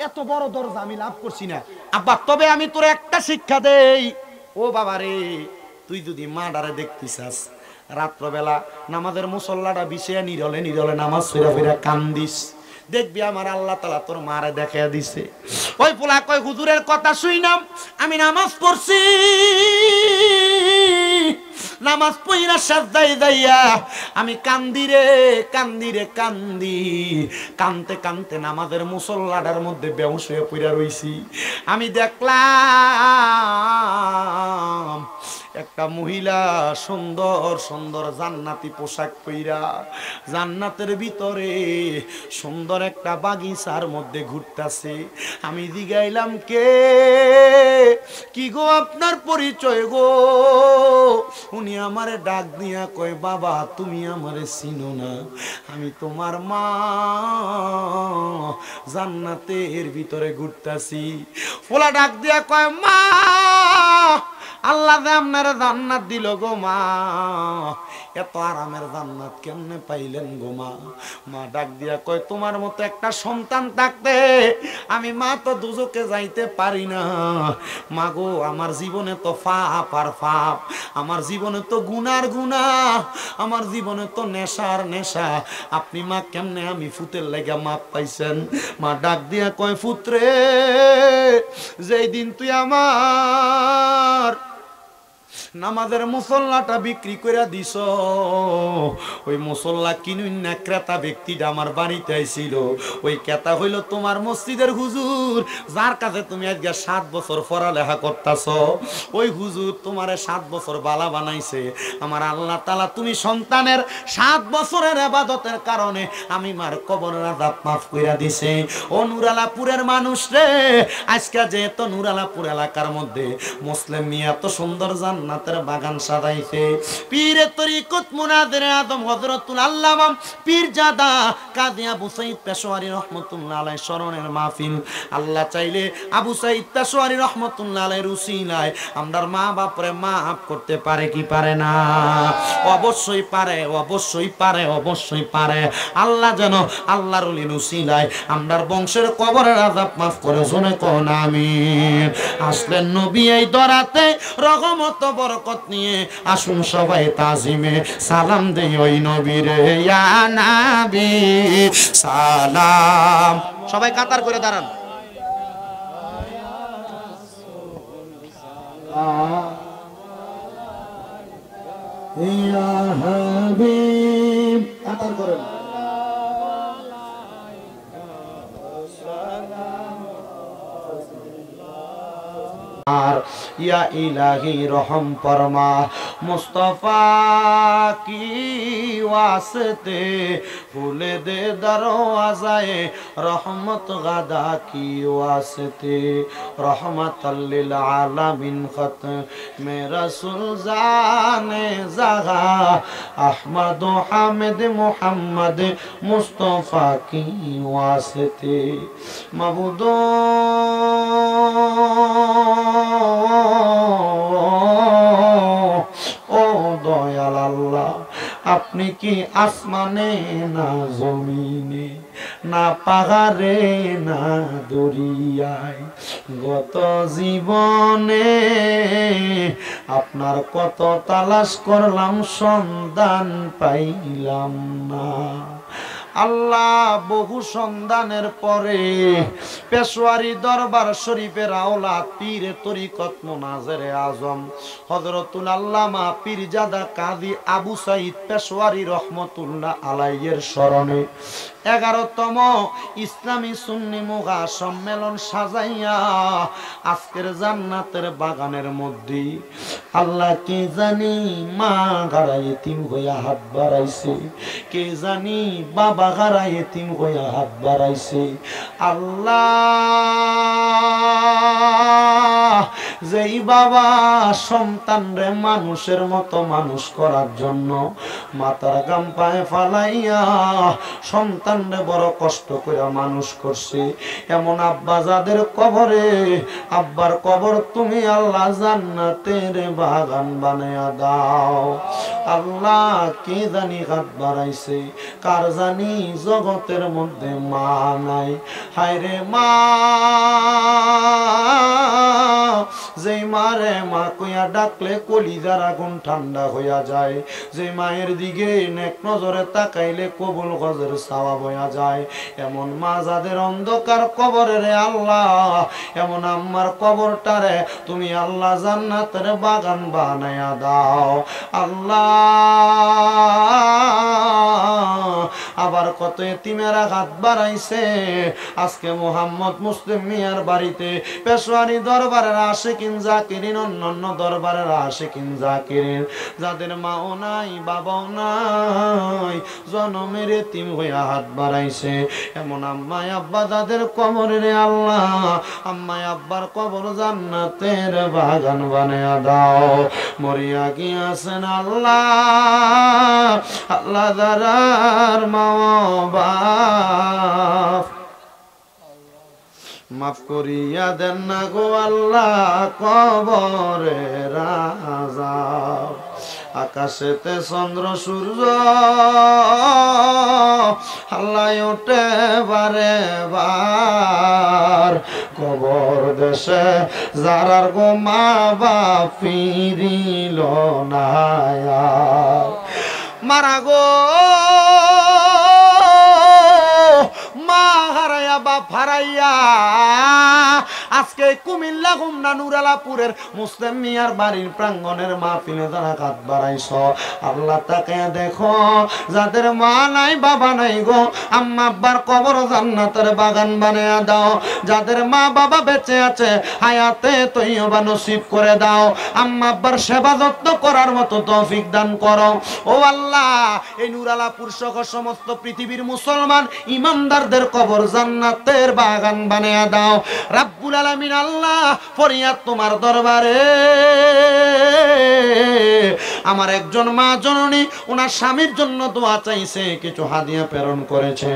এত বড় দরজা আমি লাভ করছি না। আব্বা তবে আমি তোর একটা শিক্ষা দেই, ও বাবা রে, তুই যদি মাটারে দেখতে চাস, রাত্রবেলা নামাজের মুসল্লাটা বিছিয়ে নিরলে নিরলে নামাজ ফিরা ফিরা কান্দিস, দেখবি আমার আল্লাহ তাআলা তোর মারে দেখাইয়া দিছে। ওই পোলা কয় হুজুরের কথা শুইনাম আমি নামাজ পড়ছি, নামাজ পড়া সাজদায় যাইয়া আমি কান্দি রে কান্দি, কানতে কানতে নামাজের মুসল্লাটার মধ্যে বেহুশ হয়ে পড়া রইছি। আমি দেখলাম একটা মহিলা সুন্দর সুন্দর জান্নাতি পোশাক পইরা জান্নাতের ভিতরে সুন্দর একটা বাগিচার মধ্যে ঘুরতাছে। আমি জিগাইলাম কে, কি গো আপনার পরিচয় গো? উনি আমারে ডাক দিয়া কয় বাবা তুমি আমারে চিনো না, আমি তোমার মা, জান্নাতের ভিতরে ঘুরতাছি। ফোলা ডাক দিয়া কয় মা আল্লাহ দে আপনারা জান্নাত দিল গো মা, এত আরামের জান্নাত কেমনে পাইলেন গো মা? মা ডাক দিয়া কয় তোমার মতো একটা সন্তান থাকতে আমি মা তো দুজকে যাইতে পারি না। মা গো আমার জীবনে তো পাপ আর পাপ, আমার জীবনে তো গুনার গুনাহ, আমার জীবনে তো নেশার নেশা, আপনি মা কেমনে আমি ফুতের লাগা মাপ পাইছেন? মা ডাক দিয়া কয় পুত্রে, যেই দিন তুই আমার নামাজের মুসল্লাটা বিক্রি করে দিছ, ওই মুসল্লা কিনুন না ক্রেতা ব্যক্তিটা আমার বাড়িতে আইছিল। ওই ক্রেতা হইল তোমার মসজিদের হুজুর, যার কাছে তুমি আজকে 7 বছর পড়ালেখা করতেছ। ওই হুজুর তোমারে 7 বছর বালা বানাইছে। আমার আল্লাহ তাআলা তুমি সন্তানের 7 বছরের ইবাদতের কারণে আমি মার কবরের আযাব মাফ কইরা দিছে। ও নুরালাপুরের মানুষ রে, আজকে যেহেতু নুরালাপুর এলাকার মধ্যে মুসলিম মিয়া এত সুন্দর জান্নাতের বাগান সাজাইছে, পীরে তরিকত মুনাদের আদম হযরতুল আল্লামা পীরজাদা কাজী আবু সাঈদ পেশোয়ারী রাহমাতুল্লাহ আলাইহি স্মরণের মাহফিল। আল্লাহ চাইলে আবু সাঈদ পেশোয়ারী রাহমাতুল্লাহ আলাইহির উসিলায় আমরার মা বাপরে মাফ করতে পারে কি পারে না? অবশ্যই পারে, অবশ্যই পারে, অবশ্যই পারে। আল্লাহ যেন আল্লাহর ওলির উসিলায় আমরার বংশের কবরের আযাব মাফ করে, শুনে কোন আমিন। আসলেন নবী এই দরাতে রহমত বরকত নিয়ে, আসুন সবাই তাজিমে সালাম দেই ওই নবীরে, ইয়া নবী সালাম। সবাই কাতার করে দাঁড়ান। ইয়া হাবিব, কাতার করেন। ইয়া ইলাহি রহম ফরমা মুস্তাফা কি ওয়াস্তে, ফুলে দে দরওয়াজায়ে রহমত গাদা কি ওয়াস্তে, রহমাতাল লিল আলামিন খত মে রাসূল জানে জাগা, আহমদ হামিদ মুহাম্মদ মুস্তাফা কি ওয়াস্তে। মাবুদ ও দয়াল আল্লাহ, আপনি কি আসমানে না জমিনে, না পাহাড়ে না দরিয়ায়, গত জীবনে আপনার কত তালাশ করলাম সন্ধান পাইলাম না। আল্লাহ বহু সন্ধানের পরে পেশোয়ারি দরবার শরীফের আওলাদ পীরে তরিকত মুনাজেরে আজম হযরতুল আল্লামা পীরজাদা কাজী আবু সাঈদ পেশোয়ারি রহমতুল্লাহ আলাইহির স্মরণে 11তম ইসলামী সুন্নি মুগা সম্মেলন সাজাইয়া আজকের জান্নাতের বাগানের মধ্যে আল্লাহ কে জানি মা গারা ইতিম হইয়া হাত বাড়াইছে, কে জানি বাবা গারা ইতিম হইয়া হাত বাড়াইছে। আল্লাহ যেই বাবা সন্তান রে মানুষের মতো মানুষ করার জন্য মাথার গাম পায়ে ফালাইয়া সন্তান রে বড় কষ্ট করে মানুষ করছে, এমন আব্বা যাদের কবরে আব্বার কবর তুমি আল্লাহ জান্নাতের বাগান বানায়া দাও। আল্লাহ কে জানি হাত বাড়াইছে, কার জানি জগতের মধ্যে মা নাই। হায়রে মা, যে মারে মা কইয়া ডাকলে কলিজার আগুন ঠান্ডা হইয়া যায়, যে মায়ের দিকে নেক নজরে তাকাইলে কবুল গজের সওয়াব হইয়া যায়, এমন মা যাদের অন্ধকার কবরে রে আল্লাহ, এমন আম্মার কবরটারে তুমি আল্লাহ জান্নাতের বাগান বানায়া দাও। আল্লাহ আবার কত এতিমেরা হাত বাড়াইছে, আজকে মোহাম্মদ মুসলিম মিয়ার বাড়িতে পেশোয়ারি দরবারের আশিকিন জাকিরিন, অন্যান্য দরবারের আশিকিন জাকিরিন যাদের মাও নাই বাবাও নাই জনমের এতিম হইয়া হাত বাড়াইছে, এমন আম্মায় আব্বা যাদের কবরে রে আল্লাহ, আম্মায় আব্বার কবর জান্নাতের বাগান বানায়া দাও। মরিয়া গিয়াছেন আল্লাহ, আল্লাহ দারার মা বাপ মাফ করিয়া দেন না গো আল্লাহ কবরে আযাব। আকাশেতে চন্দ্র সূর্য আল্লাহ ওঠে বারে বার, কবর দেশে যারার গো মা বাপ ফিরিল না মারা গো মা হারাইয়া বাপ হারাইয়া আজকে কুমিল্লা গুমনা নুরালাপুরের মুসলিম মিয়ার বাড়ির প্রাঙ্গণের মাহফিলে তারা হাত বাড়াইছ। আল্লাহ তাকে দেখো যাদের মা নাই বাবা নাই গো, আম্মা আব্বার কবর জান্নাতের বাগান বানায়া দাও। যাদের মা বাবা বেঁচে আছে হায়াতে তৈয়বা নসিব করে দাও। আম্মা আব্বার সেবা যত্ন করার মতো তৌফিক দান করো ও আল্লাহ। এই নুরালাপুর সহ সমস্ত পৃথিবীর মুসলমান ইমানদারদের কবর জান্নাতের বাগান বানায়া দাও রাব্বুল আলামিন। আল্লাহ ফরিয়াদ তোমার দরবারে, আমার একজন মা জননী ওনার স্বামীর জন্য দোয়া চাইছে, কিছু হাদিয়া প্রেরণ করেছে,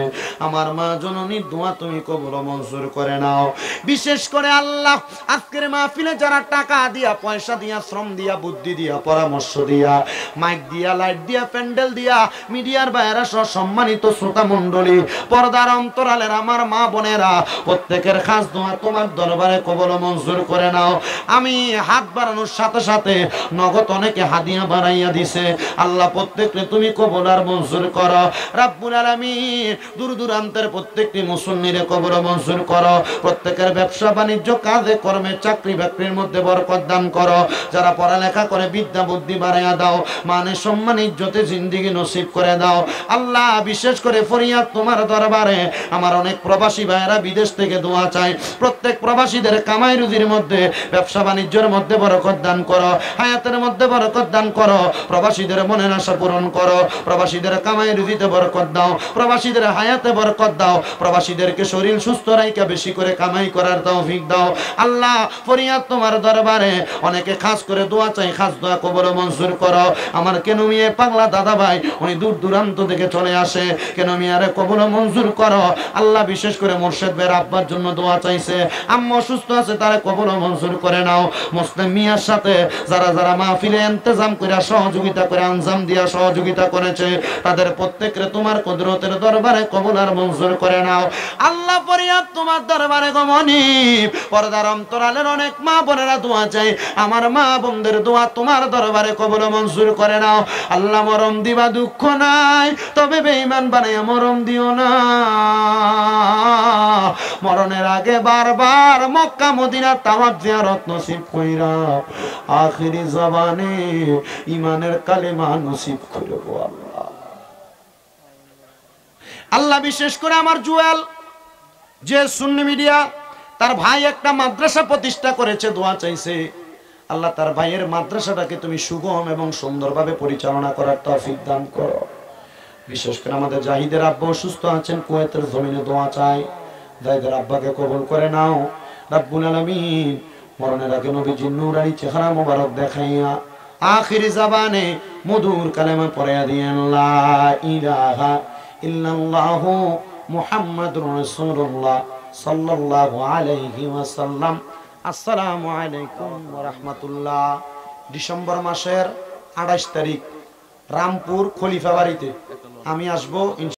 আমার মা জননীর দোয়া তুমি কবুল মঞ্জুর করে নাও। বিশেষ করে আল্লাহ আজকের মাহফিলে যারা টাকা দিয়া পয়সা দিয়া শ্রম দিয়া বুদ্ধি দিয়া পরামর্শ দিয়া মাইক দিয়া লাইট দিয়া প্যান্ডেল দিয়া মিডিয়ার বাইরা সহ সম্মানিত শ্রোতা মণ্ডলী পর্দার অন্তরালের আমার মা বোনেরা প্রত্যেকের খাস দোয়া তোমার দরবারে কবুল মঞ্জুর করে নাও। আমি হাত বাড়ানোর সাথে সাথে নগদ অনেকে হাদিয়া বানাইয়া দিছে, আল্লাহ প্রত্যেককে তুমি কবুল আর মঞ্জুর করো রাব্বুল আলামিন। দূর দূরান্তের প্রত্যেকটি মুসল্লিরে কবুল মঞ্জুর করো, প্রত্যেকের ব্যবসা বাণিজ্য কাজে কর্মে চাকরি বাকরির মধ্যে বরকত দান করো। যারা পড়ালেখা করে বিদ্যা বুদ্ধি বাড়াইয়া দাও, মানে সম্মান ইজ্জতে জিন্দেগি নসিব করে দাও আল্লাহ। বিশেষ করে ফরিয়াদ তোমার দরবারে আমার অনেক প্রবাসী ভাইয়েরা বিদেশ থেকে দোয়া চায়, প্রত্যেক প্রবাসীদের কামাই রুজির মধ্যে ব্যবসা বাণিজ্যের মধ্যে বরকত দান করো, হায়াতের মধ্যে বরকত দান করো, প্রবাসীদের মনের আশা পূরণ করো, প্রবাসীদের কামাই রুজিতে বরকত দাও, প্রবাসীদের হায়াতে বরকত দাও, প্রবাসীদেরকে শরীর সুস্থ রাইখা বেশি করে কামাই করার তৌফিক দাও আল্লাহ। ফরিয়াদ তোমার দরবারে অনেকে খাস করে দোয়া চাই, খাস দোয়া কবুল মঞ্জুর করো। আমার কেন মিয়া পাগলা দাদা ভাই উনি দূর দূরান্ত থেকে চলে আসে, কেন মিয়ারে কবুল মঞ্জুর করো আল্লাহ। বিশেষ করে মোর্শেদ ভাইয়ের আব্বার জন্য দোয়া চাইছে, আম্মা অসুস্থ আছে তারা কবুল মঞ্জুর করে নাও। মুসলিম মিয়ার সাথে যারা যারা মাহফিলে ইন্তজাম করে কইরা সহযোগিতা করে আঞ্জাম দিয়া সহযোগিতা করেছে তাদের প্রত্যেককে তোমার কুদরতের দরবারে কবুল আর মঞ্জুর করে নাও আল্লাহ ফরিয়াদ তোমার দরবারে গো মনিব পর্দার অন্তরালের অনেক মা বোনেরা দোয়া চাই আমার মা বোনদের দোয়া তোমার দরবারে কবুল ও মঞ্জুর করে নাও আল্লাহ মরম দিবা দুঃখ নাই তবে বেঈমান বানাইয়া মরম দিও না মরণের আগে বারবার মক্কা মদিনা তাওয়াফ জিয়ারত নসিব কইরা আখিরি জবানে ঈমানের কালেমা নসিব করে গো আল্লাহ আল্লাহ বিশেষ করে আমার জুয়েল যে সুন্নি মিডিয়া তার ভাই একটা মাদ্রাসা প্রতিষ্ঠা করেছে দোয়া চাইছে আল্লাহ তার ভাইয়ের মাদ্রাসাটাকে তুমি সুগম এবং সুন্দরভাবে পরিচালনা করার তৌফিক দান করো বিশেষ করে আমাদের জাহিদের আব্বা অসুস্থ আছেন কুয়েতের জমিনে দোয়া চাই জাহিদের আব্বাকে কবুল করে নাও রব্বুল আলামিন মরণের আগে নবীজির নূরানি চেহারা মোবারক দেখাইয়া আখিরি জবানে মধুর কালেমা পড়াইয়া দিয়েন লা ইলাহা ইল্লাল্লাহু মুহাম্মাদুর রাসূলুল্লাহ সাল্লাল্লাহু আলাইহি ওয়াসাল্লাম আসসালামু আলাইকুম ওয়া রাহমাতুল্লাহ ডিসেম্বর মাসের 28 তারিখ রামপুর খলিফা বাড়িতে আমি আসবো।